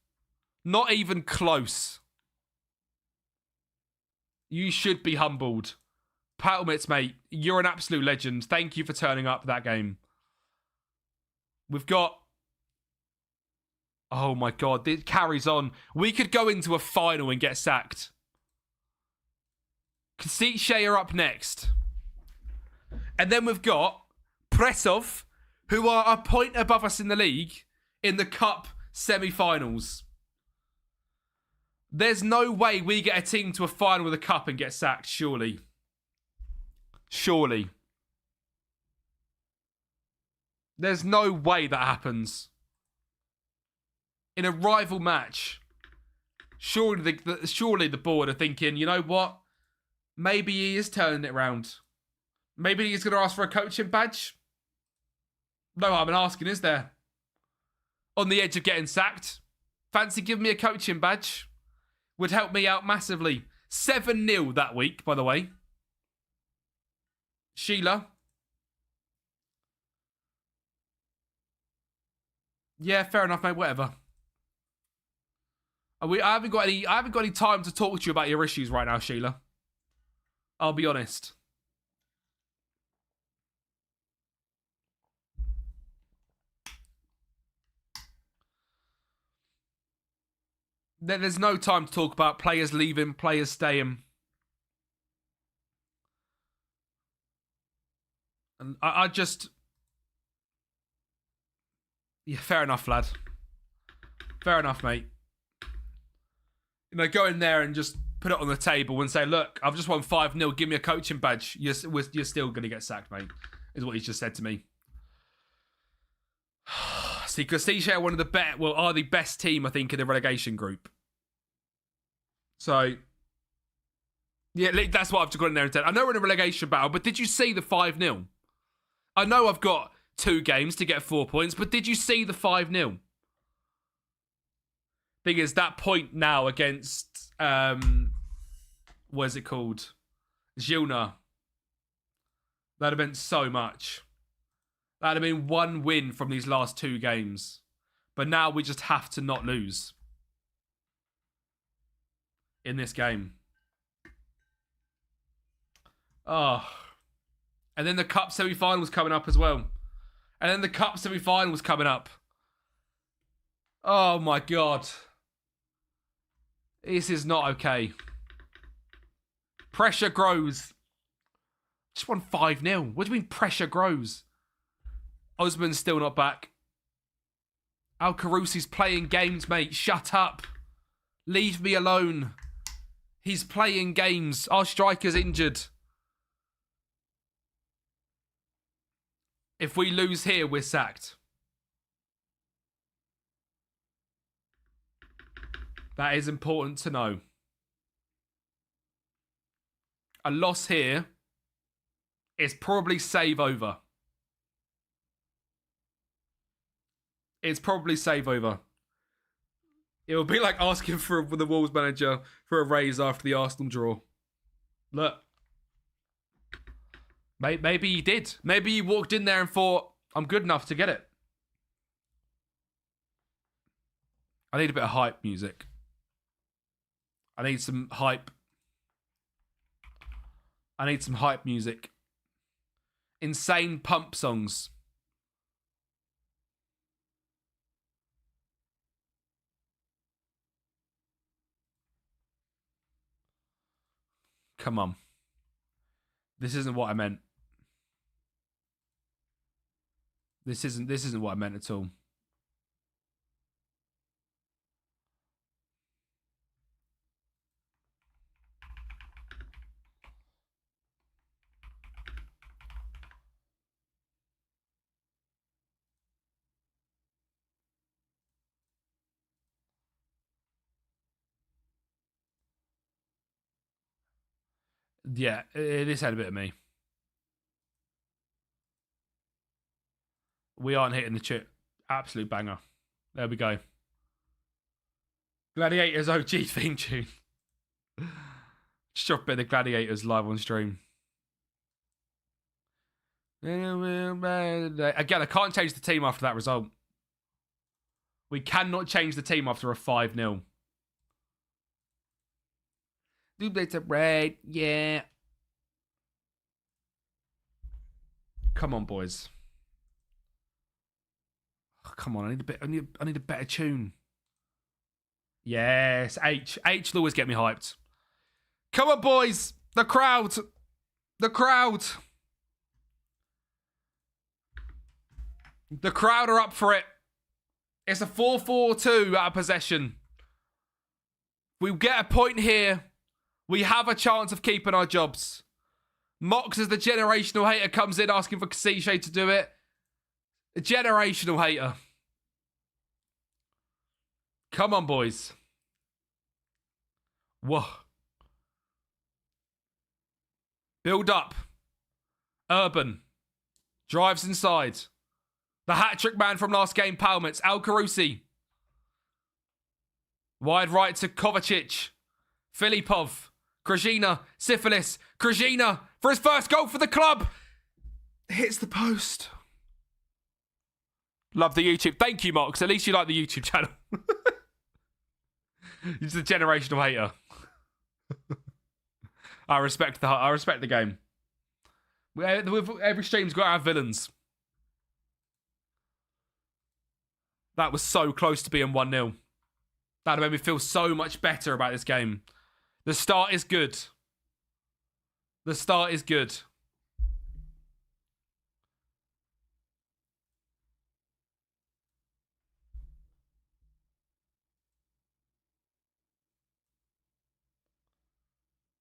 Not even close. You should be humbled. Paddlemits, mate, you're an absolute legend. Thank you for turning up for that game. We've got... Oh my God, it carries on. We could go into a final and get sacked. Kasice are up next. And then we've got Presov, who are a point above us in the league, in the Cup semi-finals. There's no way we get a team to a final with a Cup and get sacked, surely. Surely. There's no way that happens. In a rival match, surely the board are thinking, you know what? Maybe he is turning it around. Maybe he's going to ask for a coaching badge. No harm in asking, is there? on the edge of getting sacked. Fancy giving me a coaching badge? Would help me out massively. 7-0 that week, by the way. Sheila. Yeah, fair enough, mate. Whatever. I haven't got any time to talk to you about your issues right now, Sheila. I'll be honest. There's no time to talk about players leaving, players staying. And I just... Yeah, fair enough, lad. Fair enough, mate. You know, go in there and just put it on the table and say, look, I've just won 5-0. Give me a coaching badge. You're still going to get sacked, mate, is what he's just said to me. See, because CJ are one of the are the best team, I think, in the relegation group. So, yeah, that's what I've just got in there and said. I know we're in a relegation battle, but did you see the 5-0? I know I've got 2 games to get 4 points, but did you see the 5-0? Thing is, that point now against, what is it called? Gilna. That'd have been so much. That'd have been 1 win from these last 2 games. But now we just have to not lose in this game. Oh. And then the Cup semi-finals coming up as well. And then the Cup semi-finals coming up. Oh my God. This is not okay. Pressure grows. Just won 5-0. What do you mean pressure grows? Osman's still not back. Al Carusi's playing games, mate. Shut up. Leave me alone. He's playing games. Our striker's injured. If we lose here, we're sacked. That is important to know. A loss here is probably save over. It's probably save over. It would be like asking for the Wolves manager for a raise after the Arsenal draw. Look. Maybe he did. Maybe he walked in there and thought, I'm good enough to get it. I need a bit of hype music. I need some hype. I need some hype music. Insane pump songs. Come on. This isn't what I meant. This isn't what I meant at all. Yeah, this had a bit of me. We aren't hitting the chip. Absolute banger. There we go. Gladiators OG theme tune. Just drop a bit of the Gladiators live on stream. Again, I can't change the team after that result. We cannot change the team after a 5-0. Duplicates of red, yeah. Come on, boys. Oh, come on, I need a better tune. Yes, H will always get me hyped. Come on, boys. The crowd. The crowd. The crowd are up for it. It's a 4-4-2 out of possession. We get a point here. We have a chance of keeping our jobs. Mox, as the generational hater, comes in asking for Kasishe to do it. A generational hater. Come on, boys. Whoa. Build up. Urban. Drives inside. The hat-trick man from last game, Palmets. Al Carusi. Wide right to Kovacic. Filipov. Krajina. Syphilis. Krajina for his first goal for the club. Hits the post. Love the YouTube. Thank you, Mark, because at least you like the YouTube channel. You're just a generational hater. I respect the game. Every stream's got to have villains. That was so close to being 1-0. That made me feel so much better about this game. The start is good. The start is good.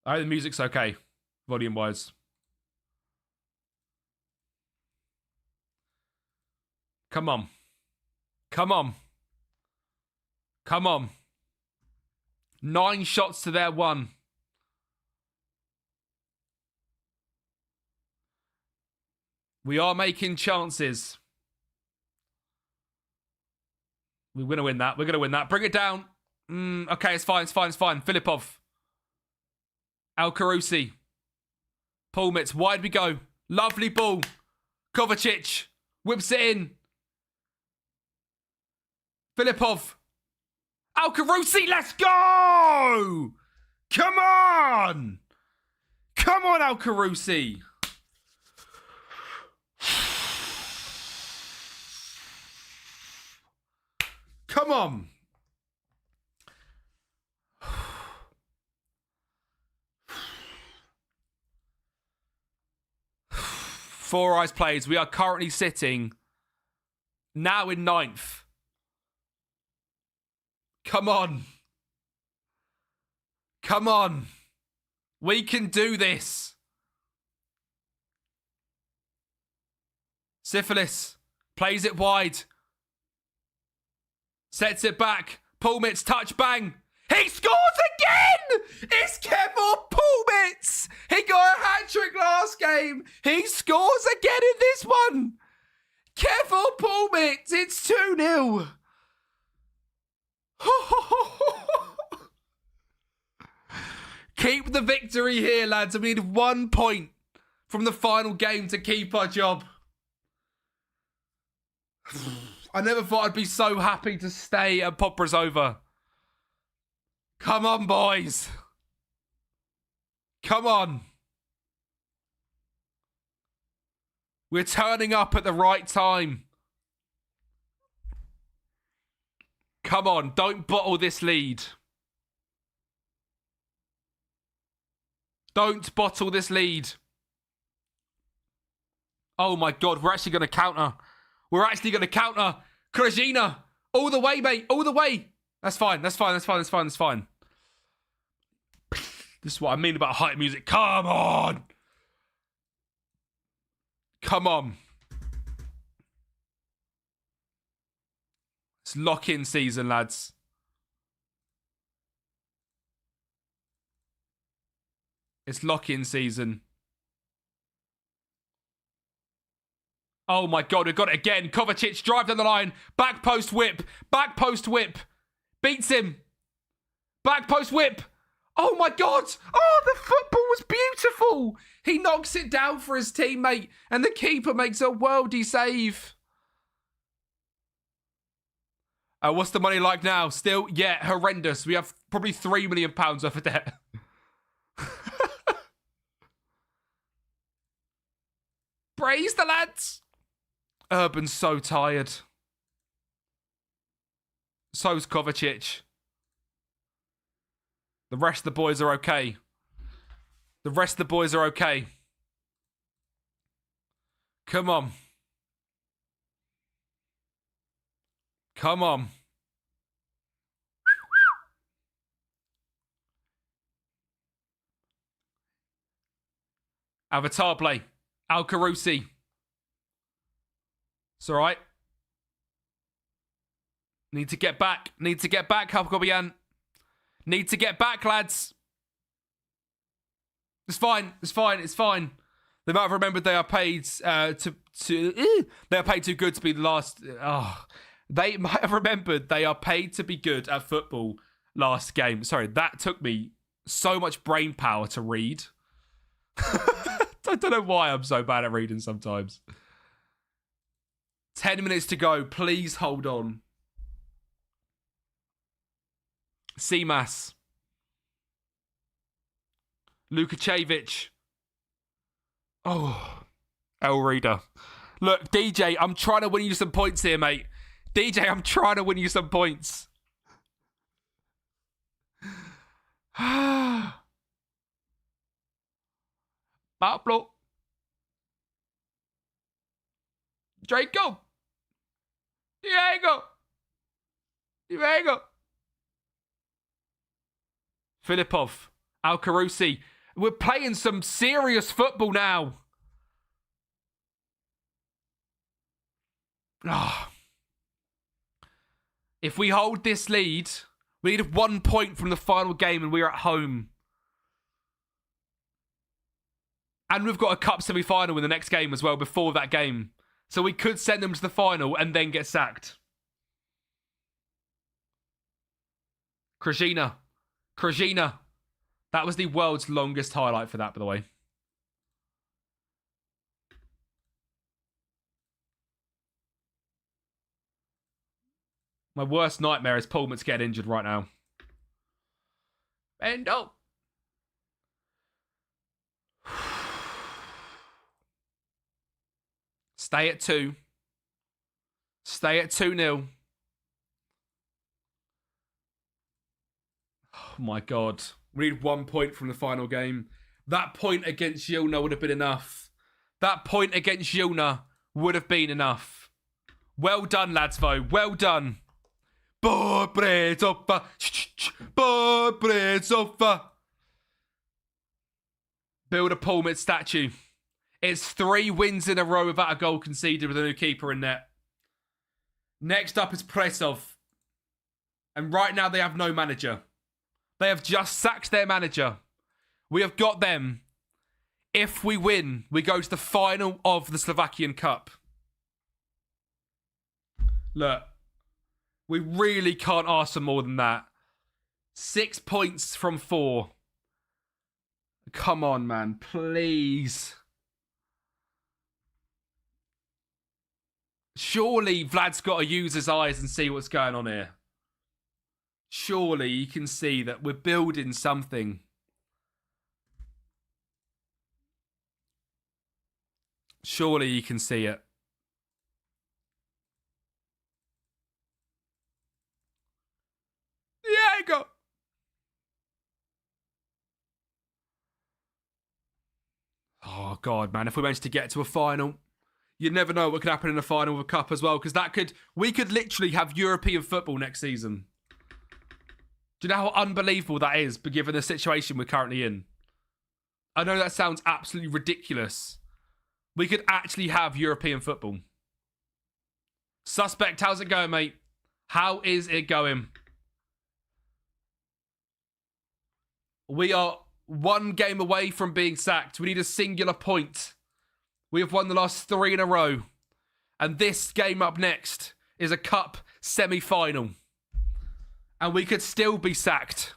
I hope the music's okay, volume-wise. Come on. Come on. Come on. 9 shots to their 1. We are making chances. We're going to win that. We're going to win that. Bring it down. Okay, it's fine. It's fine. It's fine. Filipov. Al Carusi. Palmets. Wide we go. Lovely ball. Kovacic. Whips it in. Filipov. Al Carusi, let's go! Come on! Come on, Al Carusi! Come on! Four eyes plays. We are currently sitting now in 9th. Come on. Come on. We can do this. Syphilis plays it wide. Sets it back. Palmets touch bang. He scores again! It's Kevin Palmets! He got a hat-trick last game. He scores again in this one. Kevin Palmets, it's 2-0. Keep the victory here, lads. We need 1 point from the final game to keep our job. I never thought I'd be so happy to stay at Popra's over. Come on, boys. Come on. We're turning up at the right time. Come on, don't bottle this lead. Don't bottle this lead. Oh my God, we're actually going to counter. We're actually going to counter. Krajina, all the way, mate, all the way. That's fine, that's fine, that's fine, that's fine, that's fine. This is what I mean about hype music. Come on. Come on. It's lock-in season, lads. It's lock-in season. Oh my God, we've got it again. Kovacic, drive down the line. Back post whip. Back post whip. Beats him. Back post whip. Oh my God. Oh, the football was beautiful. He knocks it down for his teammate and the keeper makes a worldy save. What's the money like now? Still, yeah, horrendous. We have probably £3 million worth of debt. Praise the lads. Urban's so tired. So's Kovacic. The rest of the boys are okay. The rest of the boys are okay. Come on. Come on. Avatar play. Al Carusi. It's all right. Need to get back. Need to get back, Halkobian. Need to get back, lads. It's fine. It's fine. It's fine. They might have remembered they are paid they are paid too good to be the last. They might have remembered they are paid to be good at football last game. Sorry, that took me so much brain power to read. I don't know why I'm so bad at reading sometimes. 10 minutes to go. Please hold on. Seamas. Lukacevic. Oh. El Reader. Look, DJ, I'm trying to win you some points here, mate. DJ, I'm trying to win you some points. Pablo. Draco. Diego. Filipov. Al-Karousi. We're playing some serious football now. If we hold this lead, we need 1 point from the final game and we're at home. And we've got a cup semi-final in the next game as well before that game. So we could send them to the final and then get sacked. Krajina. That was the world's longest highlight for that, by the way. My worst nightmare is Pullman's getting injured right now. Bendo. Stay at 2. Stay at 2-0. Oh my God. We need 1 point from the final game. That point against Gilna would have been enough. That point against Gilna would have been enough. Well done, lads, though. Well done. Build a Pullman statue. It's 3 wins in a row without a goal conceded with a new keeper in net. Next up is Presov. And right now they have no manager. They have just sacked their manager. We have got them. If we win, we go to the final of the Slovakian Cup. Look, we really can't ask for more than that. 6 points from 4. Come on, man. Please. Surely Vlad's got to use his eyes and see what's going on here. Surely you can see that we're building something. Surely you can see it. Diego! Oh, God, man. If we managed to get to a final, you never know what could happen in a final of a cup as well, because we could literally have European football next season. Do you know how unbelievable that is, given the situation we're currently in? I know that sounds absolutely ridiculous. We could actually have European football. Suspect, how's it going, mate? How is it going? We are 1 game away from being sacked. We need a singular point. We have won the last 3 in a row. And this game up next is a cup semi-final. And we could still be sacked.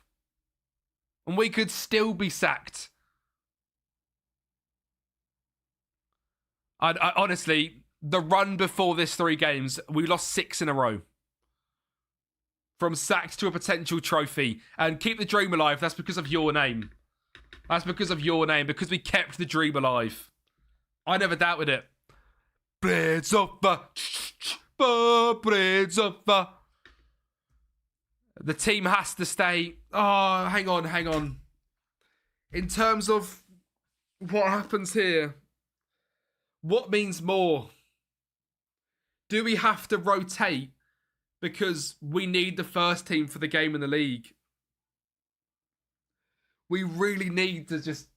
I honestly, the run before this 3 games, we lost 6 in a row. From sacked to a potential trophy. And keep the dream alive. That's because of your name. Because we kept the dream alive. I never doubted it. The team has to stay. Oh, hang on. In terms of what happens here, what means more? Do we have to rotate because we need the first team for the game in the league? We really need to just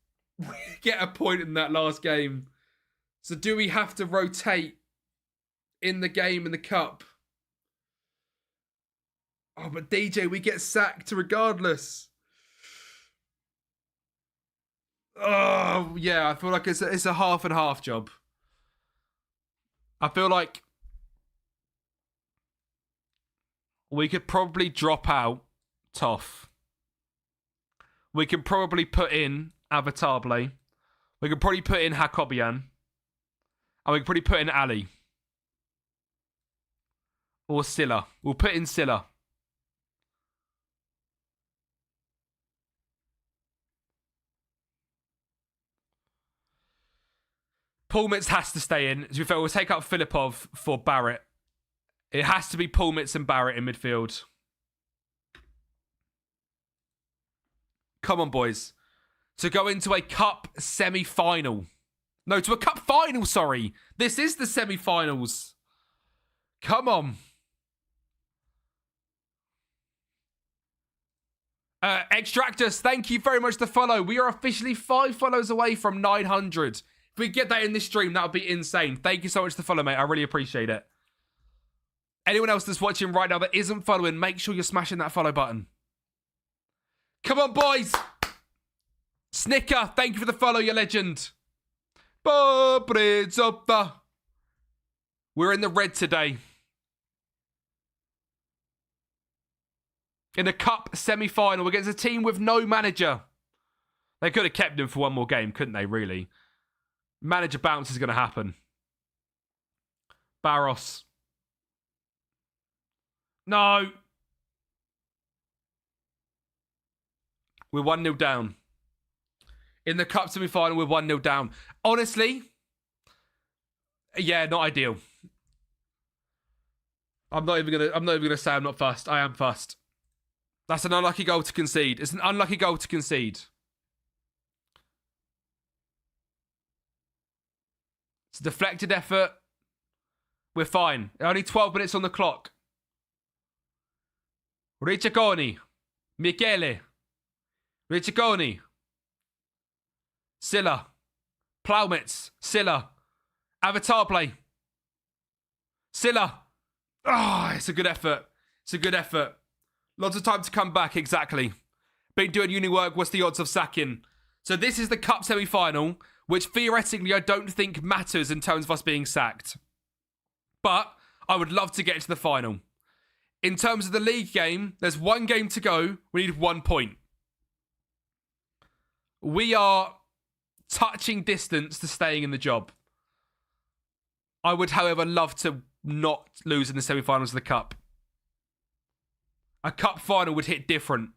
get a point in that last game. So do we have to rotate in the game in the cup? Oh, but DJ, we get sacked regardless. Oh, yeah, I feel like it's a half and half job. I feel like we could probably drop out Toff. We can probably put in Avatable. We can probably put in Hakobian. And we can probably put in Ali. Or Silla. We'll put in Silla. Pullmitz has to stay in. To be fair, we'll take out Filipov for Barrett. It has to be Pullmitz and Barrett in midfield. Come on, boys. To go into a cup semi-final. No, to a cup final, sorry. This is the semi-finals. Come on. Extractus, thank you very much to follow. We are officially 5 follows away from 900. If we get that in this stream, that would be insane. Thank you so much to follow, mate. I really appreciate it. Anyone else that's watching right now that isn't following, make sure you're smashing that follow button. Come on, boys. Snicker, thank you for the follow, you legend. We're in the red today. In a cup semi-final against a team with no manager. They could have kept him for one more game, couldn't they, really? Manager bounce is going to happen. Barros. No. We're 1-0 down. In the cup semi-final, we're 1-0 down. Honestly, yeah, not ideal. I'm not even gonna say I'm not fussed. I am fussed. That's an unlucky goal to concede. It's an unlucky goal to concede. It's a deflected effort. We're fine. Only 12 minutes on the clock. Ricciconi. Michele. Ricciconi. Silla. Plowmitz. Silla. Avatable. Silla. Oh, it's a good effort. It's a good effort. Lots of time to come back, exactly. Been doing uni work, what's the odds of sacking? So this is the cup semi-final, which theoretically I don't think matters in terms of us being sacked. But I would love to get to the final. In terms of the league game, there's 1 game to go. We need 1 point. We are touching distance to staying in the job. I would, however, love to not lose in the semi-finals of the cup. A cup final would hit different.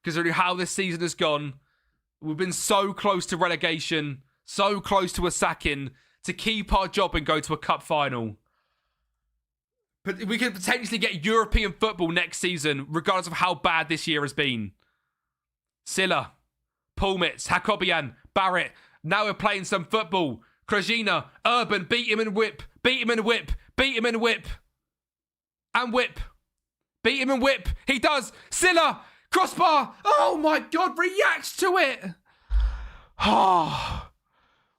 Because of how this season has gone, we've been so close to relegation, so close to a sacking, to keep our job and go to a cup final. But we could potentially get European football next season, regardless of how bad this year has been. Silla, Pullmitz, Hakobian, Barrett. Now we're playing some football. Krajina, Urban, beat him and whip. Beat him and whip. Beat him and whip. And whip. Beat him and whip. He does. Silla. Crossbar. Oh my God. Reacts to it. Oh.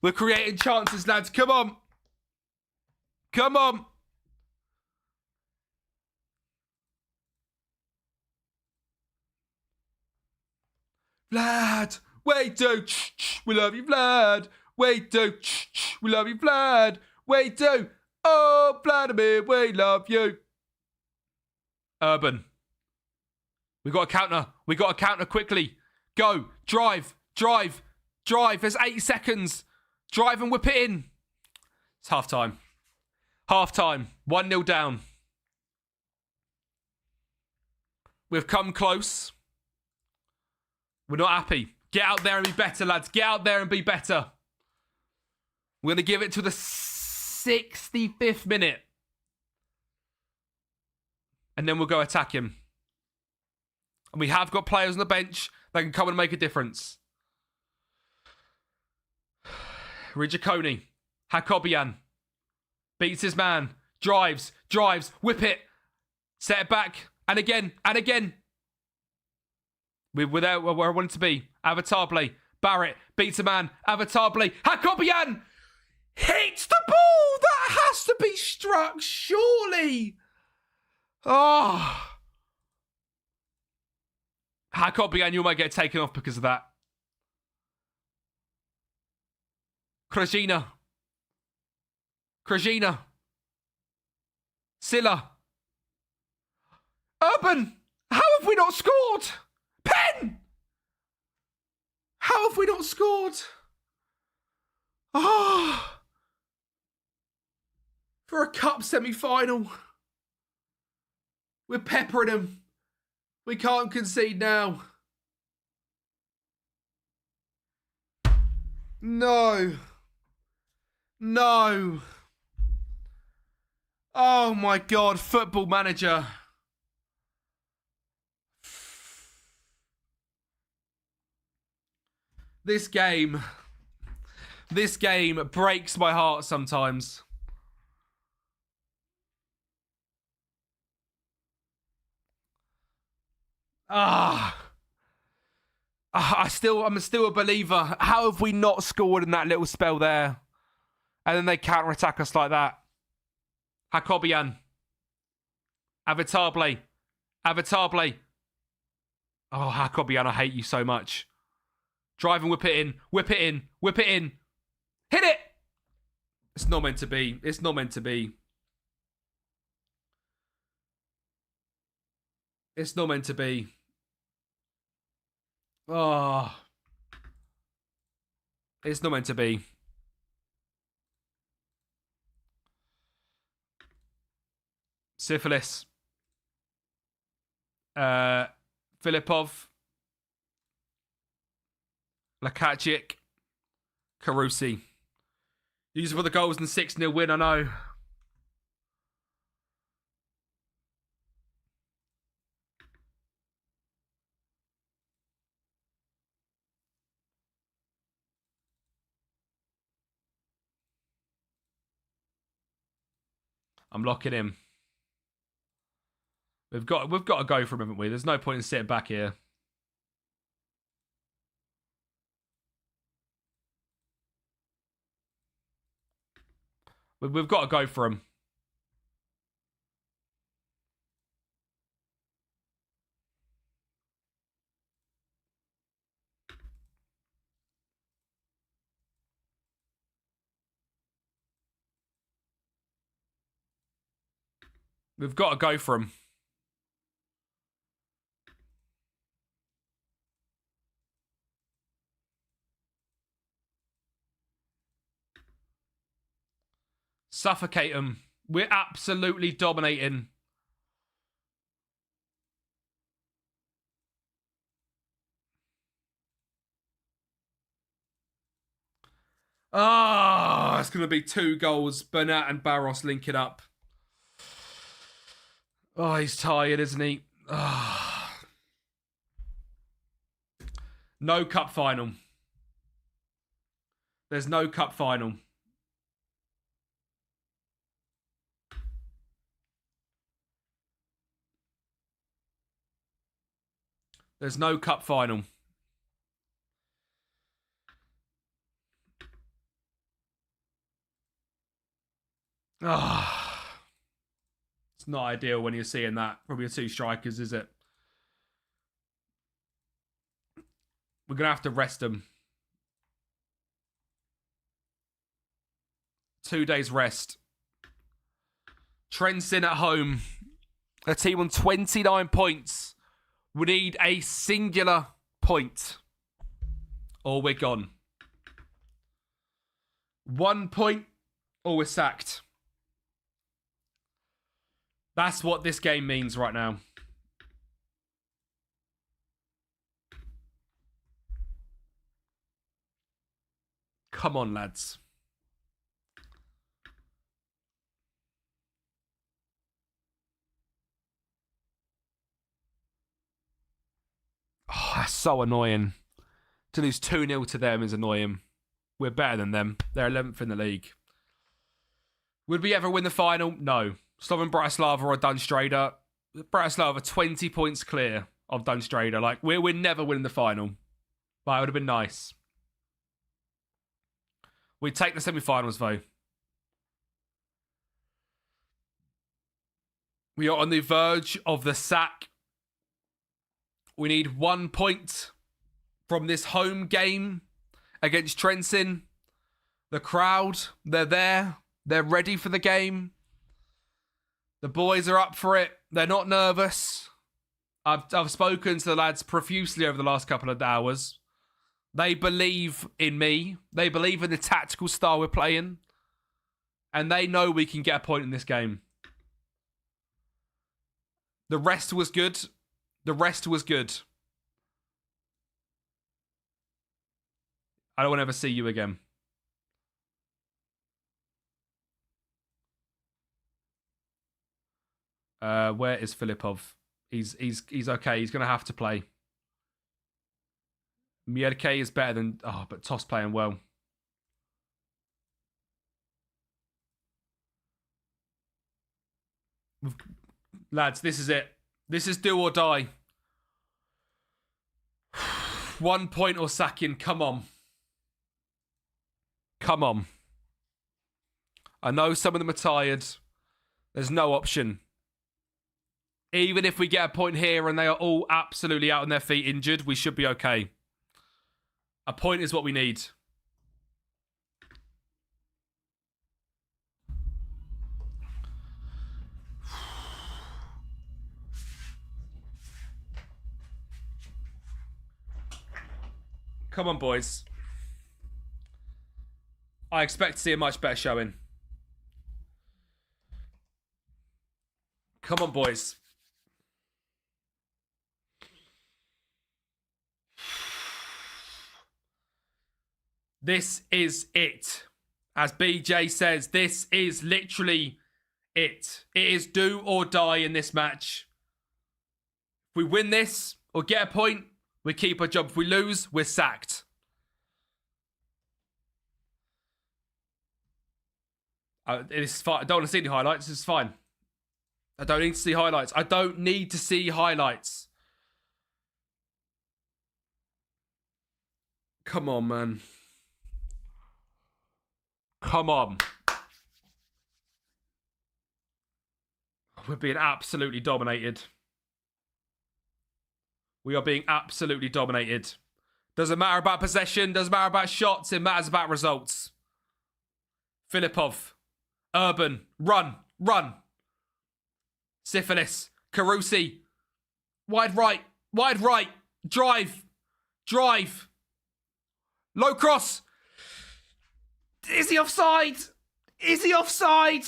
We're creating chances, lads. Come on. Come on. Vlad. Wait, do. We love you, Vlad. Wait, do. We love you, Vlad. Wait, do. Oh, Vladimir, we love you. Urban. We got a counter. We got a counter quickly. Go. Drive. Drive. Drive. There's 8 seconds. Drive and whip it in. It's half time. Half time. 1-0 down. We've come close. We're not happy. Get out there and be better, lads. Get out there and be better. We're going to give it to the 65th minute. And then we'll go attack him. And we have got players on the bench that can come and make a difference. Ricciconi. Hakobian. Beats his man. Drives. Drives. Whip it. Set it back. And again. And again. We're there where I want it to be. Avatable. Barrett. Beats a man. Avatable. Hakobian. Hits the ball. That has to be struck. Surely. Oh. Hakobian, you might get taken off because of that. Krajina. Silla. Urban. How have we not scored? Pen. How have we not scored? Oh. For a cup semi-final. We're peppering them. We can't concede now. No. Oh my God, Football Manager. This game breaks my heart sometimes. I'm still a believer. How have we not scored in that little spell there? And then they counter-attack us like that. Hakobian. Avatable. Oh, Hakobian, I hate you so much. Drive and whip it in. Hit it! It's not meant to be. Oh. It's not meant to be. Syphilis. Filipov. Lakacic. Carusi. These were the goals in the 6-0 win, I know. I'm locking him. We've got to go for him, haven't we? There's no point in sitting back here. We've got to go for him. We've got to go for him. Suffocate them. We're absolutely dominating. Ah, it's going to be 2 goals. Bernat and Barros linking up. Oh, he's tired, isn't he? Oh. No cup final. There's no cup final. There's no cup final. Ah. It's not ideal when you're seeing that from your 2 strikers, is it? We're going to have to rest them. 2 days rest. Trenton at home. A team on 29 points. We need a singular point. Or we're gone. 1 point or we're sacked. That's what this game means right now. Come on, lads. Oh, that's so annoying. To lose 2-0 to them is annoying. We're better than them. They're 11th in the league. Would we ever win the final? No. Slovan Bratislava or Dunstrada. Bratislava 20 points clear of Dunstrada. Like, we're never winning the final. But it would have been nice. We'd take the semi-finals, though. We are on the verge of the sack. We need 1 point from this home game against Trenton. The crowd, they're there. They're ready for the game. The boys are up for it. They're not nervous. I've spoken to the lads profusely over the last couple of hours. They believe in me. They believe in the tactical style we're playing. And they know we can get a point in this game. The rest was good. The rest was good. I don't want to ever see you again. Where is Filipov? He's okay. He's going to have to play. Mierke is better than... Oh, but Toss playing well. Lads, this is it. This is do or die. 1 point or sacking. Come on. Come on. I know some of them are tired. There's no option. Even if we get a point here and they are all absolutely out on their feet injured, we should be okay. A point is what we need. Come on, boys. I expect to see a much better showing. Come on, boys. This is it. As BJ says, this is literally it. It is do or die in this match. If we win this or get a point, we keep our job. If we lose, we're sacked. It's fine. I don't want to see any highlights. It's fine. I don't need to see highlights. I don't need to see highlights. Come on, man. Come on. We're being absolutely dominated. We are being absolutely dominated. Doesn't matter about possession. Doesn't matter about shots. It matters about results. Filipov. Urban. Run. Run. Syphilis. Carusi. Wide right. Wide right. Drive. Drive. Low cross. Is he offside? Is he offside?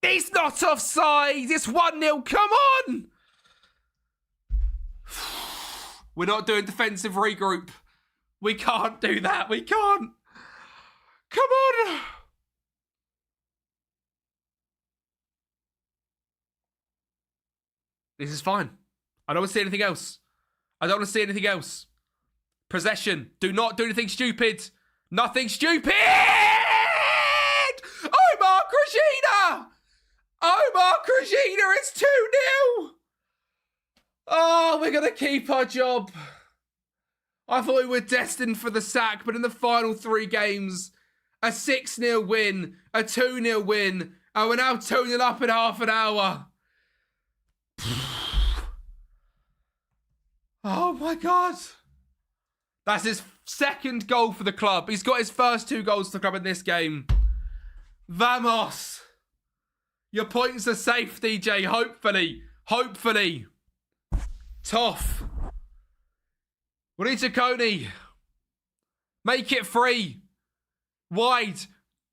He's not offside. It's 1-0. Come on. We're not doing defensive regroup. We can't do that. We can't. Come on. This is fine. I don't want to see anything else. I don't want to see anything else. Possession. Do not do anything stupid. Nothing stupid. Omar Krajina. Omar Krajina. It's 2-0. Oh, we're going to keep our job. I thought we were destined for the sack, but in the final 3 games, a 6-0 win, a 2-0 win, and we're now 2-0 up in half an hour. Oh my God. That's his second goal for the club. He's got his first 2 goals for the club in this game. Vamos. Your points are safe, DJ. Hopefully. Hopefully. Tough. Ritakoni. Make it free. Wide.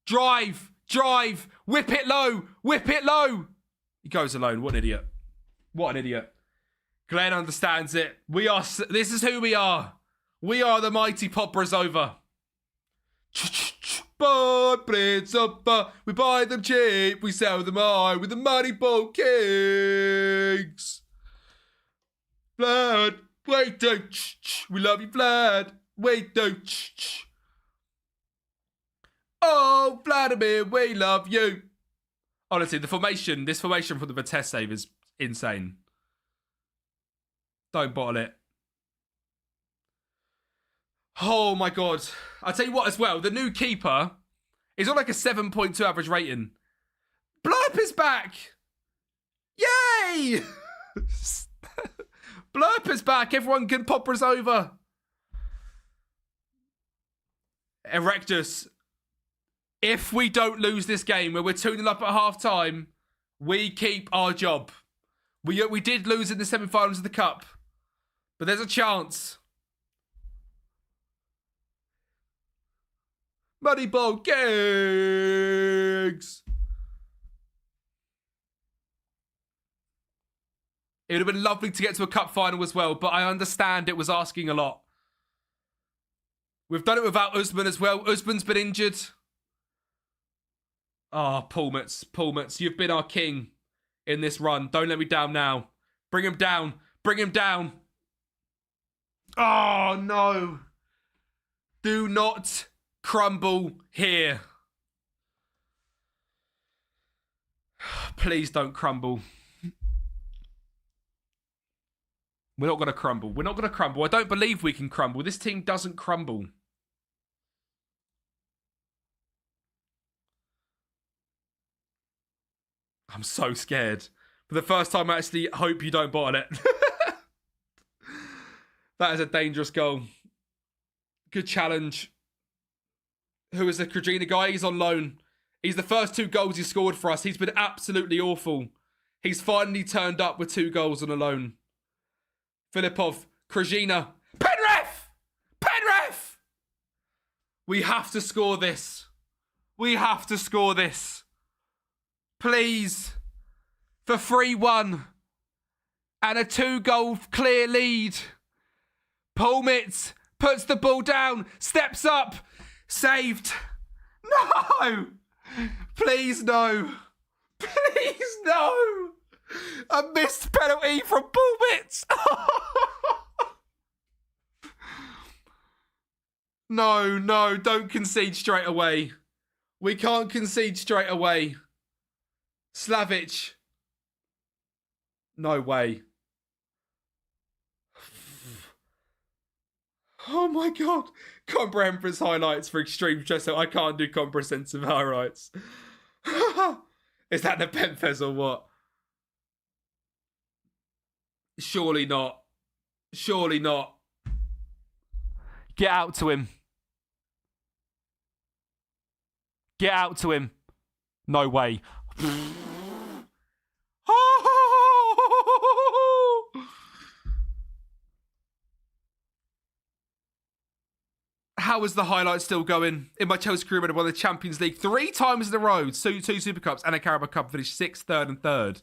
Drive. Drive. Whip it low. Whip it low. He goes alone. What an idiot. What an idiot. Glenn understands it. We are. This is who we are. We are the mighty Poppers over. Buy breads up. We buy them cheap. We sell them high with the Moneyball Kings. Vlad, wait, don't. We love you, Vlad. Wait, don't. Oh, Vladimir, we love you. Honestly, this formation from the Vitesse save is insane. Don't bottle it. Oh my God. I'll tell you what as well, the new keeper is on like a 7.2 average rating. Blurp is back. Yay! Blurp is back. Everyone can pop us over. Erectus. If we don't lose this game where we're 2-0 up at half-time, we keep our job. We did lose in the semi-finals of the Cup, but there's a chance. Moneyball gigs. It would have been lovely to get to a Cup final as well, but I understand it was asking a lot. We've done it without Usman as well. Usman's been injured. Oh, Pullmats, you've been our king in this run. Don't let me down now. Bring him down. Bring him down. Oh, no. Do not crumble here. Please don't crumble. We're not going to crumble. We're not going to crumble. I don't believe we can crumble. This team doesn't crumble. I'm so scared. For the first time, I actually hope you don't bottle it. That is a dangerous goal. Good challenge. Who is the Krajina guy? He's on loan. He's the first 2 goals he scored for us. He's been absolutely awful. He's finally turned up with 2 goals on a loan. Filipov, Krajina. Penrith! Penrith! We have to score this. We have to score this. Please. For 3-1. And a 2-goal clear lead. Pullmats puts the ball down. Steps up. Saved. No! Please no. Please no. A missed penalty from Pullmats. No, don't concede straight away. We can't concede straight away. Slavic. No way. Oh my God. Comprehensive highlights for extreme stress. I can't do comprehensive highlights. Is that the Penfez or what? Surely not. Surely not. Get out to him. Get out to him. No way. How is the highlight still going? In my Chelsea career, I won the Champions League 3 times in a row. 2 Super Cups and a Carabao Cup. Finished 6th, 3rd and 3rd.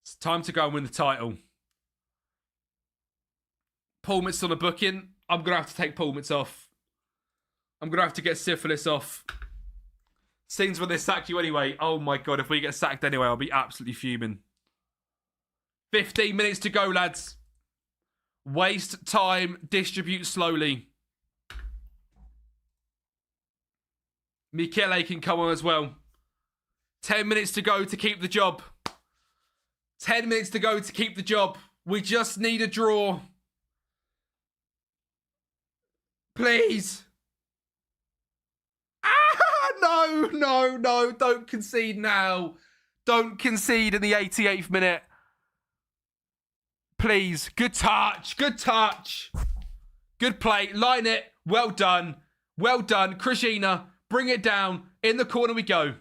It's time to go and win the title. Pullmats on a booking. I'm going to have to take Pullmats off. I'm going to have to get Syphilis off. Scenes when they sack you anyway. Oh my God, if we get sacked anyway, I'll be absolutely fuming. 15 minutes to go, lads. Waste time, distribute slowly. Michele can come on as well. 10 minutes to go to keep the job. 10 minutes to go to keep the job. We just need a draw. Please. No. Don't concede now. Don't concede in the 88th minute. Please. Good touch. Good touch. Good play. Line it. Well done. Well done. Krajina. Bring it down. In the corner we go.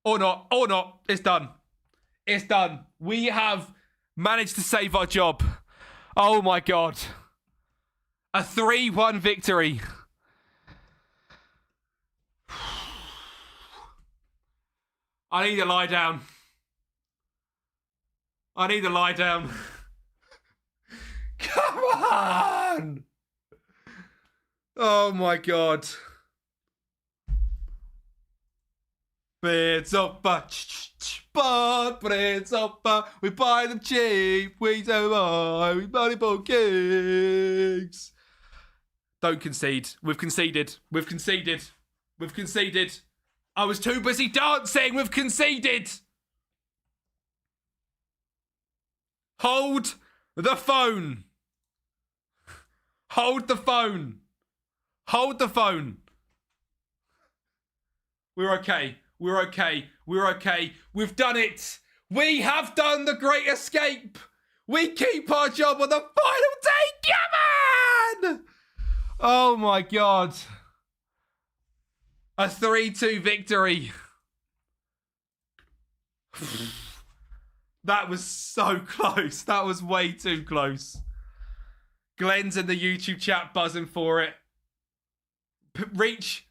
Or not. Or not. It's done. It's done. We have managed to save our job. Oh my God. A 3-1 victory. I need to lie down. I need to lie down. Come on. Oh my God. Bread's up, but bread's up, we buy them cheap, we don't buy, we Moneyball gigs. Don't concede. We've conceded. We've conceded. We've conceded. I was too busy dancing. We've conceded. Hold the phone. Hold the phone. Hold the phone. We're okay. We're okay. We're okay. We've done it. We have done the great escape. We keep our job on the final day. Come on! Oh my God. A 3-2 victory. That was so close. That was way too close. Glenn's in the YouTube chat buzzing for it. Reach.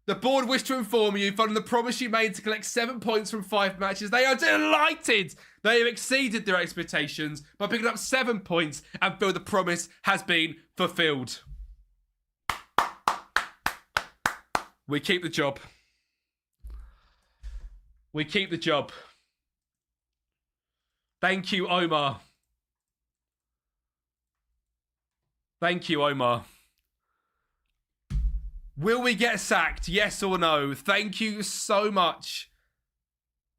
The board wish to inform you, following the promise you made to collect 7 points from 5 matches, they are delighted. They have exceeded their expectations by picking up 7 points and feel the promise has been fulfilled. We keep the job. We keep the job. Thank you, Omar. Thank you, Omar. Will we get sacked? Yes or no? Thank you so much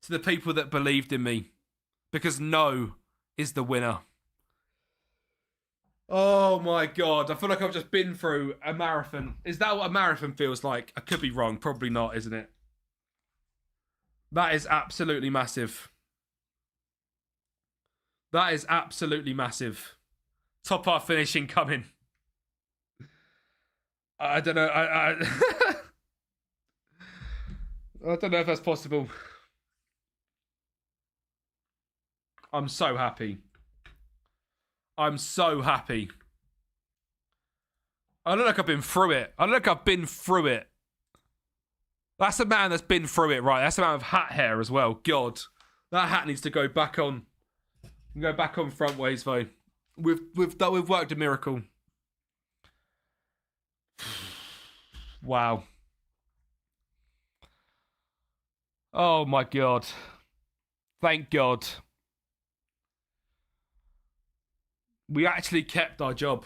to the people that believed in me. Because no is the winner. Oh my God. I feel like I've just been through a marathon. Is that what a marathon feels like? I could be wrong. Probably not, isn't it? That is absolutely massive. That is absolutely massive. Top half finishing coming. I don't know. I don't know if that's possible. I'm so happy. I'm so happy. I look like I've been through it. I look like I've been through it. That's a man that's been through it, right? That's a man with hat hair as well. God, that hat needs to go back on. Go back on front ways though. We've worked a miracle. Wow. Oh my God. Thank God. We actually kept our job.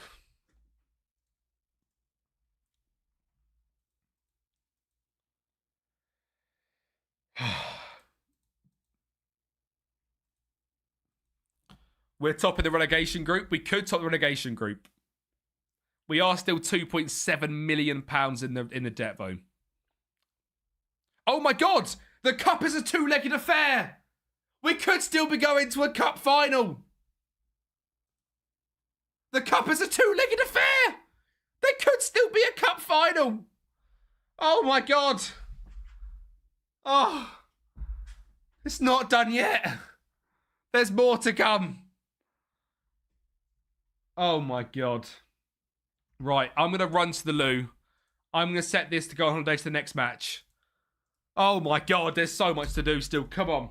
We're top of the relegation group. We could top the relegation group. We are still £2.7 million in the debt though. Oh my God! The cup is a two-legged affair! We could still be going to a cup final! The cup is a two-legged affair! There could still be a cup final! Oh my God! Oh! It's not done yet! There's more to come! Oh my God. Right, I'm going to run to the loo. I'm going to set this to go on holiday to the next match. Oh my God, there's so much to do still. Come on.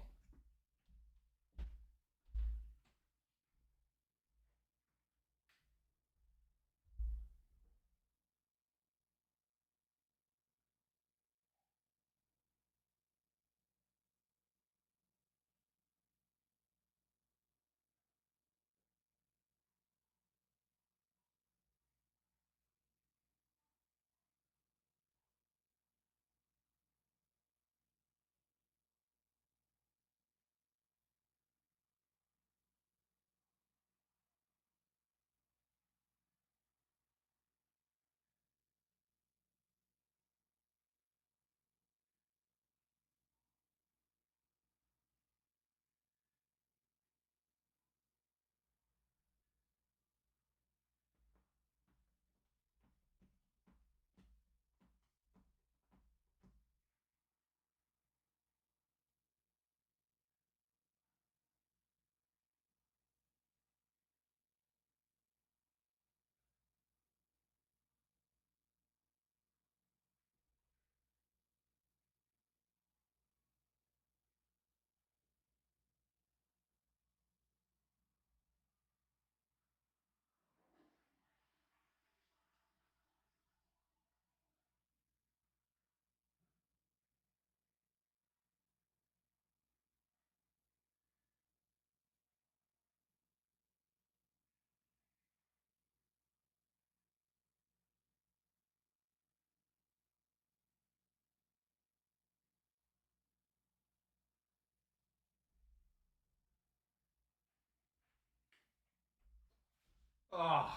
Oh,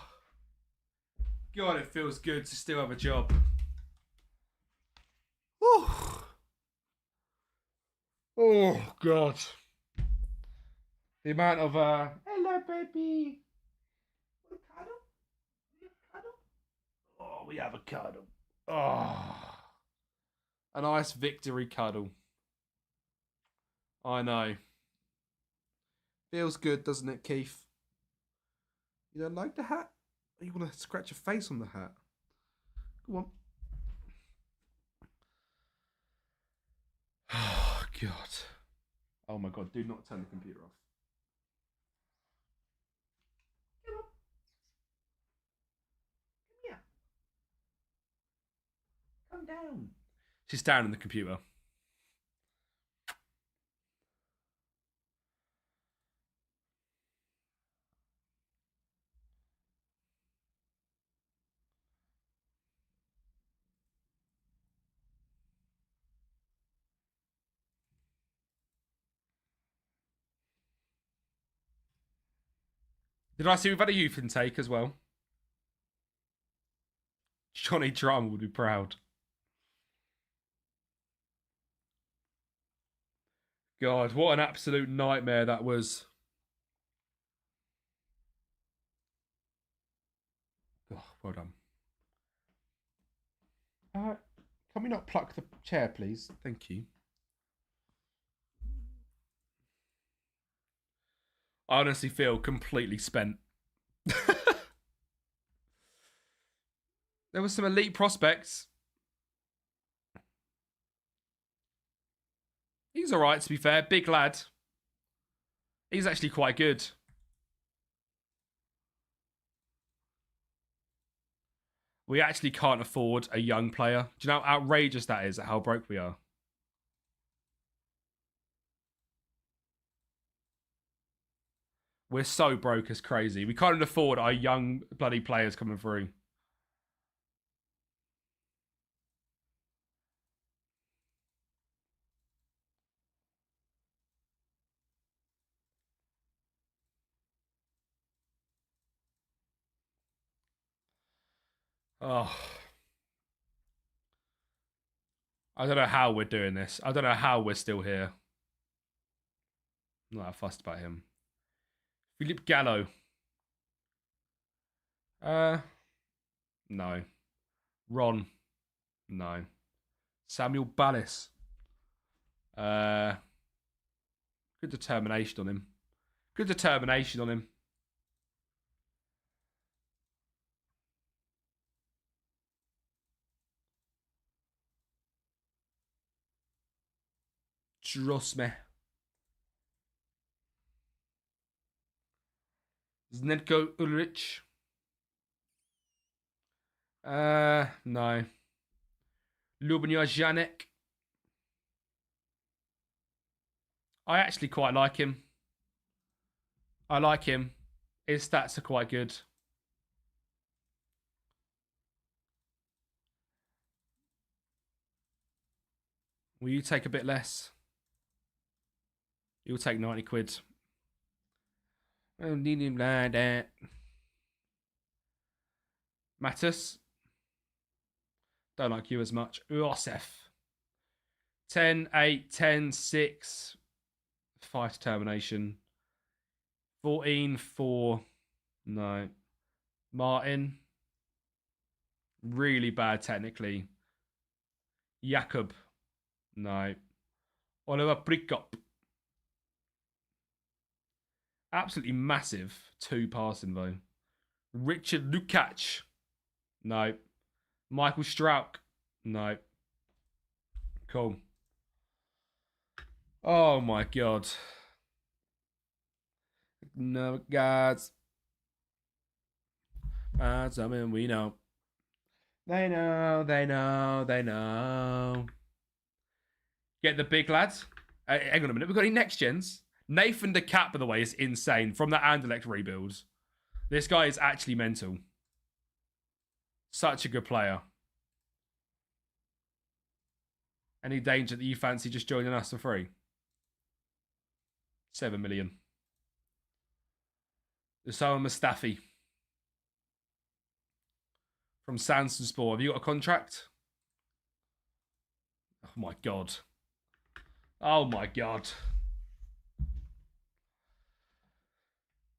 God, it feels good to still have a job. Oh, oh God. The amount of, hello, baby. Avocado? Oh, we have a cuddle. Oh. A nice victory cuddle. I know. Feels good, doesn't it, Keith? You don't like the hat? You want to scratch your face on the hat? Go on. Oh, God. Oh, my God. Do not turn the computer off. Come on. Come here. Come down. She's down on the computer. Did I see we've had a youth intake as well? Johnny Drama would be proud. God, what an absolute nightmare that was. Oh, well done. Can we not pluck the chair, please? Thank you. I honestly feel completely spent. There was some elite prospects. He's all right, to be fair. Big lad. He's actually quite good. We actually can't afford a young player. Do you know how outrageous that is at how broke we are? We're so broke, it's crazy. We can't afford our young bloody players coming through. Oh. I don't know how we're doing this. I don't know how we're still here. I'm not that fussed about him. Philippe Gallo. No. Ron. No. Samuel Ballis. Good determination on him. Good determination on him. Trust me. Znedko Ulrich. No. Lubomir Janek. I actually quite like him. I like him. His stats are quite good. Will you take a bit less? You'll take 90 quid. I don't need him like that. Mattis. Don't like you as much. Uosef. 10, 8, 10, 6. 5 determination. 14, 4. No. Martin. Really bad technically. Jakob. No. Oliver Prikop. Absolutely massive. 2 passing though. Richard Lukacs. No. Michael Strauch. No. Cool. Oh my God. No, guys. That's something we know. They know, they know, they know. Get the big lads. Hang on a minute. We've got any next gens? Nathan De Cat, by the way, is insane from the Anderlecht rebuild. This guy is actually mental. Such a good player. Any danger that you fancy just joining us for free? 7 million. Osama Mustafi. From Sanson. Have you got a contract? Oh my God. Oh my God.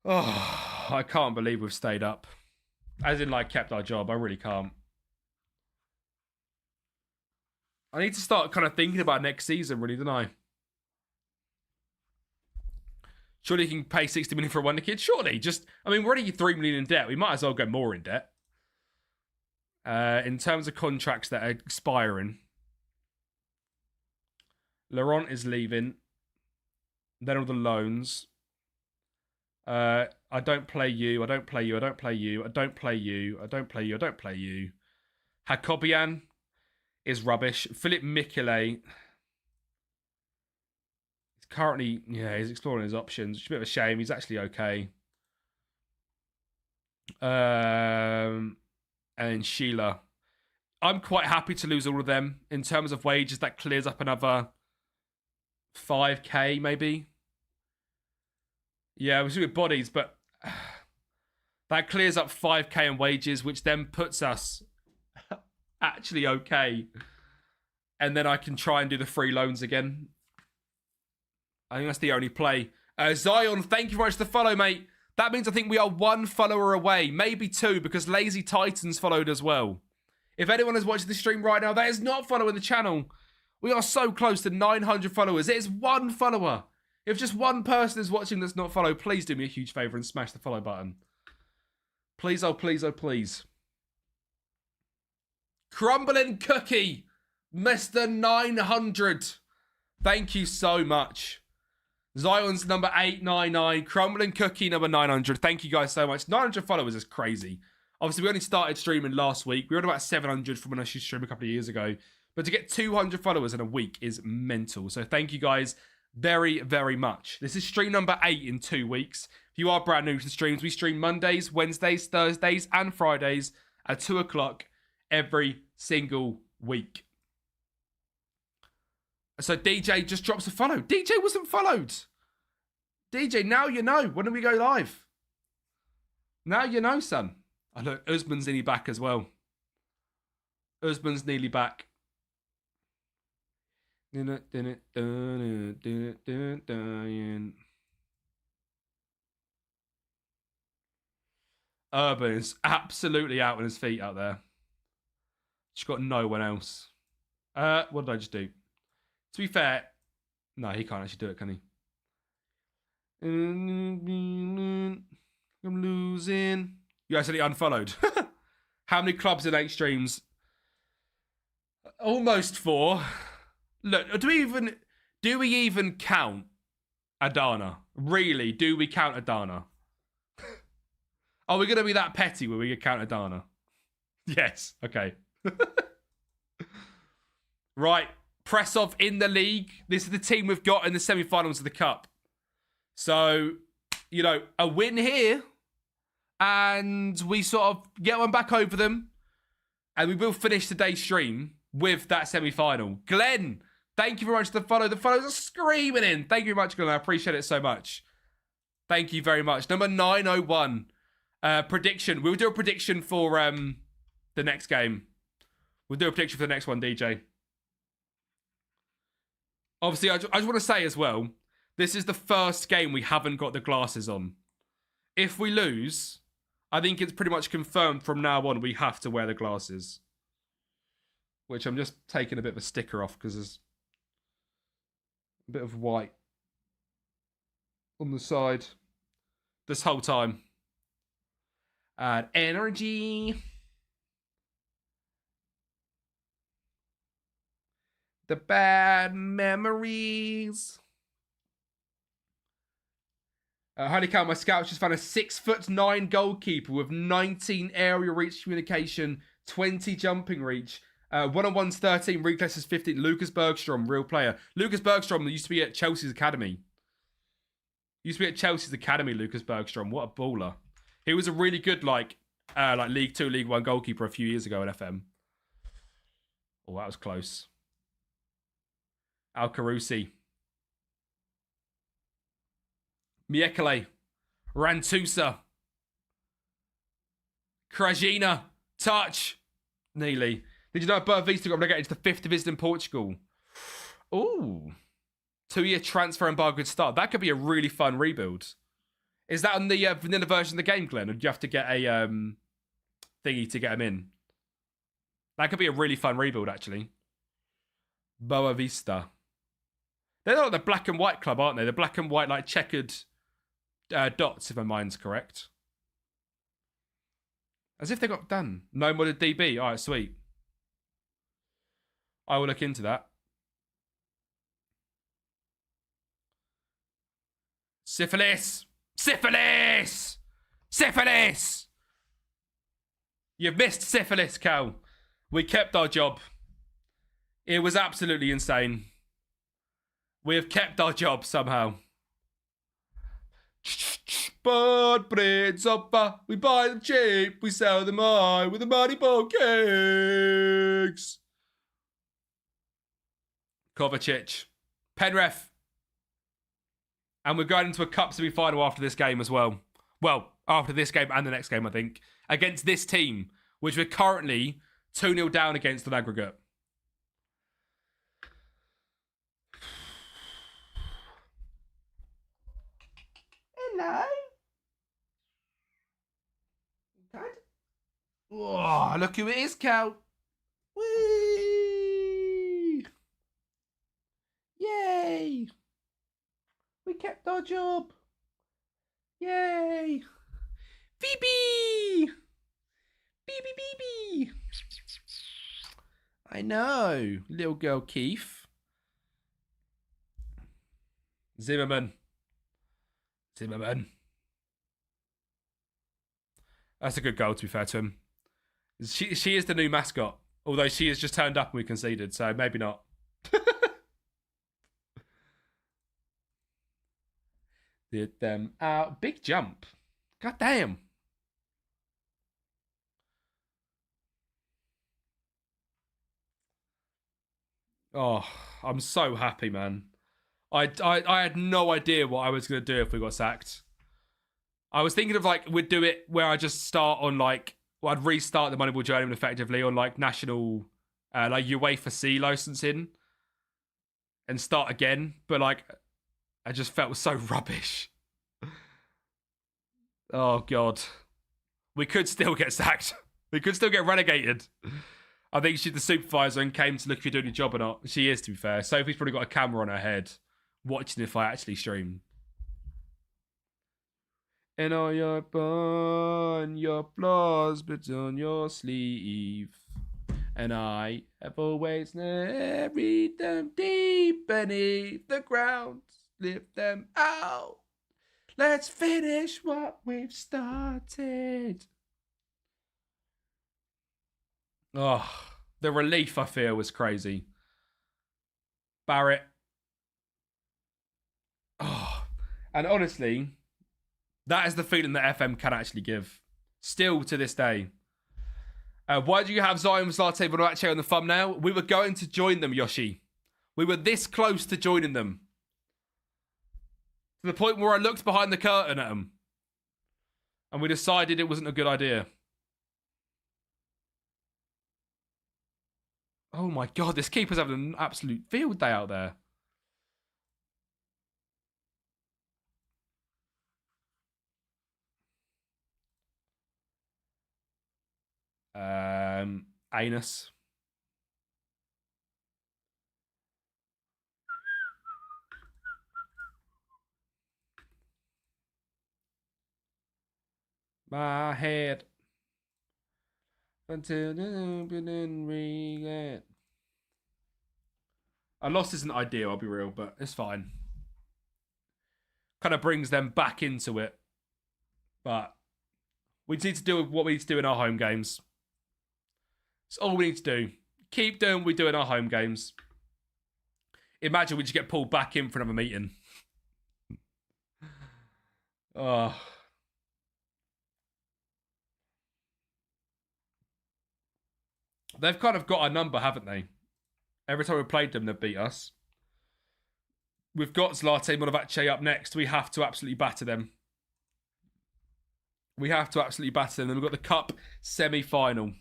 Oh, I can't believe we've stayed up. As in, like, kept our job. I really can't. I need to start kind of thinking about next season, really, don't I? Surely you can pay 60 million for a wonder kid? Surely. Just, I mean, we're already 3 million in debt. We might as well go more in debt. In terms of contracts that are expiring, Laurent is leaving. Then all the loans. I don't play you. I don't play you. I don't play you. I don't play you. I don't play you. I don't play you. Hakobian is rubbish. Philip Mikele. Currently, yeah, he's exploring his options. It's a bit of a shame. He's actually okay. And Sheila. I'm quite happy to lose all of them. In terms of wages, that clears up another 5k, maybe. Yeah, we're still with bodies, but that clears up 5k in wages, which then puts us actually okay. And then I can try and do the free loans again. I think that's the only play. Zion, thank you very much for the follow, mate. That means I think we are 1 follower away. Maybe 2, because Lazy Titans followed as well. If anyone is watching the stream right now that is not following the channel, we are so close to 900 followers. It is 1 follower. If just 1 person is watching that's not followed, please do me a huge favour and smash the follow button. Please, oh please, oh please. Crumbling Cookie, Mr. 900. Thank you so much. Zion's number 899. Crumbling Cookie number 900. Thank you guys so much. 900 followers is crazy. Obviously, we only started streaming last week. We were at about 700 from when I used to stream a couple of years ago. But to get 200 followers in a week is mental. So thank you guys very, very much. This is stream number 8 in 2 weeks. If you are brand new to the streams, we stream Mondays, Wednesdays, Thursdays, and Fridays at 2 o'clock every single week. So DJ just drops a follow. DJ wasn't followed. DJ, now you know. When do we go live? Now you know, son. Oh, look, Usman's nearly back as well. Usman's nearly back. Urban is absolutely out on his feet out there. She's got no one else. What did I just do? To be fair, no, he can't actually do it, can he? I'm losing. You actually unfollowed. How many clubs in 8 streams? Almost 4. Look, do we even count Adana? Really, do we count Adana? Are we going to be that petty where we count Adana? Yes, okay. Right. Press off in the league. This is the team we've got in the semi-finals of the Cup. So, you know, a win here. And we sort of get one back over them. And we will finish today's stream with that semi-final. Glenn, thank you very much for the follow. The follows are screaming in. Thank you very much, Glenn. I appreciate it so much. Thank you very much. Number 901. Prediction. We'll do a prediction for the next game. We'll do a prediction for the next one, DJ. Obviously, I just want to say as well, this is the first game we haven't got the glasses on. If we lose, I think it's pretty much confirmed from now on we have to wear the glasses. Which I'm just taking a bit of a sticker off because there's a bit of white on the side this whole time. Add energy. The bad memories. Holy cow, my scouts just found a 6'9" goalkeeper with 19 aerial reach communication, 20 jumping reach. One-on-one's 13, reflexes 15. Lucas Bergstrom, real player. Lucas Bergstrom used to be at Chelsea's academy. Lucas Bergstrom. What a baller. He was a really good, like League 2, League 1 goalkeeper a few years ago in FM. Oh, that was close. Al Carusi. Miekele. Rantusa. Krajina. Touch. Neely. Did you know Boa Vista got relegated to the 5th division in Portugal? Ooh. 2-year transfer embargo could start. That could be a really fun rebuild. Is that on the vanilla version of the game, Glenn? Or do you have to get a thingy to get them in? That could be a really fun rebuild, actually. Boa Vista. They're not the black and white club, aren't they? The black and white, like, checkered dots, if my mind's correct. As if they got done. No modded DB. All right, sweet. I will look into that. Syphilis! Syphilis! Syphilis! You've missed syphilis, Cal. We kept our job. It was absolutely insane. We have kept our job somehow. Bird breeds up, we buy them cheap, we sell them high with the Moneyball cakes. Kovacic. Penrith. And we're going into a cup semi-final after this game as well. Well, after this game and the next game, I think. Against this team, which we're currently 2-0 down against on aggregate. Hello. Dad? Oh, look who it is, Cal. Whee! Yay! We kept our job. Yay! Phoebe! Phoebe! I know. Little girl Keith. Zimmerman. That's a good goal, to be fair to him. She is the new mascot. Although she has just turned up and we conceded, so maybe not. Did them out. Big jump. God damn. Oh, I'm so happy, man. I had no idea what I was going to do if we got sacked. I was thinking of, like, we'd do it where I just start on, like, well, I'd restart the Moneyball Journeyman effectively on, like, national, like, UEFA C licensing and start again. But, like, I just felt so rubbish. Oh, God. We could still get sacked. We could still get relegated. I think she's the supervisor and came to look if you're doing your job or not. She is, to be fair. Sophie's probably got a camera on her head watching if I actually stream. And all your bun, your flaws, but on your sleeve. And I have always buried them deep beneath the ground. Lift them out. Let's finish what we've started. Oh, the relief I feel was crazy. Barrett. Oh, and honestly, that is the feeling that FM can actually give. Still to this day. Why do you have Zion Zlate Vonace on the thumbnail? We were going to join them, Yoshi. We were this close to joining them. To the point where I looked behind the curtain at them. And we decided it wasn't a good idea. Oh my God, this keeper's having an absolute field day out there. Anus. My head. Until the regret. A loss isn't ideal, I'll be real, but it's fine. Kind of brings them back into it. But we need to do what we need to do in our home games. It's all we need to do. Keep doing what we do in our home games. Imagine we just get pulled back in for another meeting. Oh. They've kind of got our number, haven't they? Every time we played them, they've beat us. We've got Zlate Monovace up next. We have to absolutely batter them. We have to absolutely batter them. Then we've got the Cup semi-final.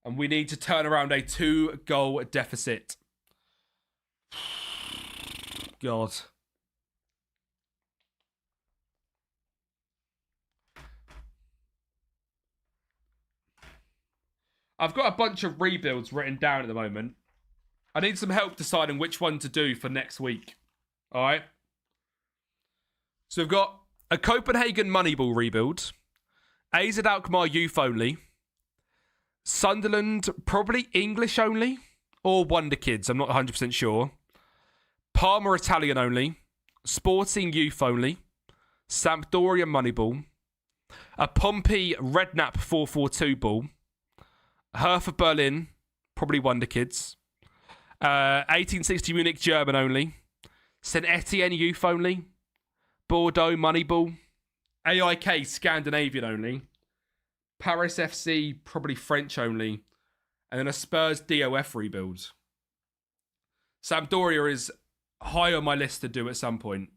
And we need to turn around a 2-goal deficit. God. I've got a bunch of rebuilds written down at the moment. I need some help deciding which one to do for next week. All right. So we've got a Copenhagen Moneyball rebuild, AZ Alkmaar youth only, Sunderland probably English only, or Wonder Kids, I'm not 100% sure. Parma Italian only, Sporting youth only, Sampdoria Moneyball, a Pompey Redknapp 442 ball, Hertha Berlin, probably Wonder Kids, 1860 Munich German only, St Etienne youth only, Bordeaux Moneyball, AIK Scandinavian only, Paris FC probably French only, and then a Spurs DOF rebuild. Sampdoria is high on my list to do at some point.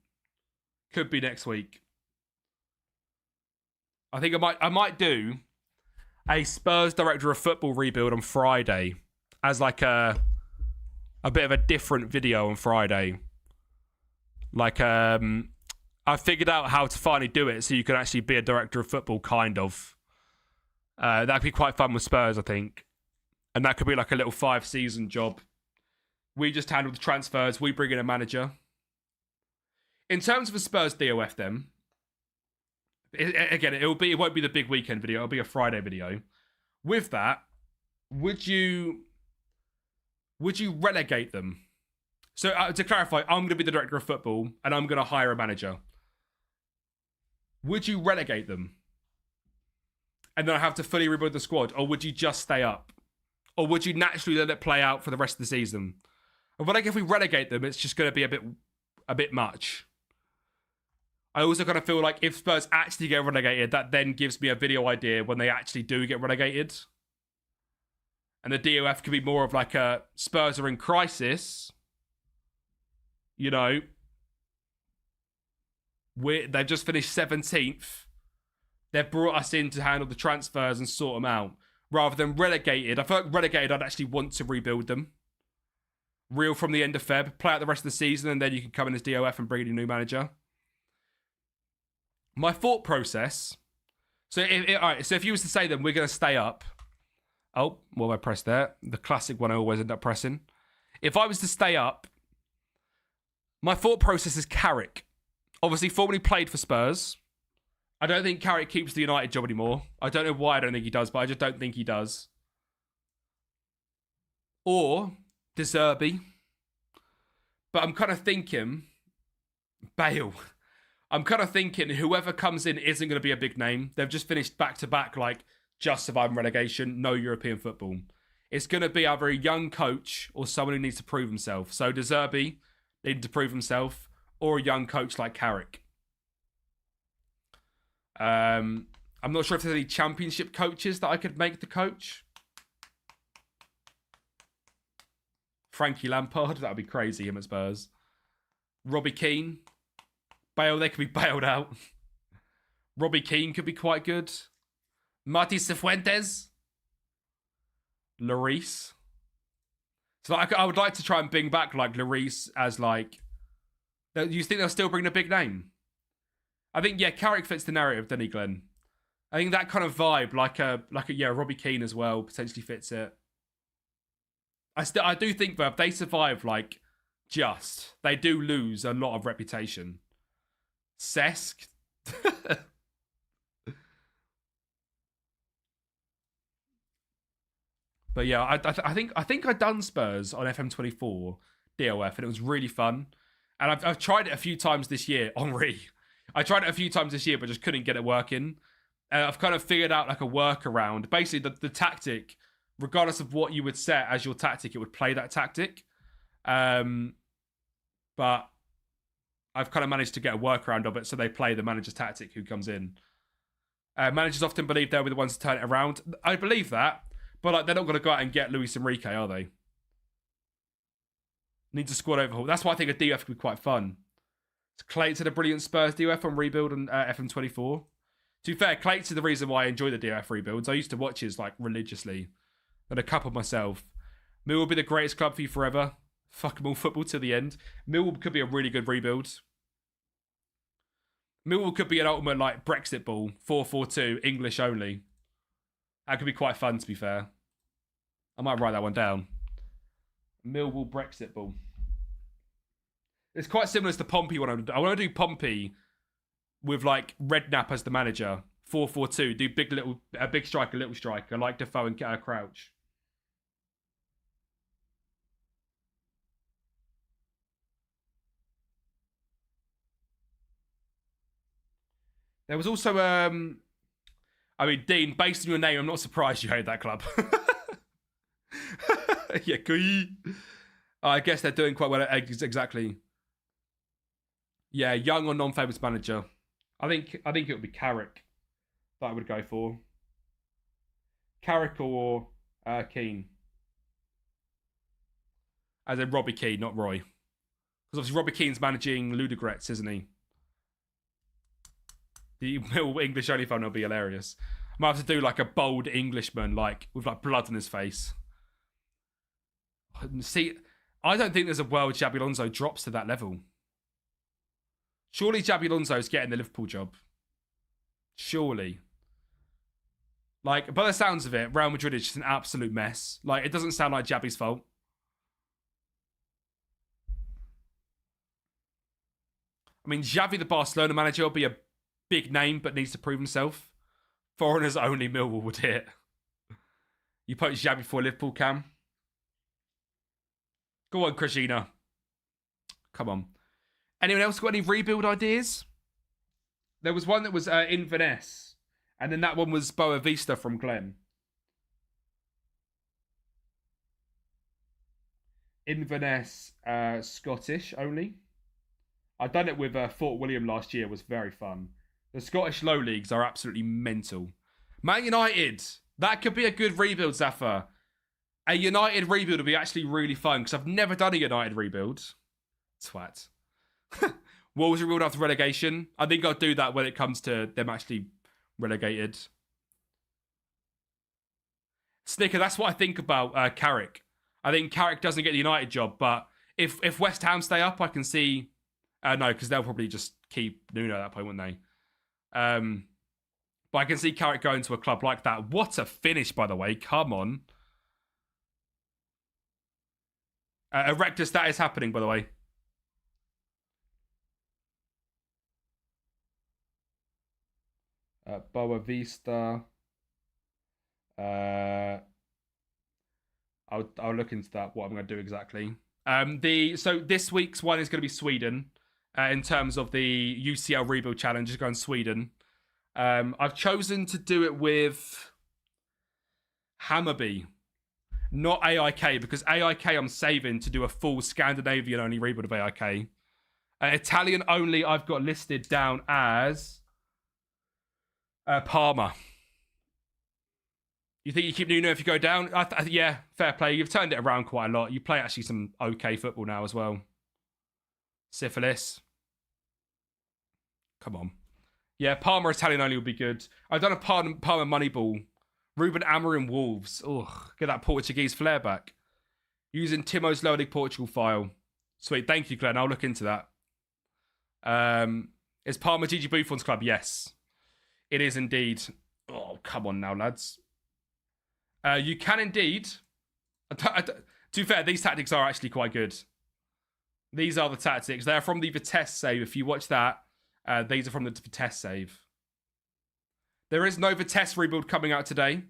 Could be next week. I think I might do a Spurs Director of Football rebuild on Friday as like a bit of a different video on Friday. Like I figured out how to finally do it so you can actually be a Director of Football, kind of. That'd be quite fun with Spurs, I think. And that could be like a little 5-season job. We just handle the transfers. We bring in a manager. In terms of a Spurs DOF, then, again, it won't be the big weekend video. It'll be a Friday video. With that, would you relegate them? So to clarify, I'm going to be the Director of Football and I'm going to hire a manager. Would you relegate them? And then I have to fully rebuild the squad? Or would you just stay up? Or would you naturally let it play out for the rest of the season? But like if we relegate them, it's just going to be a bit much. I also kind of feel like if Spurs actually get relegated, that then gives me a video idea when they actually do get relegated. And the DOF could be more of like a Spurs are in crisis. You know, they've just finished 17th. They've brought us in to handle the transfers and sort them out. Rather than relegated. I feel like relegated, I'd actually want to rebuild them. Reel from the end of Feb. Play out the rest of the season and then you can come in as DOF and bring in a new manager. My thought process. So if you was to say then we're going to stay up. Oh, well, I pressed there. The classic one I always end up pressing. If I was to stay up, my thought process is Carrick. Obviously, formerly played for Spurs. I don't think Carrick keeps the United job anymore. I don't know why I don't think he does, but I just don't think he does. Or De Zerbi. But I'm kind of thinking Bale. I'm kind of thinking whoever comes in isn't going to be a big name. They've just finished back-to-back, like, just surviving relegation, no European football. It's going to be either a young coach or someone who needs to prove himself. So De Zerbi needing to prove himself, or a young coach like Carrick. I'm not sure if there's any championship coaches that I could make the coach. Frankie Lampard, that would be crazy, him at Spurs. Robbie Keane. Bale, they could be bailed out. Robbie Keane could be quite good. Marty Cifuentes. Lloris. So I would like to try and bring back like Lloris as like... You think they'll still bring the big name? I think, yeah, Carrick fits the narrative, doesn't he, Glenn? I think that kind of vibe, like a Robbie Keane as well, potentially fits it. I do think, though, if they survive, like, they do lose a lot of reputation. Cesc. But yeah, I think I'd done Spurs on FM24 DOF, and it was really fun. And I've tried it a few times this year, Henri. I tried it a few times this year, but just couldn't get it working. I've kind of figured out like a workaround. Basically, the tactic, regardless of what you would set as your tactic, it would play that tactic. But I've kind of managed to get a workaround of it, so they play the manager's tactic who comes in. Managers often believe they'll be the ones to turn it around. I believe that, but like they're not going to go out and get Luis Enrique, are they? Needs a squad overhaul. That's why I think a DF could be quite fun. Clayton, a brilliant Spurs DF on Rebuild and FM24. To be fair, Clayton's the reason why I enjoy the DF rebuilds. I used to watch his like religiously. And a couple myself. Millwall will be the greatest club for you forever. Fuck them all, football to the end. Millwall could be a really good rebuild. Millwall could be an ultimate like Brexit ball. 4-4-2, English only. That could be quite fun, to be fair. I might write that one down. Millwall Brexit ball. It's quite similar to the Pompey one. I want to do Pompey with like Redknapp as the manager. 4-4-2. Do big striker, little striker, like Defoe and Crouch. There was also I mean, Dean, based on your name, I'm not surprised you hate that club. Yeah, I guess they're doing quite well. Exactly. Yeah, young or non-famous manager. I think it would be Carrick that I would go for. Carrick or Keane. As in Robbie Keane, not Roy. Because obviously Robbie Keane's managing Ludogorets, isn't he? The English only fan will be hilarious. I might have to do like a bold Englishman, like with like blood on his face. See, I don't think there's a world Xabi Alonso drops to that level. Surely Xabi Alonso's getting the Liverpool job. Surely. Like, by the sounds of it, Real Madrid is just an absolute mess. Like, it doesn't sound like Xabi's fault. I mean, Xavi, the Barcelona manager, will be a big name, but needs to prove himself. Foreigners only Millwall would hit. You put Xavi for Liverpool, Cam. Go on, Krishina. Come on. Anyone else got any rebuild ideas? There was one that was Inverness. And then that one was Boa Vista from Glenn. Inverness, Scottish only. I've done it with Fort William last year. It was very fun. The Scottish low leagues are absolutely mental. Man United. That could be a good rebuild, Zaffa. A United rebuild would be actually really fun because I've never done a United rebuild. Twat. Wolves rebuild after relegation. I think I'll do that when it comes to them actually relegated. Snicker, that's what I think about Carrick. I think Carrick doesn't get the United job, but if West Ham stay up, I can see... no, because they'll probably just keep Nuno at that point, wouldn't they? But I can see Carrick going to a club like that. What a finish, by the way. Come on. Erectus, that is happening, by the way. Boa Vista. I'll look into that, what I'm going to do exactly. So this week's one is going to be Sweden. In terms of the UCL Rebuild Challenge, is going Sweden. I've chosen to do it with Hammarby, not AIK, because AIK I'm saving to do a full Scandinavian only rebuild of AIK. Italian only I've got listed down as Parma. You think you keep Nuno if you go down? Yeah, fair play. You've turned it around quite a lot. You play actually some okay football now as well. Syphilis. Come on. Yeah, Parma Italian only would be good. I've done a Parma Moneyball. Ruben Amorim Wolves. Ugh, get that Portuguese flair back. Using Timo's Lower League Portugal file. Sweet, thank you, Glenn. I'll look into that. Is Parma Gigi Buffon's club? Yes. It is indeed. Oh, come on now, lads. You can indeed. To be fair, these tactics are actually quite good. These are the tactics. They're from the Vitesse save. If you watch that, these are from the Vitesse save. There is no Vitesse rebuild coming out today.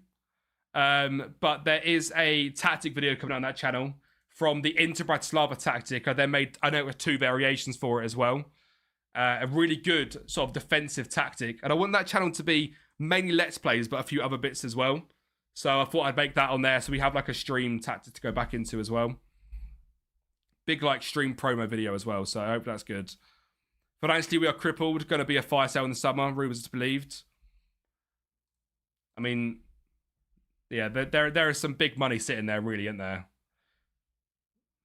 But there is a tactic video coming out on that channel from the Inter Bratislava tactic. I know it was 2 variations for it as well. A really good sort of defensive tactic. And I want that channel to be mainly Let's Plays, but a few other bits as well. So I thought I'd make that on there so we have like a stream tactic to go back into as well. Big like stream promo video as well, so I hope that's good. Financially, we are crippled. Going to be a fire sale in the summer. Rumours believed. I mean, yeah, there is some big money sitting there, really, isn't there?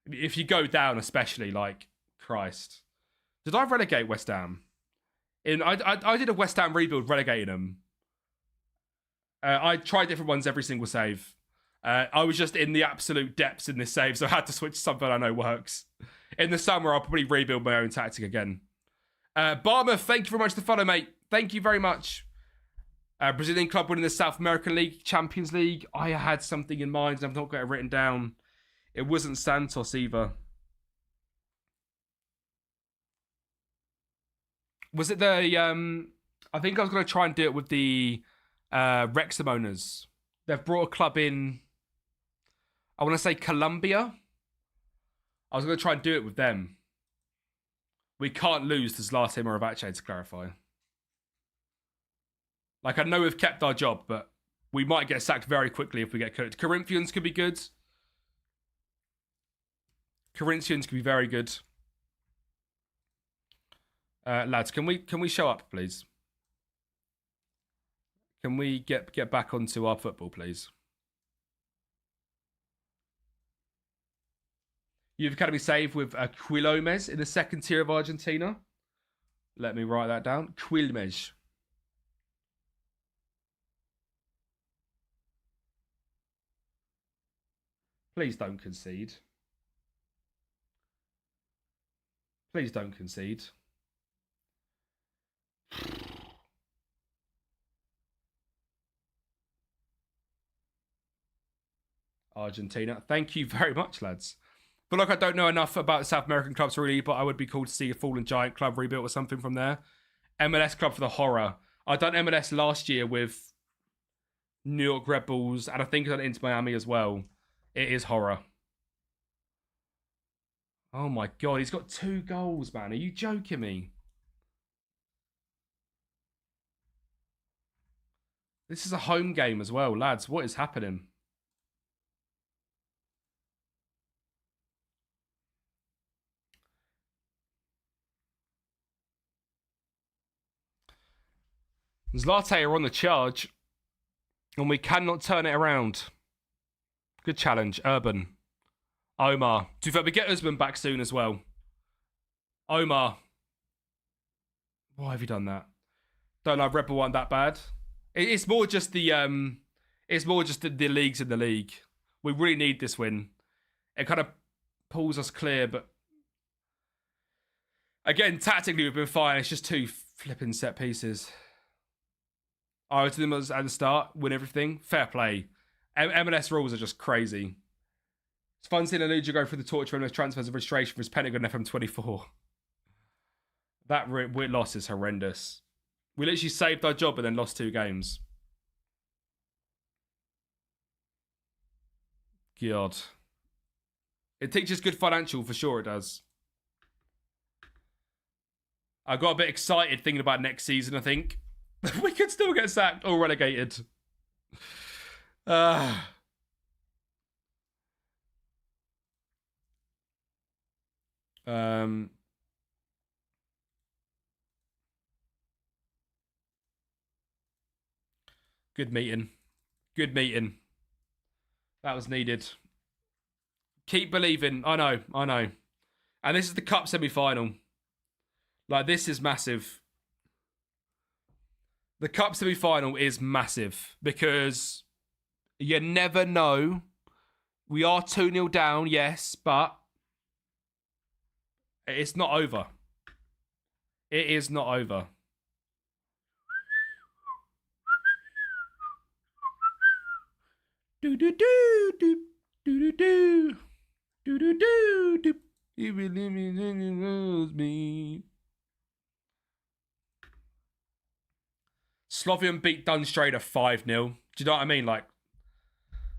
If you go down, especially, like, Christ. Did I relegate West Ham? I did a West Ham rebuild relegating them. I tried different ones every single save. I was just in the absolute depths in this save, so I had to switch to something I know works. In the summer, I'll probably rebuild my own tactic again. Barmer, thank you very much for the follow, mate. Thank you very much. Brazilian club winning the South American League, Champions League. I had something in mind, and I've not got it written down. It wasn't Santos either. Was it the I think I was going to try and do it with the Wrexham owners. They've brought a club in, I want to say Colombia. I was going to try and do it with them. We can't lose to Zlatan Moravacce, to clarify. Like, I know we've kept our job, but we might get sacked very quickly if we get cooked. Corinthians could be good. Corinthians could be very good. Lads, can we show up, please? Can we get back onto our football, please? Youth Academy save with Quilmes in the second tier of Argentina. Let me write that down. Quilmes. Please don't concede. Please don't concede. Argentina. Thank you very much, lads. But look, I don't know enough about South American clubs really, but I would be cool to see a fallen giant club rebuilt or something from there. MLS club for the horror. I done MLS last year with New York Red Bulls, and I think I done Inter Miami as well. It is horror. Oh my God, he's got 2 goals, man. Are you joking me? This is a home game as well, lads. What is happening? Zlatan are on the charge, and we cannot turn it around. Good challenge, Urban. Omar. To be fair, we get Usman back soon as well. Omar. Why have you done that? Don't know, Red Bull weren't that bad. It's more just the the leagues in the league. We really need this win. It kind of pulls us clear, but again, tactically we've been fine. It's just 2 flipping set pieces. I to them at the start, win everything. Fair play. MLS rules are just crazy. It's fun seeing Aluja go through the torture of MLS transfers and registration for his Pentagon FM24. That loss is horrendous. We literally saved our job and then lost 2 games. God. It teaches good financial, for sure it does. I got a bit excited thinking about next season, I think. We could still get sacked or relegated. Good meeting. Good meeting. That was needed. Keep believing. I know. And this is the cup semi-final. Like, this is massive. The cup semi-final is massive because you never know. We are 2-0 down, yes, but it's not over. It is not over. Do do do do do do do do do do do. You believe me, then you lose me. Slovian beat Dunstrader 5-0. Do you know what I mean? Like,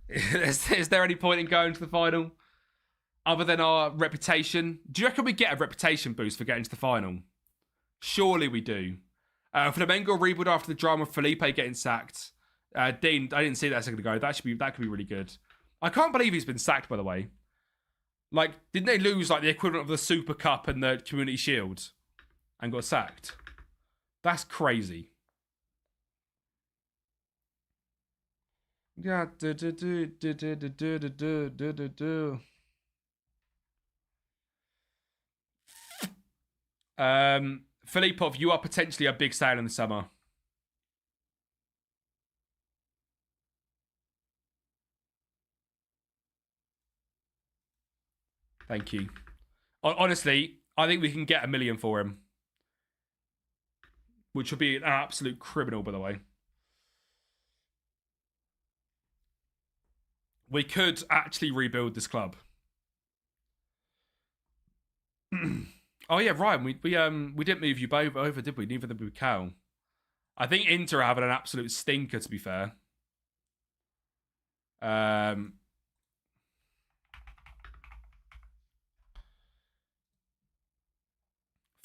is there any point in going to the final? Other than our reputation? Do you reckon we get a reputation boost for getting to the final? Surely we do. Flamengo rebuild after the drama of Felipe getting sacked. Dean, I didn't see that a second ago. That could be really good. I can't believe he's been sacked, by the way. Like, didn't they lose like the equivalent of the Super Cup and the Community Shield and got sacked? That's crazy. Yeah. Filipov, you are potentially a big sale in the summer. Thank you. Honestly, I think we can get $1 million for him. Which would be an absolute criminal, by the way. We could actually rebuild this club. Oh yeah, Ryan. We didn't move you both over, did we? Neither did we, Cal. I think Inter are having an absolute stinker, to be fair.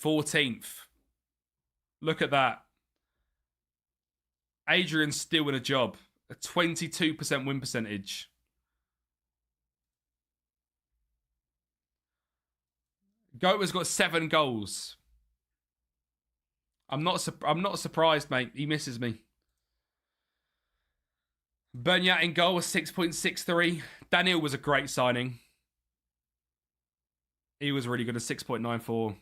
14th. Look at that. Adrian's still in a job. A 22% win percentage. Goater's got 7 goals. I'm not surprised, mate. He misses me. Bernat in goal was 6.63. Daniel was a great signing. He was really good at 6.94.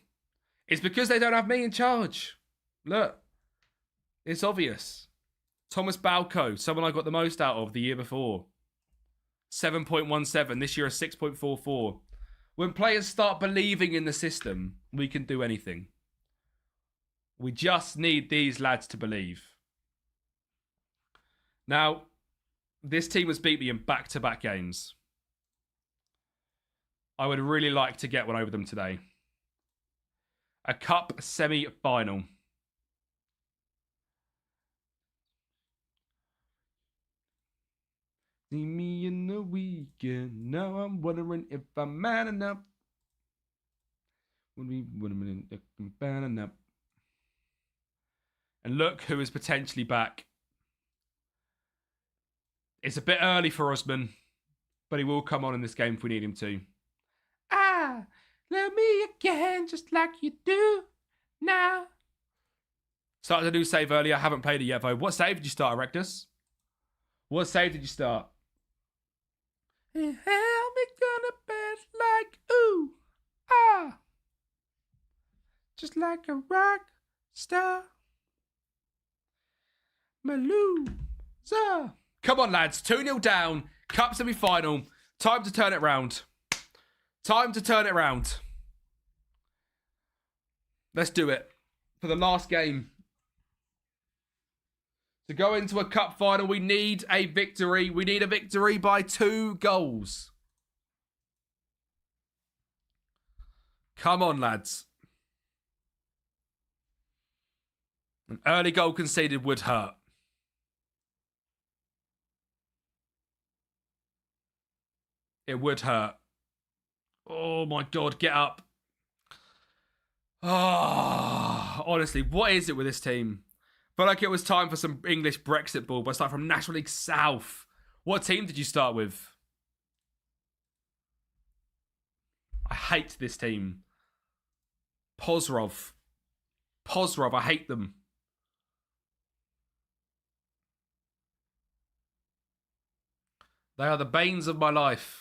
It's because they don't have me in charge. Look. It's obvious. Thomas Balco, someone I got the most out of the year before. 7.17. This year a 6.44. When players start believing in the system, we can do anything. We just need these lads to believe. Now, this team has beat me in back-to-back games. I would really like to get one over them today. A cup semi-final. See me in the weekend. Now I'm wondering if I'm man enough. And look who is potentially back. It's a bit early for Osman, but he will come on in this game if we need him to. Ah, love me again, just like you do now. Started a new save earlier. I haven't played it yet, though. What save did you start, Erectus? What save did you start? How we gonna bet like ooh, ah, just like a rock star. Maluza. Come on, lads. 2-0 down. Cup semi-final. Time to turn it round. Time to turn it round. Let's do it. For the last game. To go into a cup final, we need a victory. We need a victory by 2 goals. Come on, lads. An early goal conceded would hurt. It would hurt. Oh my God, get up. Oh, honestly, what is it with this team? Felt like it was time for some English Brexit ball, but I start from National League South. What team did you start with? I hate this team. Pozrov, I hate them. They are the banes of my life.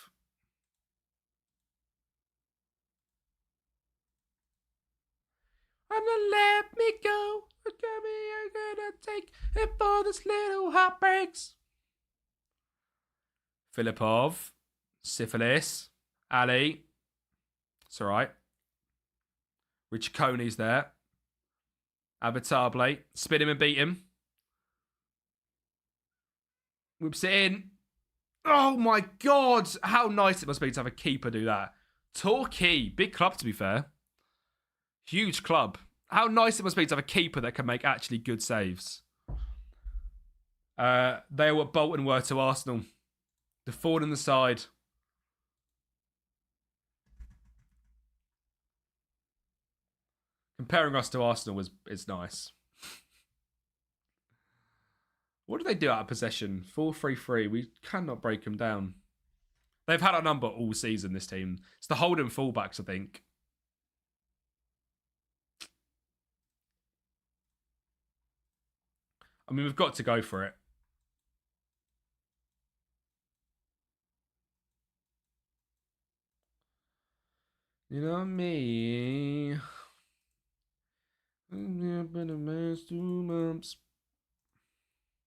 I'm gonna let me go. I'm gonna take it for this little heartbreaks. Filipov, Syphilis, Ali. It's all right. Rich Coney's there. Avatable. Spin him and beat him. Whips it in. Oh my God. How nice it must be to have a keeper do that. Torquay. Big club, to be fair. Huge club. How nice it must be to have a keeper that can make actually good saves. They are what Bolton were to Arsenal. The forward and the side. Comparing us to Arsenal is nice. What do they do out of possession? 4-3-3. We cannot break them down. They've had our number all season, this team. It's the holding fullbacks, I think. I mean, we've got to go for it. You know me.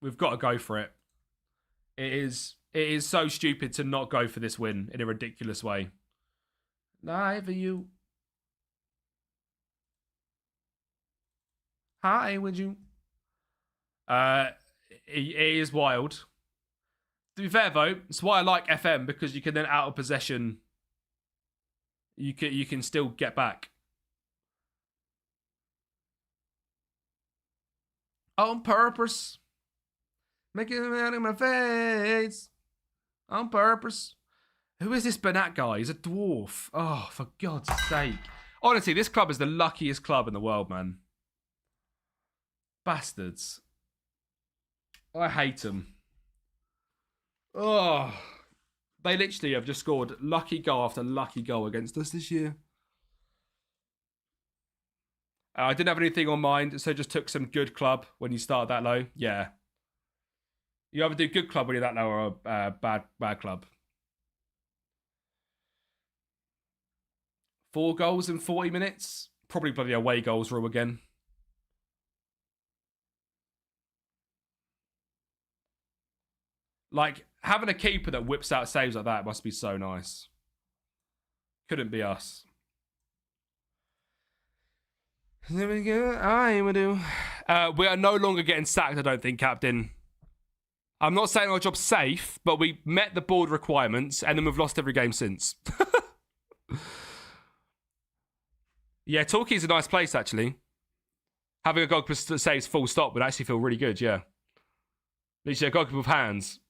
We've got to go for it. It is so stupid to not go for this win in a ridiculous way. Live for you. Hi, would you? It is wild. To be fair, though, it's why I like FM, because you can then out of possession You can still get back. On purpose. Making it out of my face. On purpose. Who is this Bernat guy? He's a dwarf. Oh, for God's sake. Honestly, this club is the luckiest club in the world, man. Bastards. I hate them. Oh. They literally have just scored lucky goal after lucky goal against us this year. I didn't have anything on mind, so just took some good club when you start that low. Yeah. You either do good club when you're that low or bad club. 4 goals in 40 minutes. Probably by the away goals rule again. Like, having a keeper that whips out saves like that must be so nice. Couldn't be us. There we go. We are no longer getting sacked, I don't think, Captain. I'm not saying our job's safe, but we met the board requirements and then we've lost every game since. Yeah, Torquay's a nice place, actually. Having a goalkeeper that saves full stop would actually feel really good, yeah. At least a goalkeeper with hands.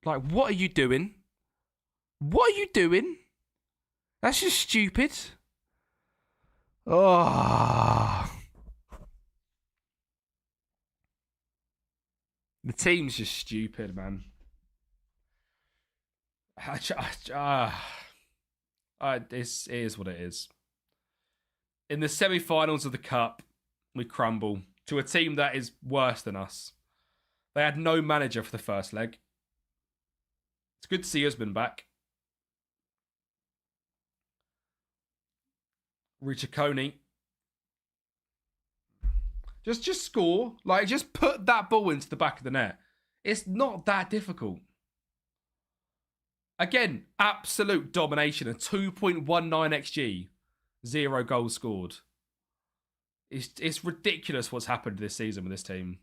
Like, what are you doing? What are you doing? That's just stupid. Oh. The team's just stupid, man. It is what it is. In the semi-finals of the Cup, we crumble to a team that is worse than us. They had no manager for the first leg. It's good to see Usman back. Richicone. Just score. Like, just put that ball into the back of the net. It's not that difficult. Again, absolute domination. A 2.19 XG. 0 goals scored. It's ridiculous what's happened this season with this team.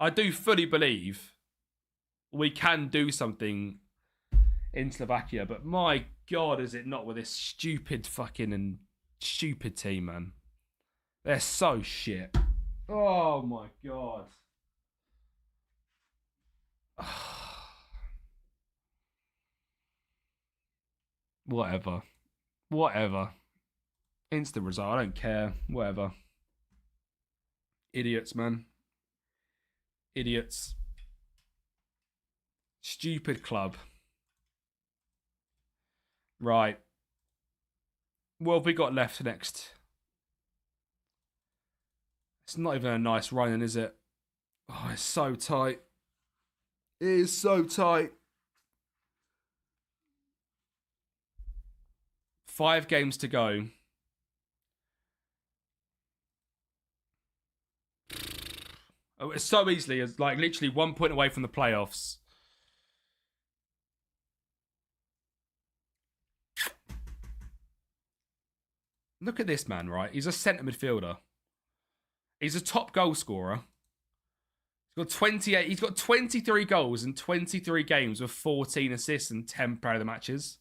I do fully believe we can do something in Slovakia, but my God, is it not with this stupid team, man. They're so shit. Oh my God. Whatever. Instant result. I don't care. Whatever. Idiots, man. Idiots. Stupid club. Right. What have we got left next? It's not even a nice run, is it? Oh, it's so tight. It is so tight. 5 games to go. Oh, it's so easily as like literally 1 point away from the playoffs. Look at this man, right? He's a centre midfielder. He's a top goal scorer. He's got 28. He's got 23 goals in 23 games with 14 assists and 10 player of the matches.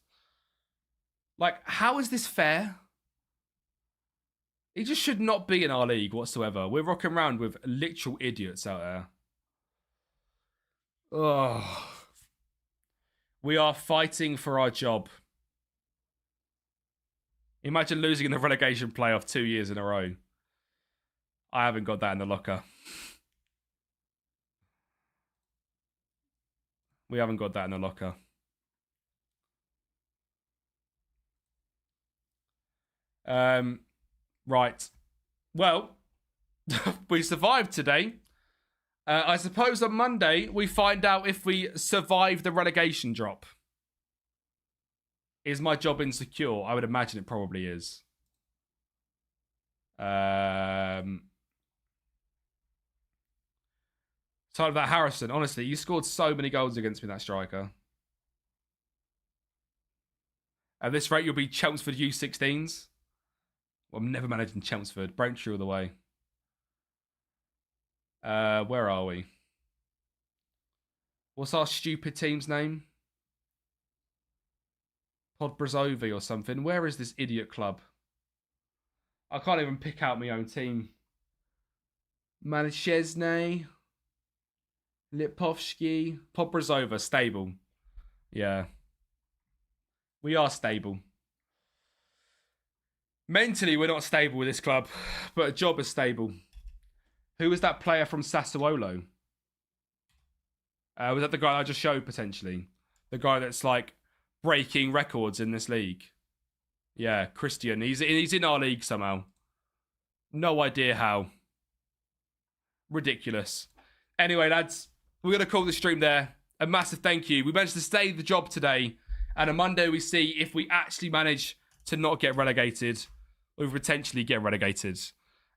Like, how is this fair? He just should not be in our league whatsoever. We're rocking around with literal idiots out there. Oh. We are fighting for our job. Imagine losing in the relegation playoff 2 years in a row. I haven't got that in the locker. We haven't got that in the locker. Right. Well, we survived today. I suppose on Monday we find out if we survive the relegation drop. Is my job insecure? I would imagine it probably is. So that Harrison, honestly, you scored so many goals against me, that striker. At this rate, you'll be Chelmsford U16s. Well, I'm never managing Chelmsford. Braintree all the way. Where are we? What's our stupid team's name? Podbrazovi or something. Where is this idiot club? I can't even pick out my own team. Malachesne, Lipovsky, Podbrazova, stable. Yeah. We are stable. Mentally, we're not stable with this club, but a job is stable. Who was that player from Sassuolo? Was that the guy I just showed, potentially? The guy that's, like, breaking records in this league? Yeah, Christian. He's in our league somehow. No idea how. Ridiculous. Anyway, lads, we're going to call the stream there. A massive thank you. We managed to stay the job today. And on Monday, we see if we actually manage to not get relegated or potentially get relegated.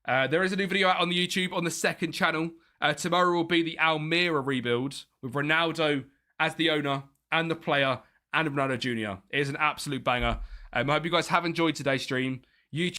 There is a new video out on the YouTube on the second channel. Tomorrow will be the Almira rebuild with Ronaldo as the owner and the player and Ronaldo Jr. It is an absolute banger. I hope you guys have enjoyed today's stream. YouTube